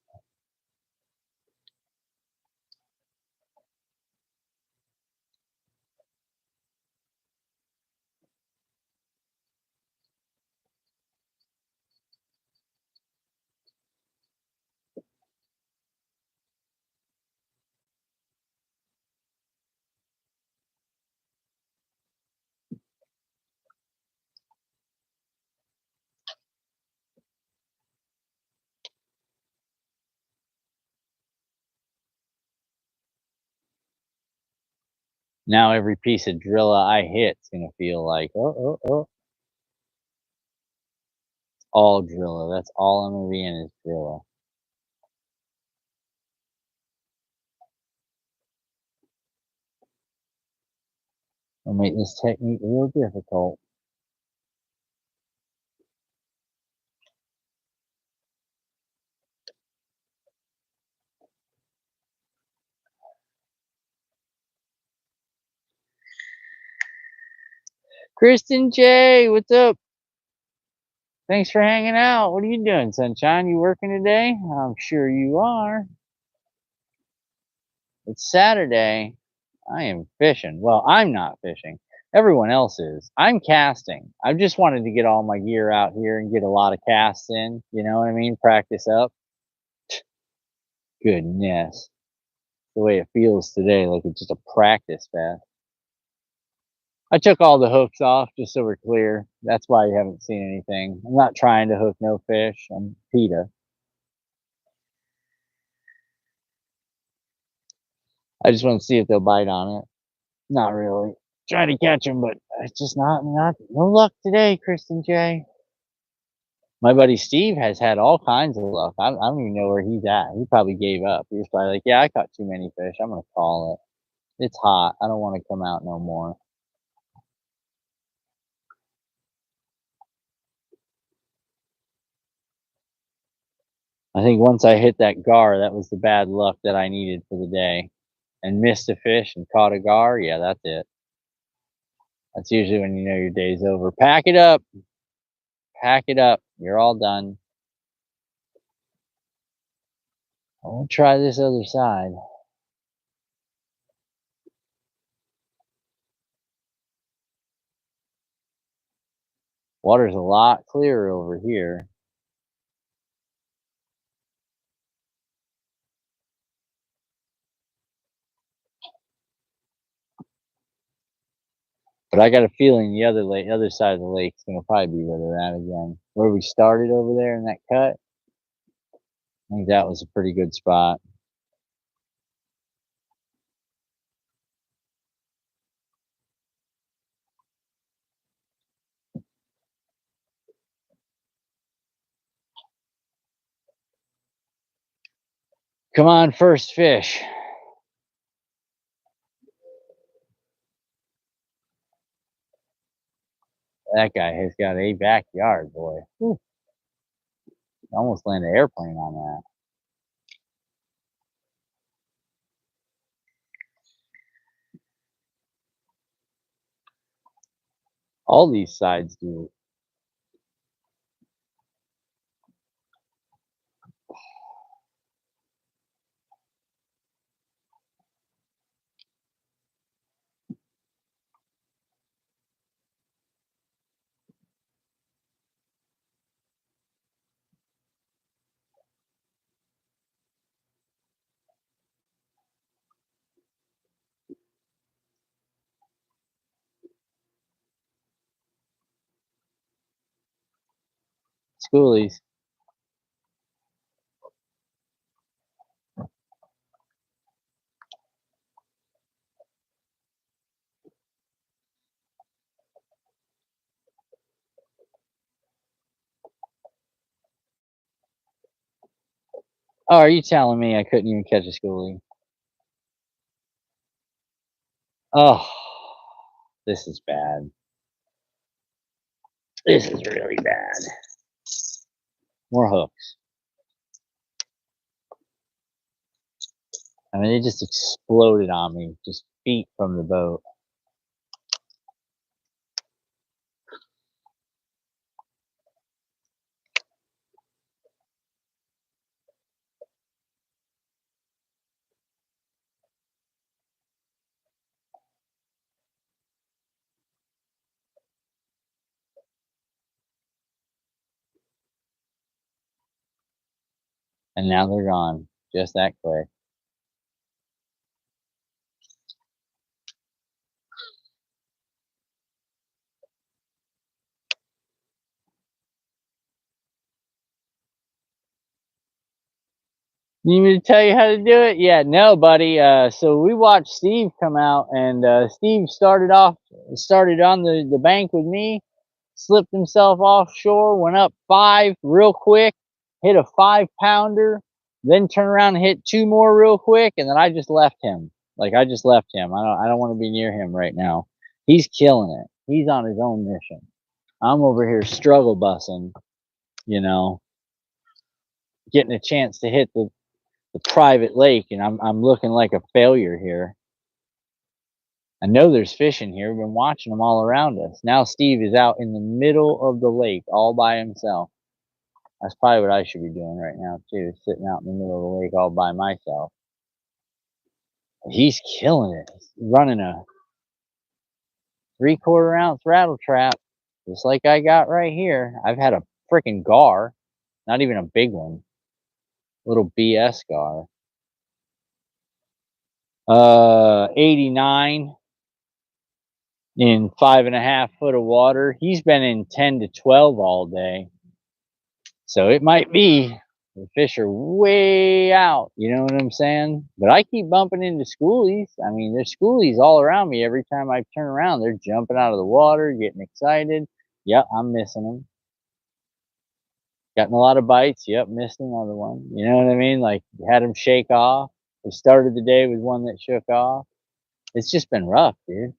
Now every piece of drilla I hit's gonna feel like, oh, oh, oh. All drilla. That's all I'm gonna be in is drilla. I'll make this technique real difficult. Kristen J, what's up? Thanks for hanging out. What are you doing, sunshine? You working today? I'm sure you are. It's Saturday. I am fishing. Well, I'm not fishing. Everyone else is. I'm casting. I just wanted to get all my gear out here and get a lot of casts in. You know what I mean? Practice up. Goodness. The way it feels today, like it's just a practice fest. I took all the hooks off just so we're clear. That's why you haven't seen anything. I'm not trying to hook no fish. I'm PETA. I just want to see if they'll bite on it. Not really. Try to catch them, but it's just not no luck today, Kristen J. My buddy Steve has had all kinds of luck. I don't even know where he's at. He probably gave up. He was probably like, yeah, I caught too many fish. I'm gonna call it. It's hot. I don't want to come out no more. I think once I hit that gar, that was the bad luck that I needed for the day. And missed a fish and caught a gar, yeah, that's it. That's usually when you know your day's over. Pack it up. Pack it up. You're all done. I will try this other side. Water's a lot clearer over here. But I got a feeling the other side of the lake's gonna probably be where they're at again. Where we started over there in that cut, I think that was a pretty good spot. Come on, first fish. That guy has got a backyard, boy. Whew, almost landed an airplane on that. All these sides do. Schoolies. Oh, are you telling me I couldn't even catch a schoolie? Oh, this is bad. This is really bad. More hooks. I mean, it just exploded on me, just feet from the boat. And now they're gone, just that quick. You need me to tell you how to do it? Yeah, no, buddy. So we watched Steve come out, and Steve started on the bank with me, slipped himself offshore, went up 5 real quick, hit a 5-pounder, then turned around and hit 2 more real quick, and then I just left him. Like, I just left him. I don't want to be near him right now. He's killing it. He's on his own mission. I'm over here struggle bussing, you know, getting a chance to hit the private lake, and I'm looking like a failure here. I know there's fish in here. We've been watching them all around us. Now Steve is out in the middle of the lake all by himself. That's probably what I should be doing right now too, sitting out in the middle of the lake all by myself. He's killing it. He's running a 3/4 ounce rattle trap, just like I got right here. I've had a freaking gar, not even a big one, little BS gar. 89 in 5.5 foot of water. He's been in 10 to 12 all day. So it might be the fish are way out, you know what I'm saying? But I keep bumping into schoolies. I mean, there's schoolies all around me. Every time I turn around, they're jumping out of the water, getting excited. Yep, I'm missing them. Gotten a lot of bites. Yep, missed another one. You know what I mean? Like, had them shake off. We started the day with one that shook off. It's just been rough, dude.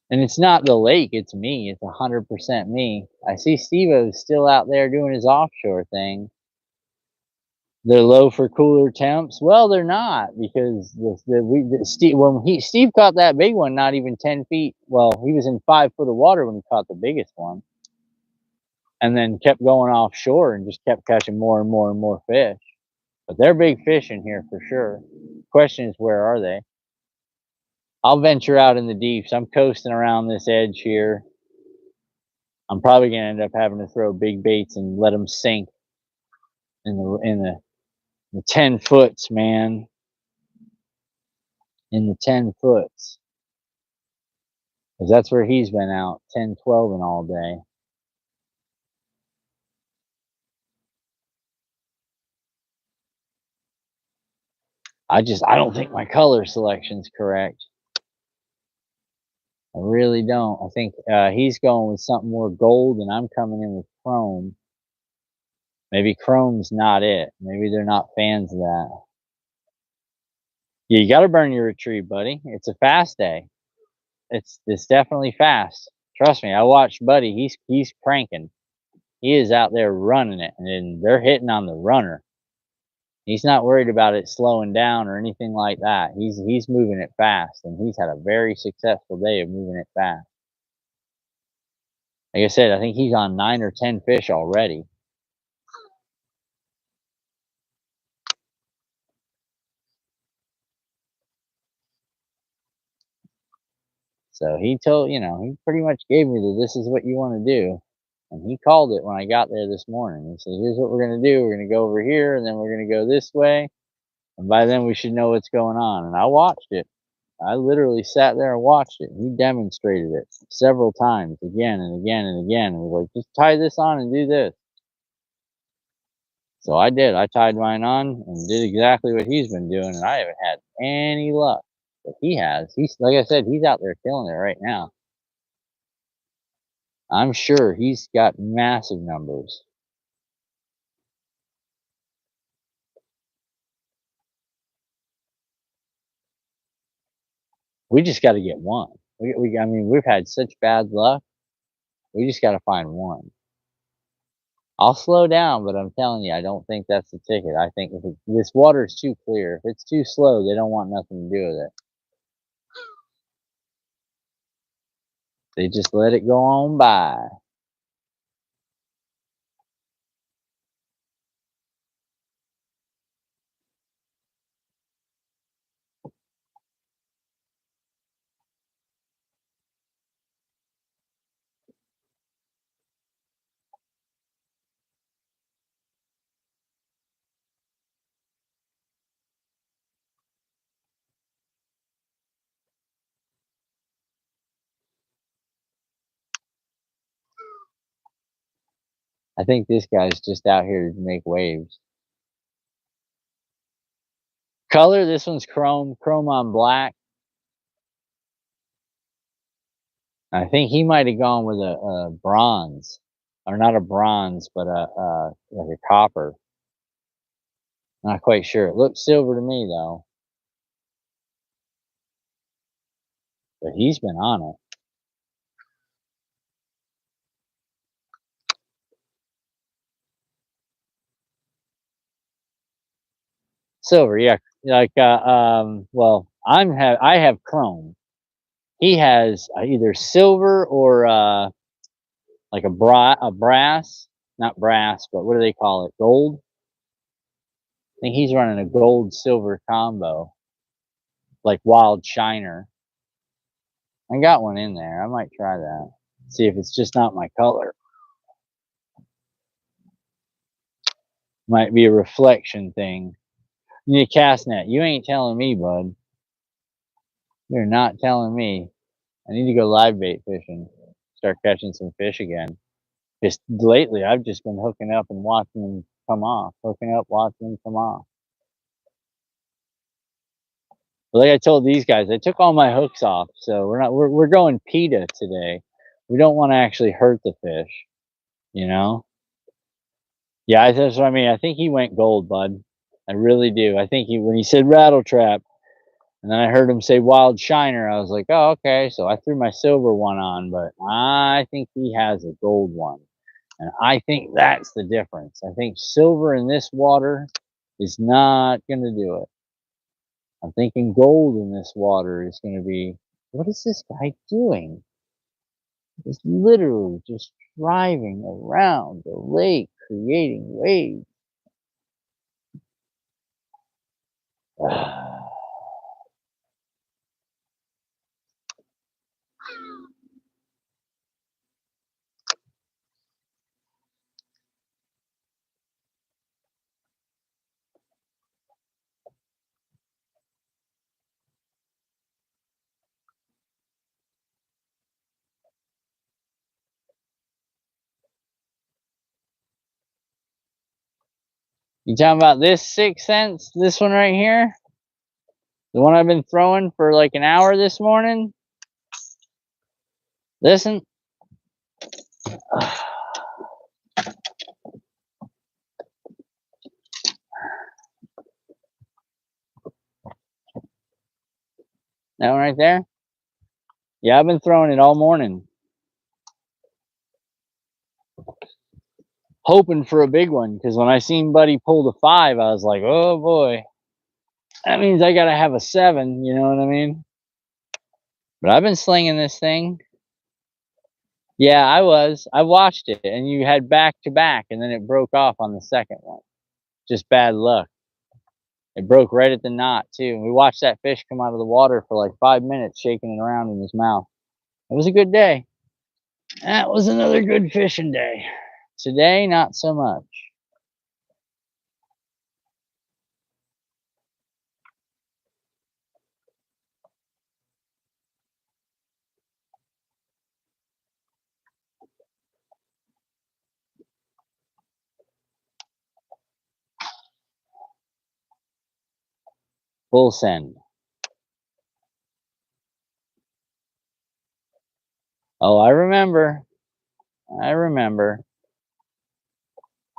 And it's not the lake, it's me. It's 100% me. I see Steve-O's still out there doing his offshore thing. They're low for cooler temps. Well, they're not because Steve caught that big one, not even 10 feet. Well, he was in 5 foot of water when he caught the biggest one, and then kept going offshore and just kept catching more and more and more fish. But they're big fish in here for sure. Question is, where are they? I'll venture out in the deeps. I'm coasting around this edge here. I'm probably gonna end up having to throw big baits and let them sink in the 10 foots, man. In the 10 foots, because that's where he's been out 10, 12 and all day. I don't think my color selection's correct. I really don't. I think he's going with something more gold, and I'm coming in with chrome. Maybe chrome's not it. Maybe they're not fans of that. Yeah, you got to burn your retrieve, buddy. It's a fast day. It's definitely fast. Trust me. I watched Buddy. He's cranking. He is out there running it, and then they're hitting on the runner. He's not worried about it slowing down or anything like that. He's moving it fast, and he's had a very successful day of moving it fast. Like I said, I think he's on 9 or 10 fish already. So he told, he pretty much gave me this is what you want to do. And he called it when I got there this morning. He said, here's what we're going to do. We're going to go over here, and then we're going to go this way. And by then we should know what's going on. And I watched it. I literally sat there and watched it. He demonstrated it several times, again and again and again. And was like, just tie this on and do this. So I did. I tied mine on and did exactly what he's been doing, and I haven't had any luck. But he has. He's, like I said, he's out there killing it right now. I'm sure he's got massive numbers. We just got to get one. I mean, we've had such bad luck. We just got to find one. I'll slow down, but I'm telling you, I don't think that's the ticket. I think if this water is too clear, if it's too slow, they don't want nothing to do with it. They just let it go on by. I think this guy's just out here to make waves. Color, this one's chrome on black. I think he might have gone with a bronze, or not a bronze, but like a copper. Not quite sure. It looks silver to me though, but he's been on it. Silver, yeah. Like well, I have chrome. He has either silver or like a brass, not brass, but what do they call it? Gold. I think he's running a gold silver combo, like wild shiner. I got one in there. I might try that. See if it's just not my color. Might be a reflection thing. You need a cast net. You ain't telling me, bud. You're not telling me. I need to go live bait fishing. Start catching some fish again. Just lately, I've just been hooking up and watching them come off. Hooking up, watching them come off. But like I told these guys, I took all my hooks off, so we're going PETA today. We don't want to actually hurt the fish, you know. Yeah, that's what I mean. I think he went gold, bud. I really do. I think when he said rattle trap, and then I heard him say wild shiner, I was like, oh, okay. So I threw my silver one on, but I think he has a gold one. And I think that's the difference. I think silver in this water is not going to do it. I'm thinking gold in this water is going to be. What is this guy doing? He's literally just driving around the lake, creating waves. You talking about this 6 cents? This one right here? The one I've been throwing for like an hour this morning? Listen. That one right there? Yeah, I've been throwing it all morning. Hoping for a big one, because when I seen Buddy pull the 5, I was like, oh boy. That means I gotta have a 7, you know what I mean? But I've been slinging this thing. Yeah, I was. I watched it, and you had back to back, and then it broke off on the second one. Just bad luck. It broke right at the knot, too. We watched that fish come out of the water for like 5 minutes, shaking it around in his mouth. It was a good day. That was another good fishing day. Today, not so much. Full send. Oh, I remember. I remember.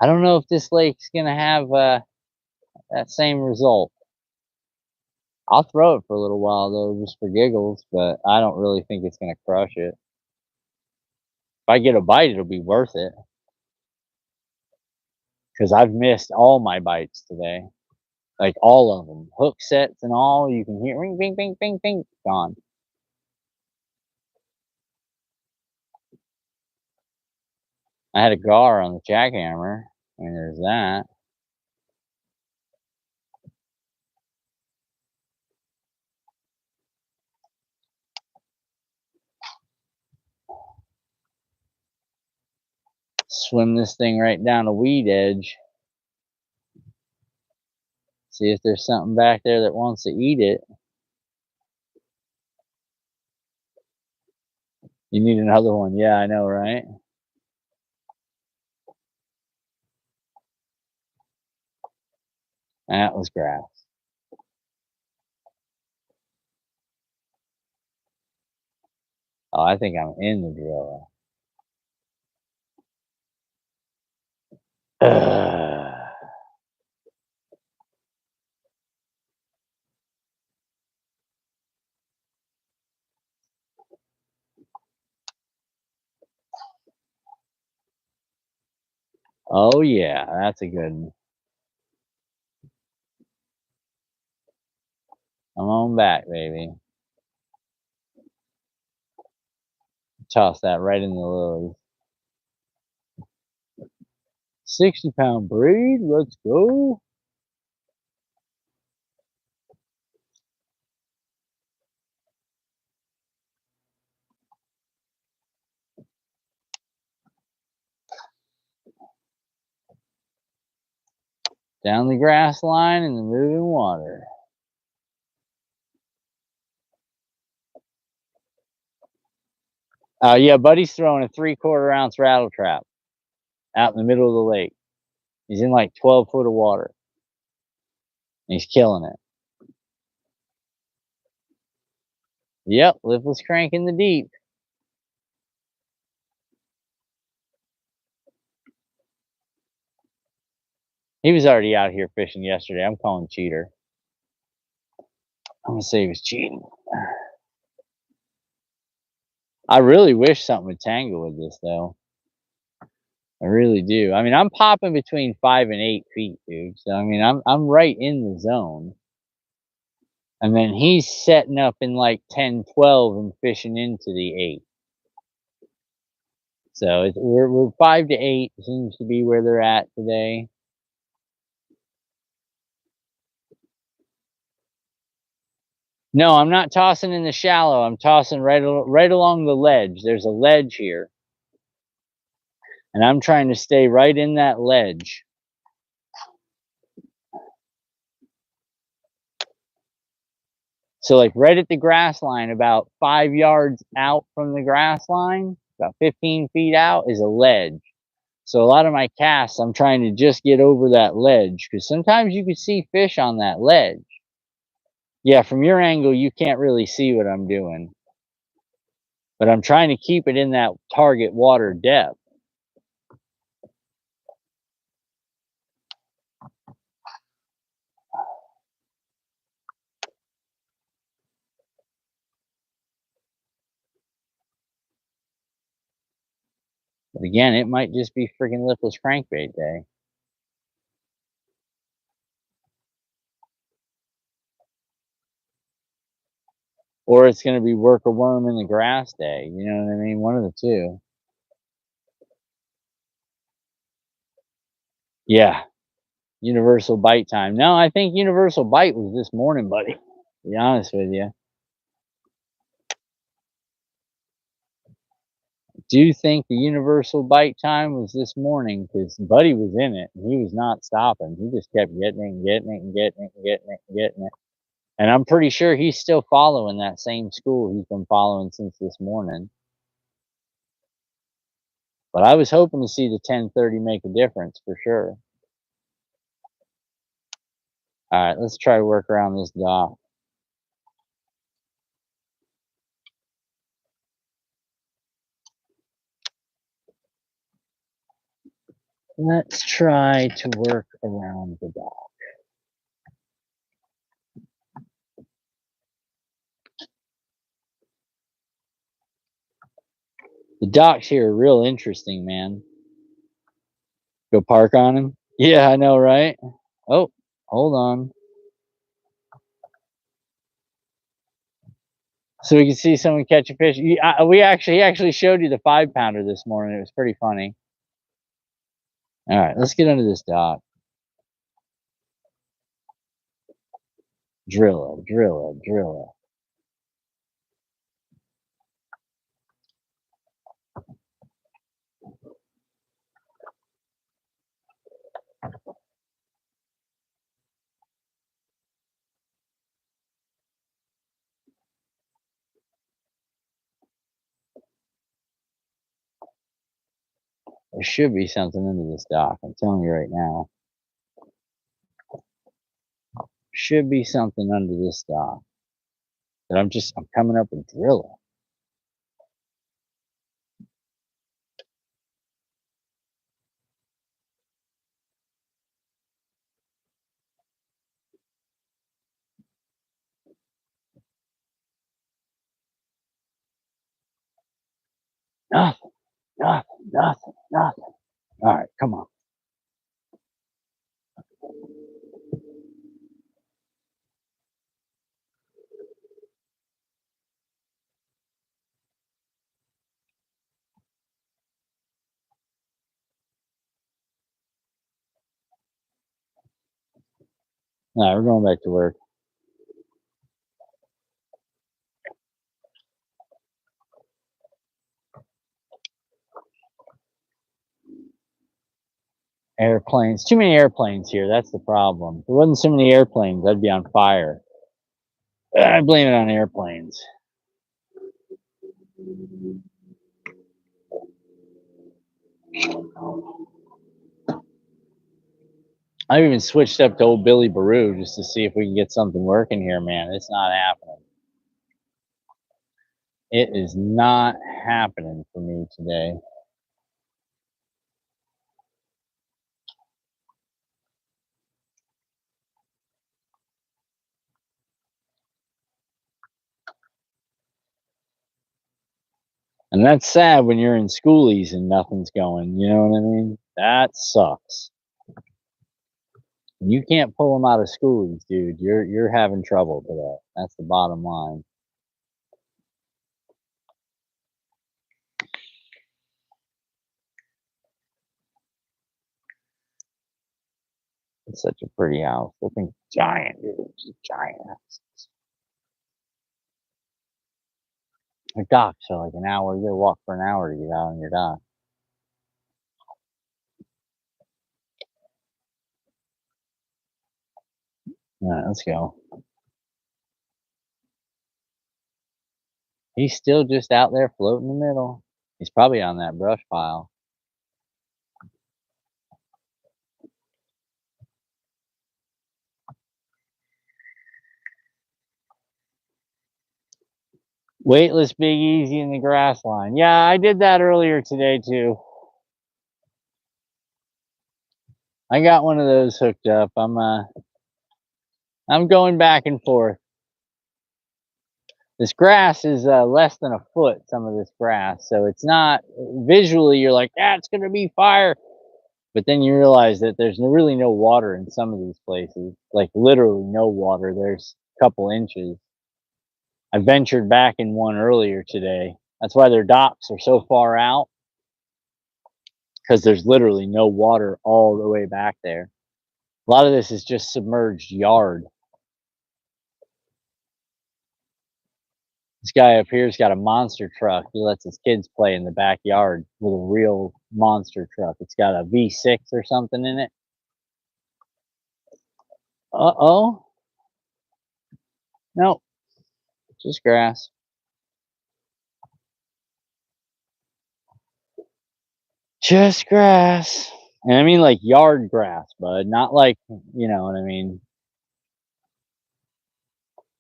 I don't know if this lake's gonna have that same result. I'll throw it for a little while though, just for giggles, but I don't really think it's gonna crush it. If I get a bite, it'll be worth it. Because I've missed all my bites today. Like all of them. Hook sets and all. You can hear ring, bing, bing, bing, bing. Gone. I had a gar on the jackhammer. I mean, there's that. Swim this thing right down a weed edge. See if there's something back there that wants to eat it. You need another one. Yeah, I know, right? That was grass. Oh, I think I'm in the drill. Oh, yeah, that's a good one. I'm on back, baby. Toss that right in the lilies. 60-pound breed. Let's go. Down the grass line in the moving water. Yeah, Buddy's throwing a 3/4 ounce rattle trap out in the middle of the lake. He's in like 12 foot of water. And he's killing it. Yep, lipless crank in the deep. He was already out here fishing yesterday. I'm calling cheater. I'm gonna say he was cheating. I really wish something would tangle with this though. I really do. I mean, I'm popping between 5 and 8 feet, dude. So I mean, I'm right in the zone. And then he's setting up in like 10, 12, and fishing into the 8. So we're 5 to 8 seems to be where they're at today. No, I'm not tossing in the shallow. I'm tossing right along the ledge. There's a ledge here, and I'm trying to stay right in that ledge. So like right at the grass line, about 5 yards out from the grass line, about 15 feet out is a ledge. So a lot of my casts, I'm trying to just get over that ledge because sometimes you can see fish on that ledge. Yeah, from your angle, you can't really see what I'm doing, but I'm trying to keep it in that target water depth. But again, it might just be freaking lipless crankbait day. Or it's gonna be work a worm in the grass day, you know what I mean? One of the two. Yeah, universal bite time. No, I think universal bite was this morning, buddy, to be honest with you. Do you think the universal bite time was this morning? Because Buddy was in it, and he was not stopping. He just kept getting it and getting it and getting it and getting it and getting it. And I'm pretty sure he's still following that same school he's been following since this morning. But I was hoping to see the 10:30 make a difference for sure. All right, let's try to work around this dock. Let's try to work around the dock. The docks here are real interesting, man. Go park on him? Yeah, I know, right? Oh, hold on. So we can see someone catch a fish. He actually showed you the 5-pounder this morning. It was pretty funny. All right, let's get under this dock. Drill it, drill it, drill it. There should be something under this dock. I'm telling you right now. Should be something under this dock. But I'm coming up and drilling. Nothing, nothing, nothing, nothing. All right, come on. All right, we're going back to work. Airplanes. Too many airplanes here. That's the problem. If there wasn't so many airplanes, I'd be on fire. I blame it on airplanes. I've even switched up to old Billy Baroo just to see if we can get something working here, man. It's not happening. It is not happening for me today. And that's sad when you're in schoolies and nothing's going, you know what I mean? That sucks. You can't pull them out of schoolies, dude. You're having trouble today. That's the bottom line. It's such a pretty house. Looking giant, dude. It's a giant house. Your dock, so like an hour, you gotta walk for an hour to get out on your dock. Alright, let's go. He's still just out there floating in the middle. He's probably on that brush pile. Weightless Big Easy in the grass line. Yeah, I did that earlier today too. I got one of those hooked up. I'm going back and forth. This grass is less than a foot, some of this grass, so it's not visually you're like, "Ah, it's gonna be fire." But then you realize that there's really no water in some of these places, like literally no water. There's a couple inches. I ventured back in one earlier today. That's why their docks are so far out, because there's literally no water all the way back there. A lot of this is just submerged yard. This guy up here's got a monster truck. He lets his kids play in the backyard with a real monster truck. It's got a V6 or something in it. Uh-oh. Nope, just grass. Just grass. And I mean like yard grass, bud, not like, you know what I mean?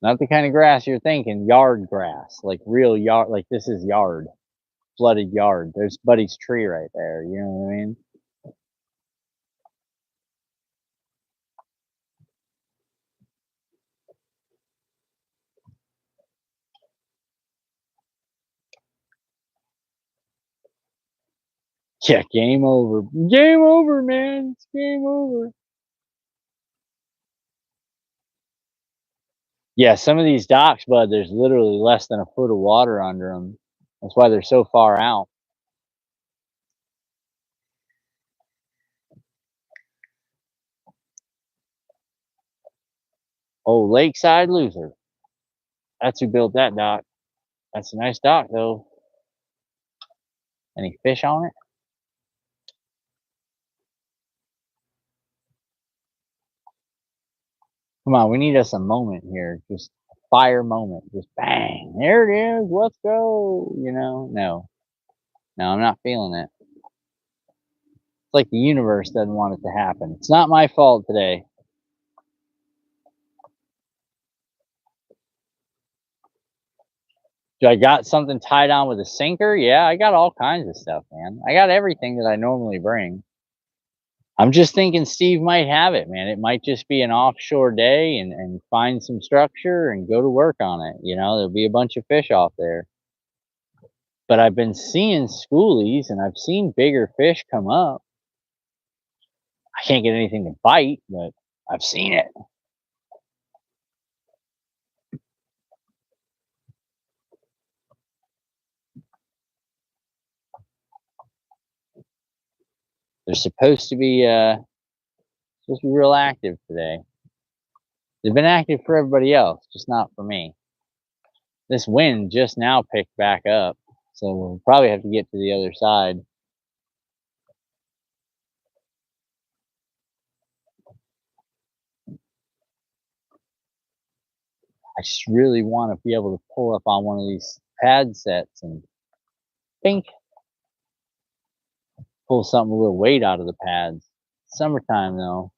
Not the kind of grass you're thinking, yard grass, like real yard, like this is yard, flooded yard. There's Buddy's tree right there, you know what I mean? Yeah, game over. Game over, man. It's game over. Yeah, some of these docks, bud, there's literally less than a foot of water under them. That's why they're so far out. Oh, Lakeside Loser. That's who built that dock. That's a nice dock, though. Any fish on it? Come on, we need us a moment here. Just a fire moment. Just bang. There it is. Let's go. You know? No. No, I'm not feeling it. It's like the universe doesn't want it to happen. It's not my fault today. Do I got something tied on with a sinker? Yeah, I got all kinds of stuff, man. I got everything that I normally bring. I'm just thinking Steve might have it, man. It might just be an offshore day and find some structure and go to work on it. You know, there'll be a bunch of fish off there. But I've been seeing schoolies and I've seen bigger fish come up. I can't get anything to bite, but I've seen it. They're supposed to be real active today. They've been active for everybody else, just not for me. This wind just now picked back up, so we'll probably have to get to the other side. I just really want to be able to pull up on one of these pad sets and think pull something a little weight out of the pads. Summertime though.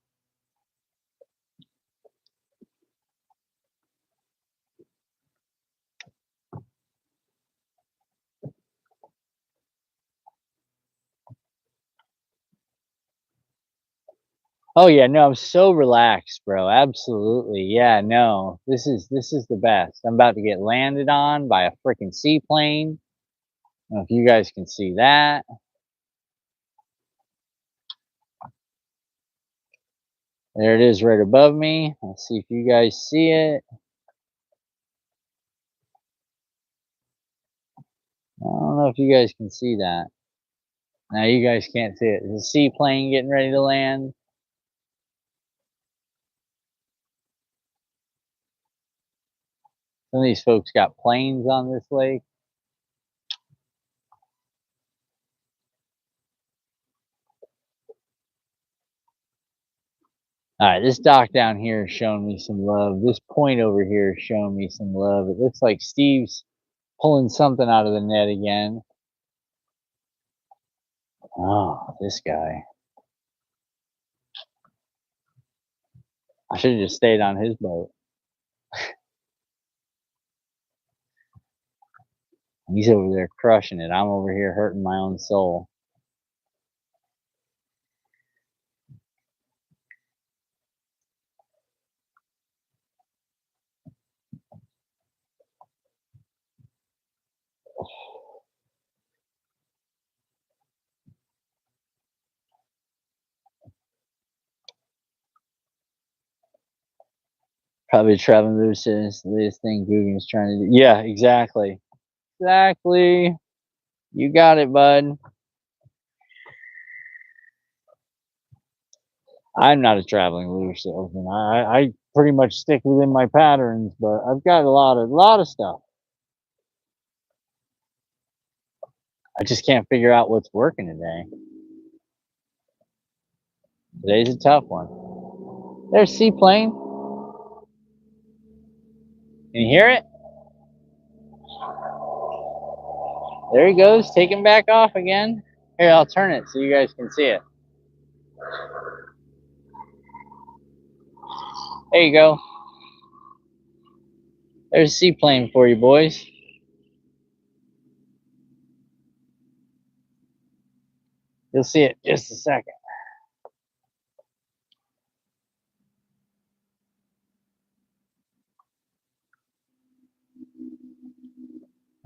Oh yeah, no, I'm so relaxed, bro. Absolutely. Yeah, no. This is the best. I'm about to get landed on by a freaking seaplane. I don't know if you guys can see that. There it is right above me. Let's see if you guys see it. I don't know if you guys can see that. Now you guys can't see it. There's a seaplane getting ready to land. Some of these folks got planes on this lake. All right, this dock down here is showing me some love. This point over here is showing me some love. It looks like Steve's pulling something out of the net again. Oh, this guy. I should have just stayed on his boat. He's over there crushing it. I'm over here hurting my own soul. Probably traveling loose is this thing Googoo's trying to do. Yeah, exactly. Exactly. You got it, bud. I'm not a traveling lure salesman. I pretty much stick within my patterns, but I've got a lot of stuff. I just can't figure out what's working today. Today's a tough one. There's seaplane. Can you hear it? There he goes, taking back off again. Here, I'll turn it so you guys can see it. There you go. There's a seaplane for you, boys. You'll see it in just a second.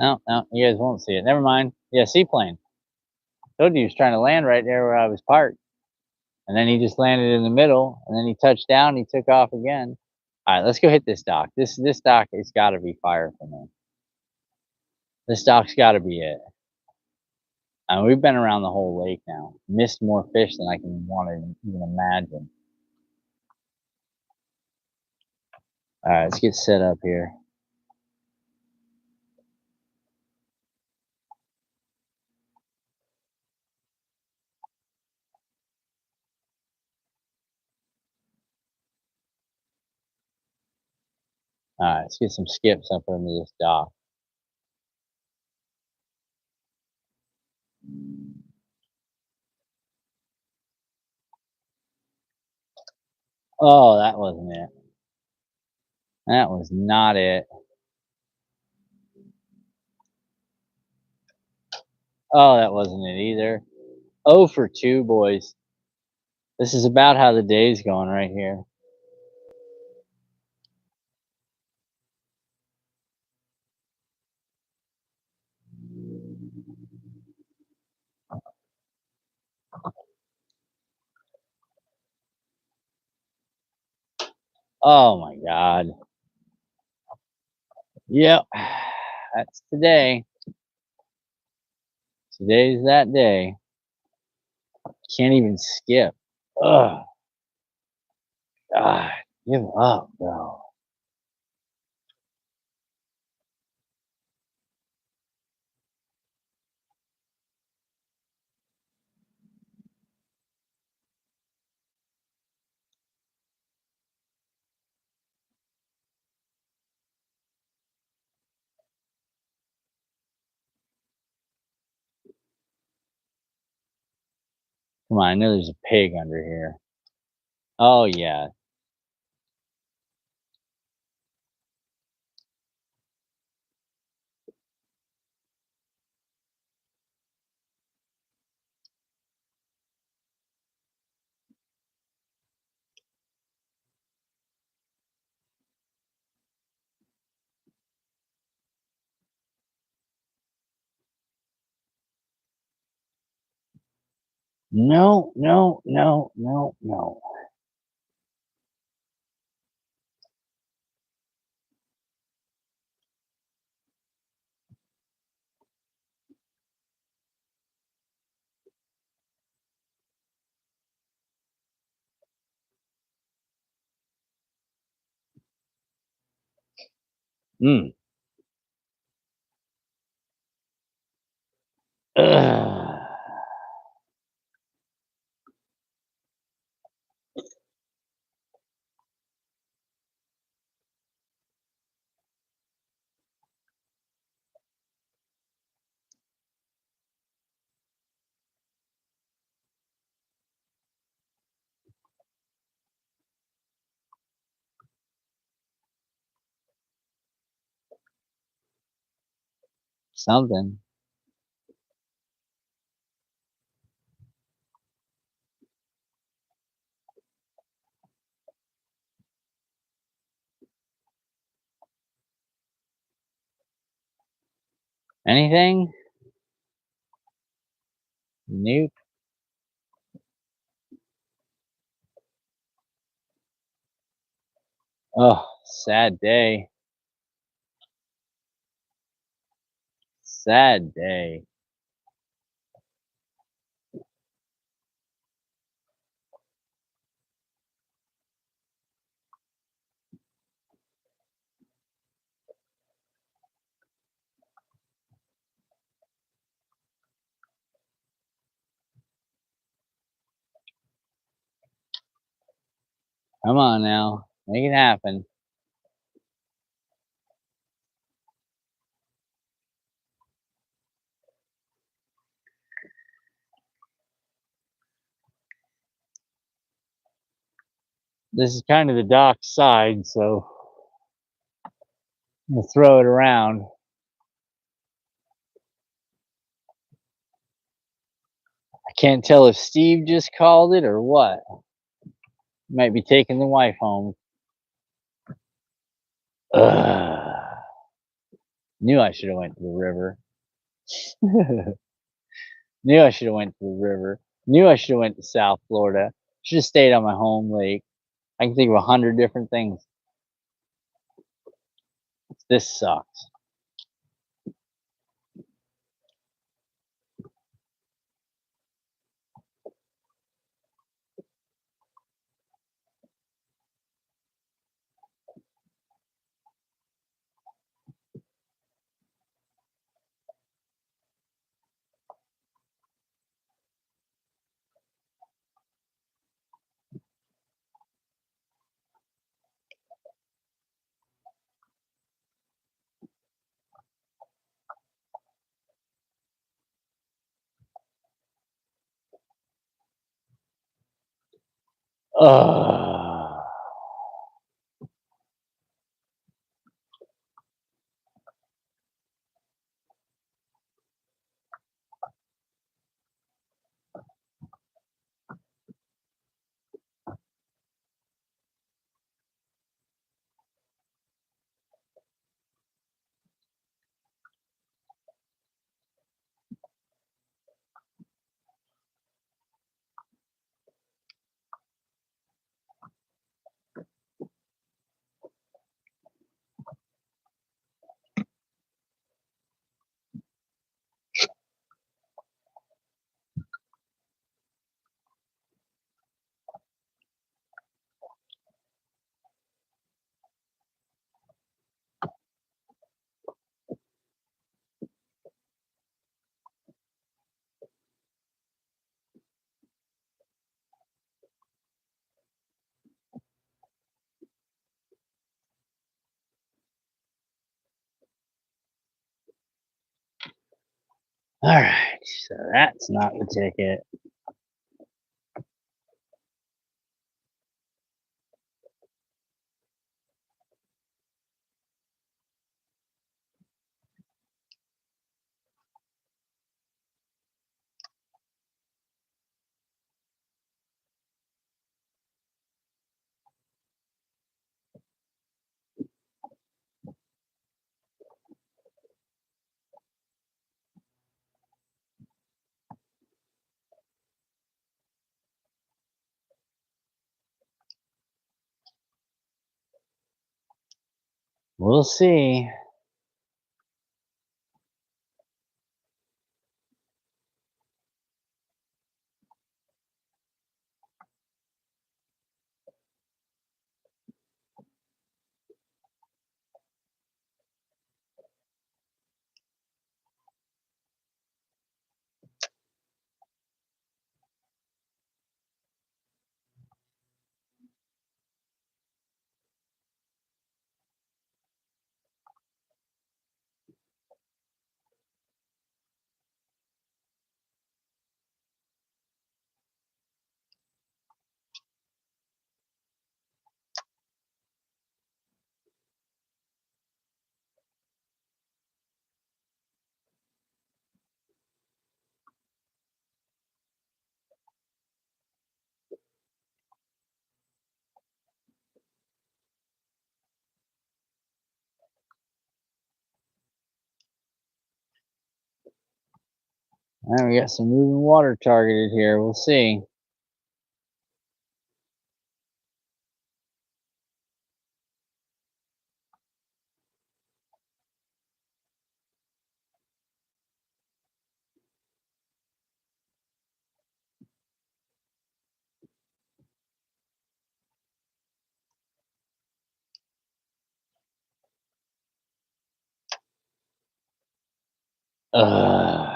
No, no, you guys won't see it. Never mind. Yeah, seaplane. Told you he was trying to land right there where I was parked. And then he just landed in the middle, and then he touched down, he took off again. All right, let's go hit this dock. This dock has got to be fire for me. This dock's got to be it. We've been around the whole lake now. Missed more fish than I can want to even imagine. All right, let's get set up here. All right, let's get some skips up into this dock. Oh, that wasn't it. That was not it. Oh, that wasn't it either. 0 for 2, boys. This is about how the day's going right here. Oh my God. Yep. That's today. Today's that day. Can't even skip. Ugh. God, give up, bro. Come on, I know there's a pig under here. Oh, yeah. No, no, no, no, no. Mm. Ugh. Something. Anything? Nope. Oh, sad day. Sad day. Come on now. Make it happen. This is kind of the dock side, so I'm gonna throw it around. I can't tell if Steve just called it or what. Might be taking the wife home. Ugh. Knew I should have went to the river. Knew I should have went to the river. Knew I should have went to South Florida. Should have stayed on my home lake. I can think of 100 different things. This sucks. Ugh. All right, so that's not the ticket. We'll see. All right, we got some moving water targeted here. We'll see. Ugh.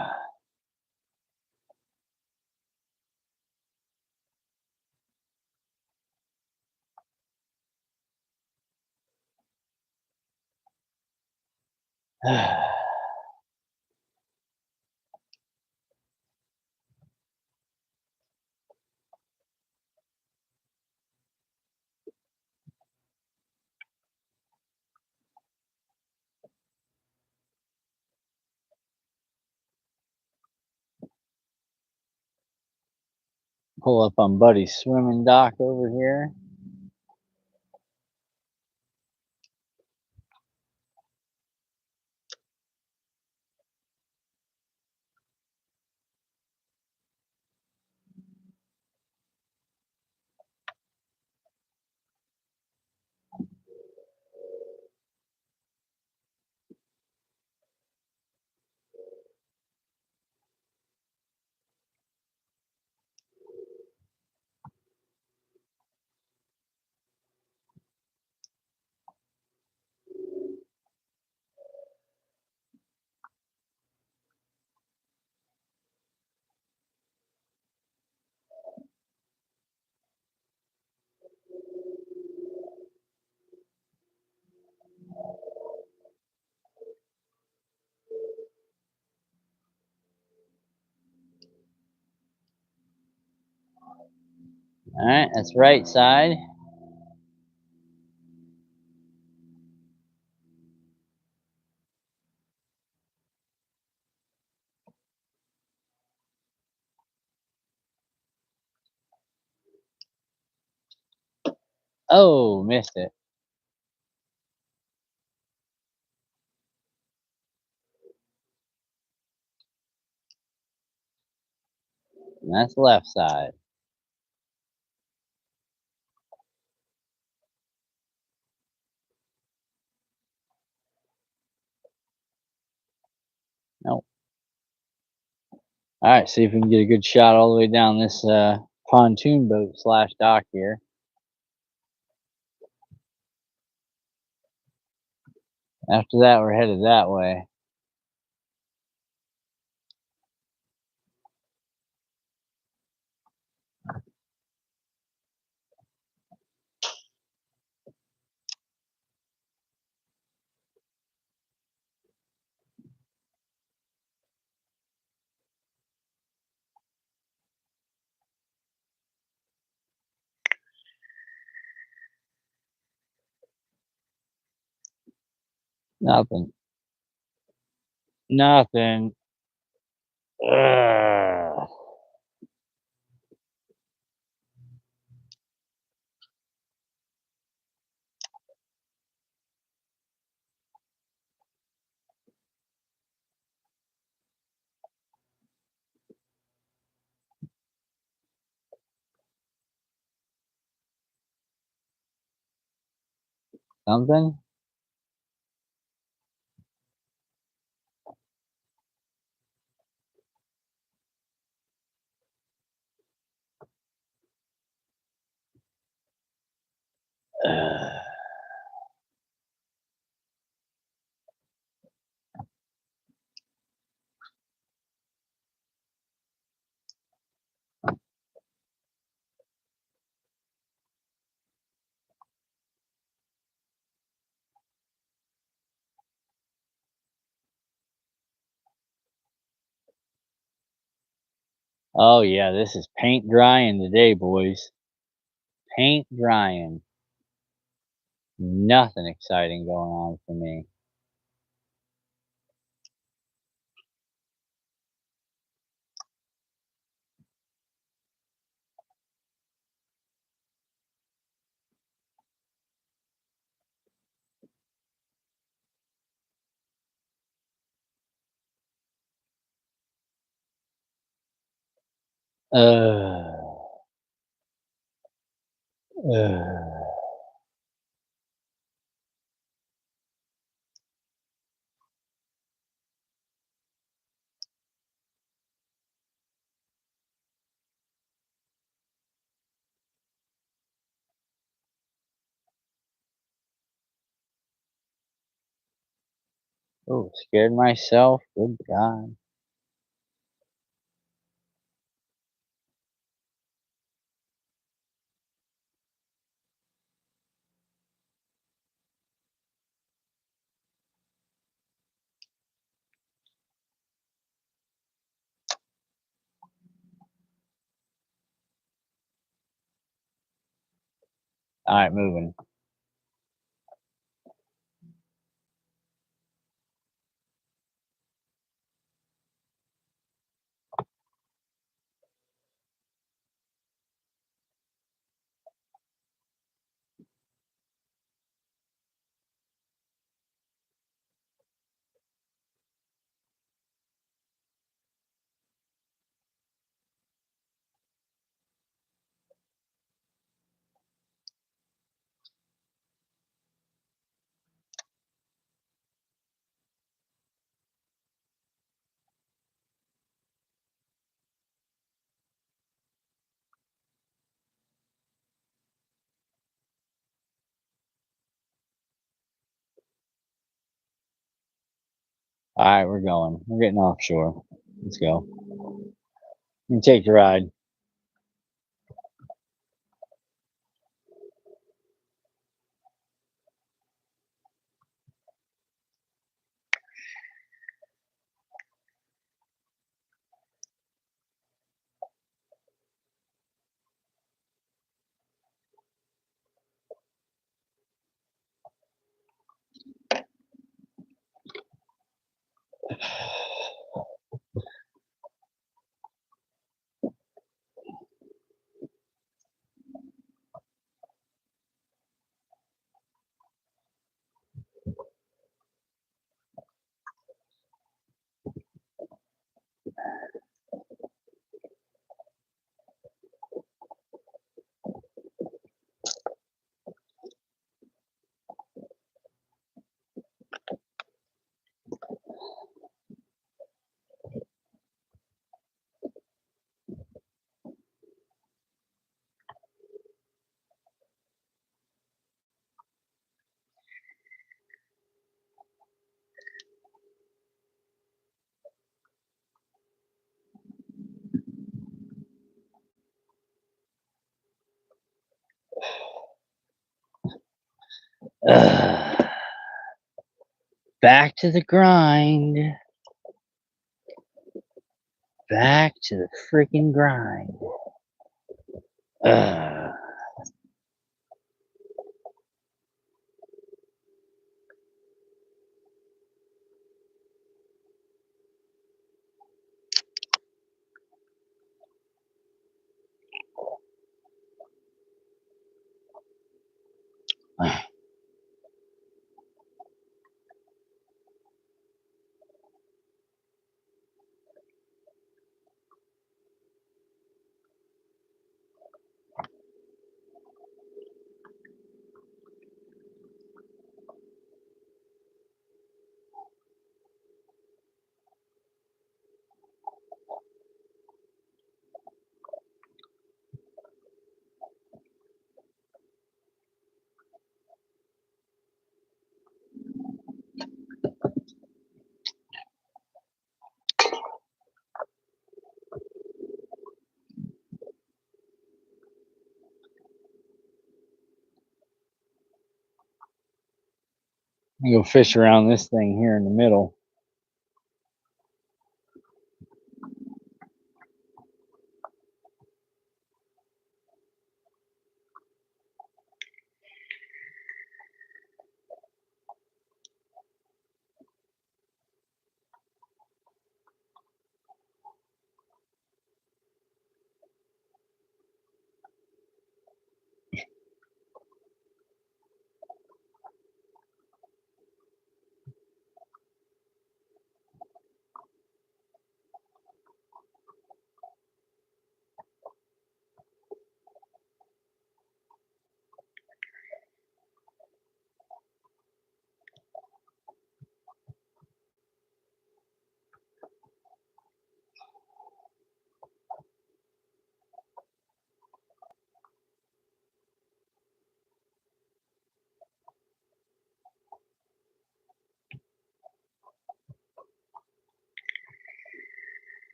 Pull up on Buddy's swimming dock over here. All right, that's right side. Oh, missed it. And that's left side. Nope. All right, see if we can get a good shot all the way down this pontoon boat slash dock here. After that, we're headed that way. Nothing. Nothing. Ugh. Something? Oh yeah, this is paint drying today, boys. Paint drying. Nothing exciting going on for me. Uh, uh. Oh, scared myself. Good God. All right, moving. All right, we're going. We're getting offshore. Let's go. You take the ride. Ugh. Back to the grind. Back to the freaking grind. Ugh. I'm gonna go fish around this thing here in the middle.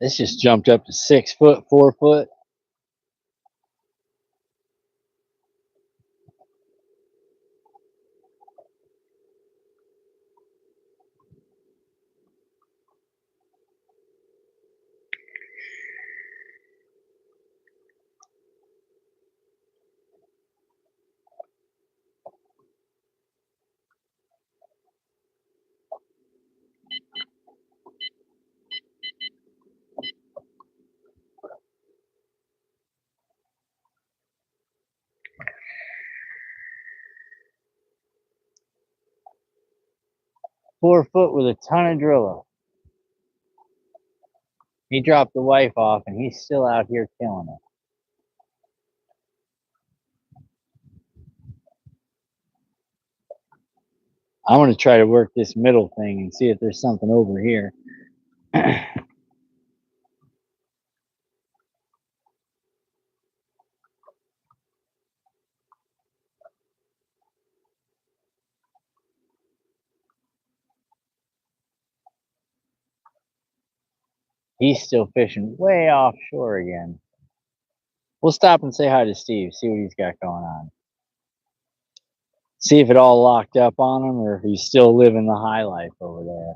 This just jumped up to 6 foot, 4 foot. .4 foot with a ton of driller. He dropped the wife off and he's still out here killing it. I want to try to work this middle thing and see if there's something over here. He's still fishing way offshore again. We'll stop and say hi to Steve, see what he's got going on. See if it all locked up on him or if he's still living the high life over there.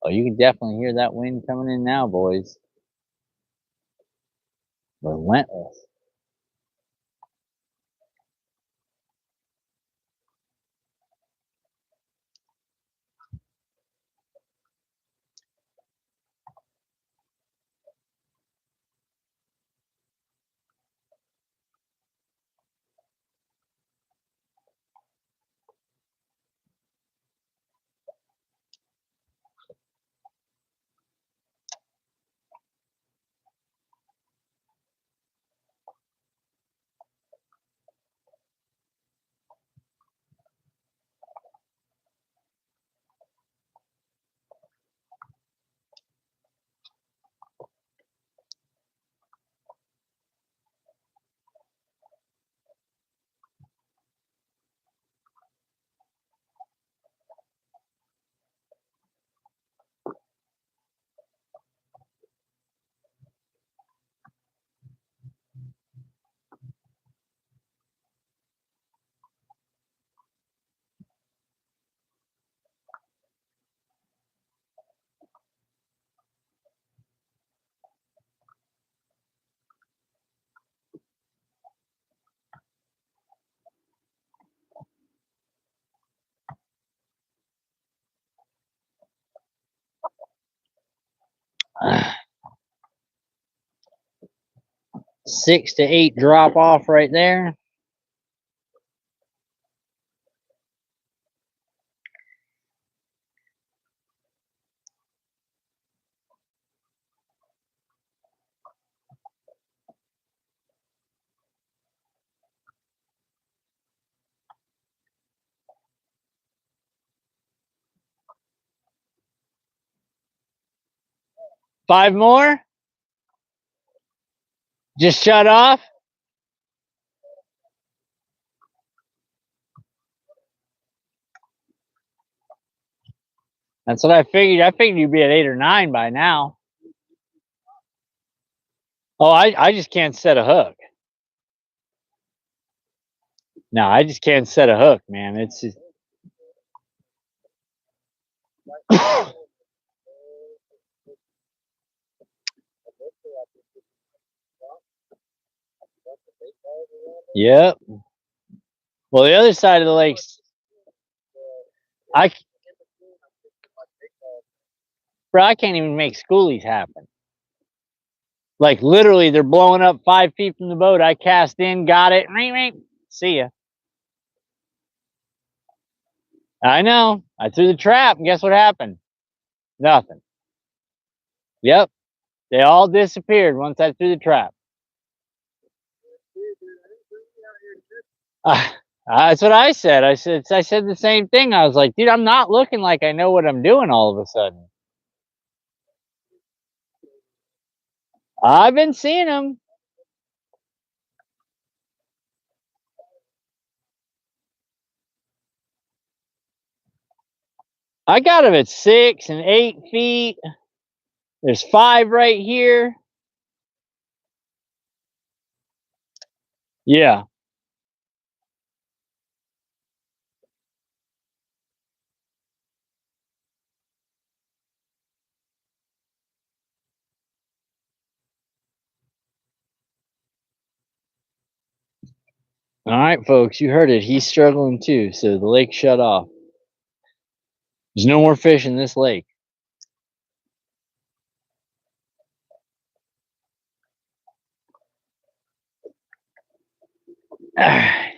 Oh, you can definitely hear that wind coming in now, boys. Relentless. Uh, 6 to 8 drop off right there. Five more? Just shut off? That's what I figured. I figured you'd be at 8 or 9 by now. Oh, I just can't set a hook. No, I just can't set a hook, man. It's just... Yep. Well, the other side of the lakes, bro, I can't even make schoolies happen. Like literally, they're blowing up 5 feet from the boat. I cast in, got it. See ya. I know. I threw the trap, and guess what happened? Nothing. Yep. They all disappeared once I threw the trap. That's what I said. I said the same thing. I was like, dude, I'm not looking like I know what I'm doing all of a sudden. I've been seeing them. I got them at 6 and 8 feet. There's 5 right here. Yeah. All right, folks, you heard it. He's struggling too, so the lake shut off. There's no more fish in this lake. All right.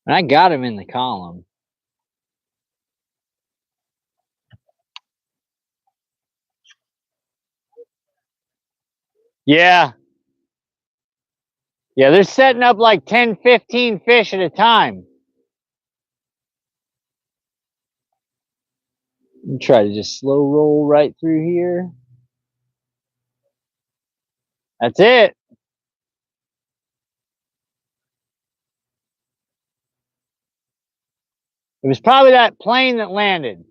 And I got him in the column. Yeah. Yeah, they're setting up like 10, 15 fish at a time. Try to just slow roll right through here. That's it. It was probably that plane that landed.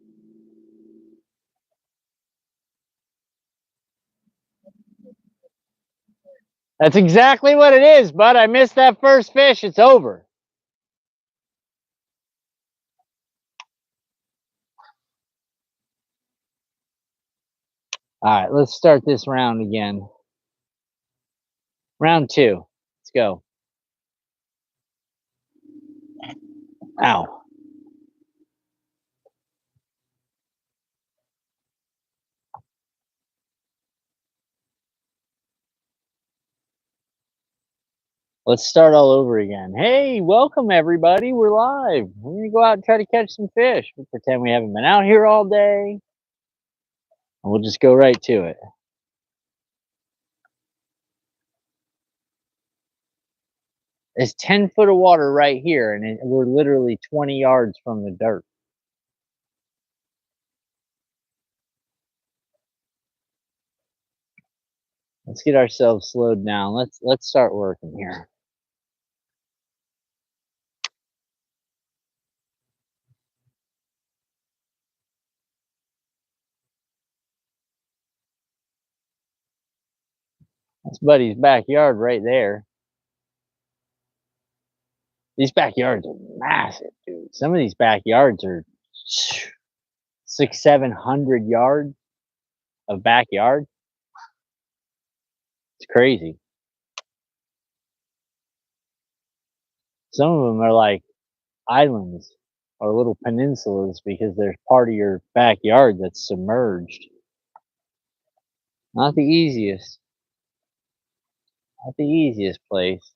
That's exactly what it is, bud. I missed that first fish. It's over. All right, let's start this round again. Round 2. Let's go. Ow. Let's start all over again. Hey, welcome everybody. We're live. We're gonna go out and try to catch some fish. We'll pretend we haven't been out here all day. And we'll just go right to it. There's 10 foot of water right here, and we're literally 20 yards from the dirt. Let's get ourselves slowed down. Let's start working here. That's Buddy's backyard right there. These backyards are massive, dude. Some of these backyards are 600-700 yards of backyard. It's crazy. Some of them are like islands or little peninsulas because there's part of your backyard that's submerged. Not the easiest. Not the easiest place.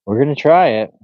We're gonna try it.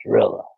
Drilla.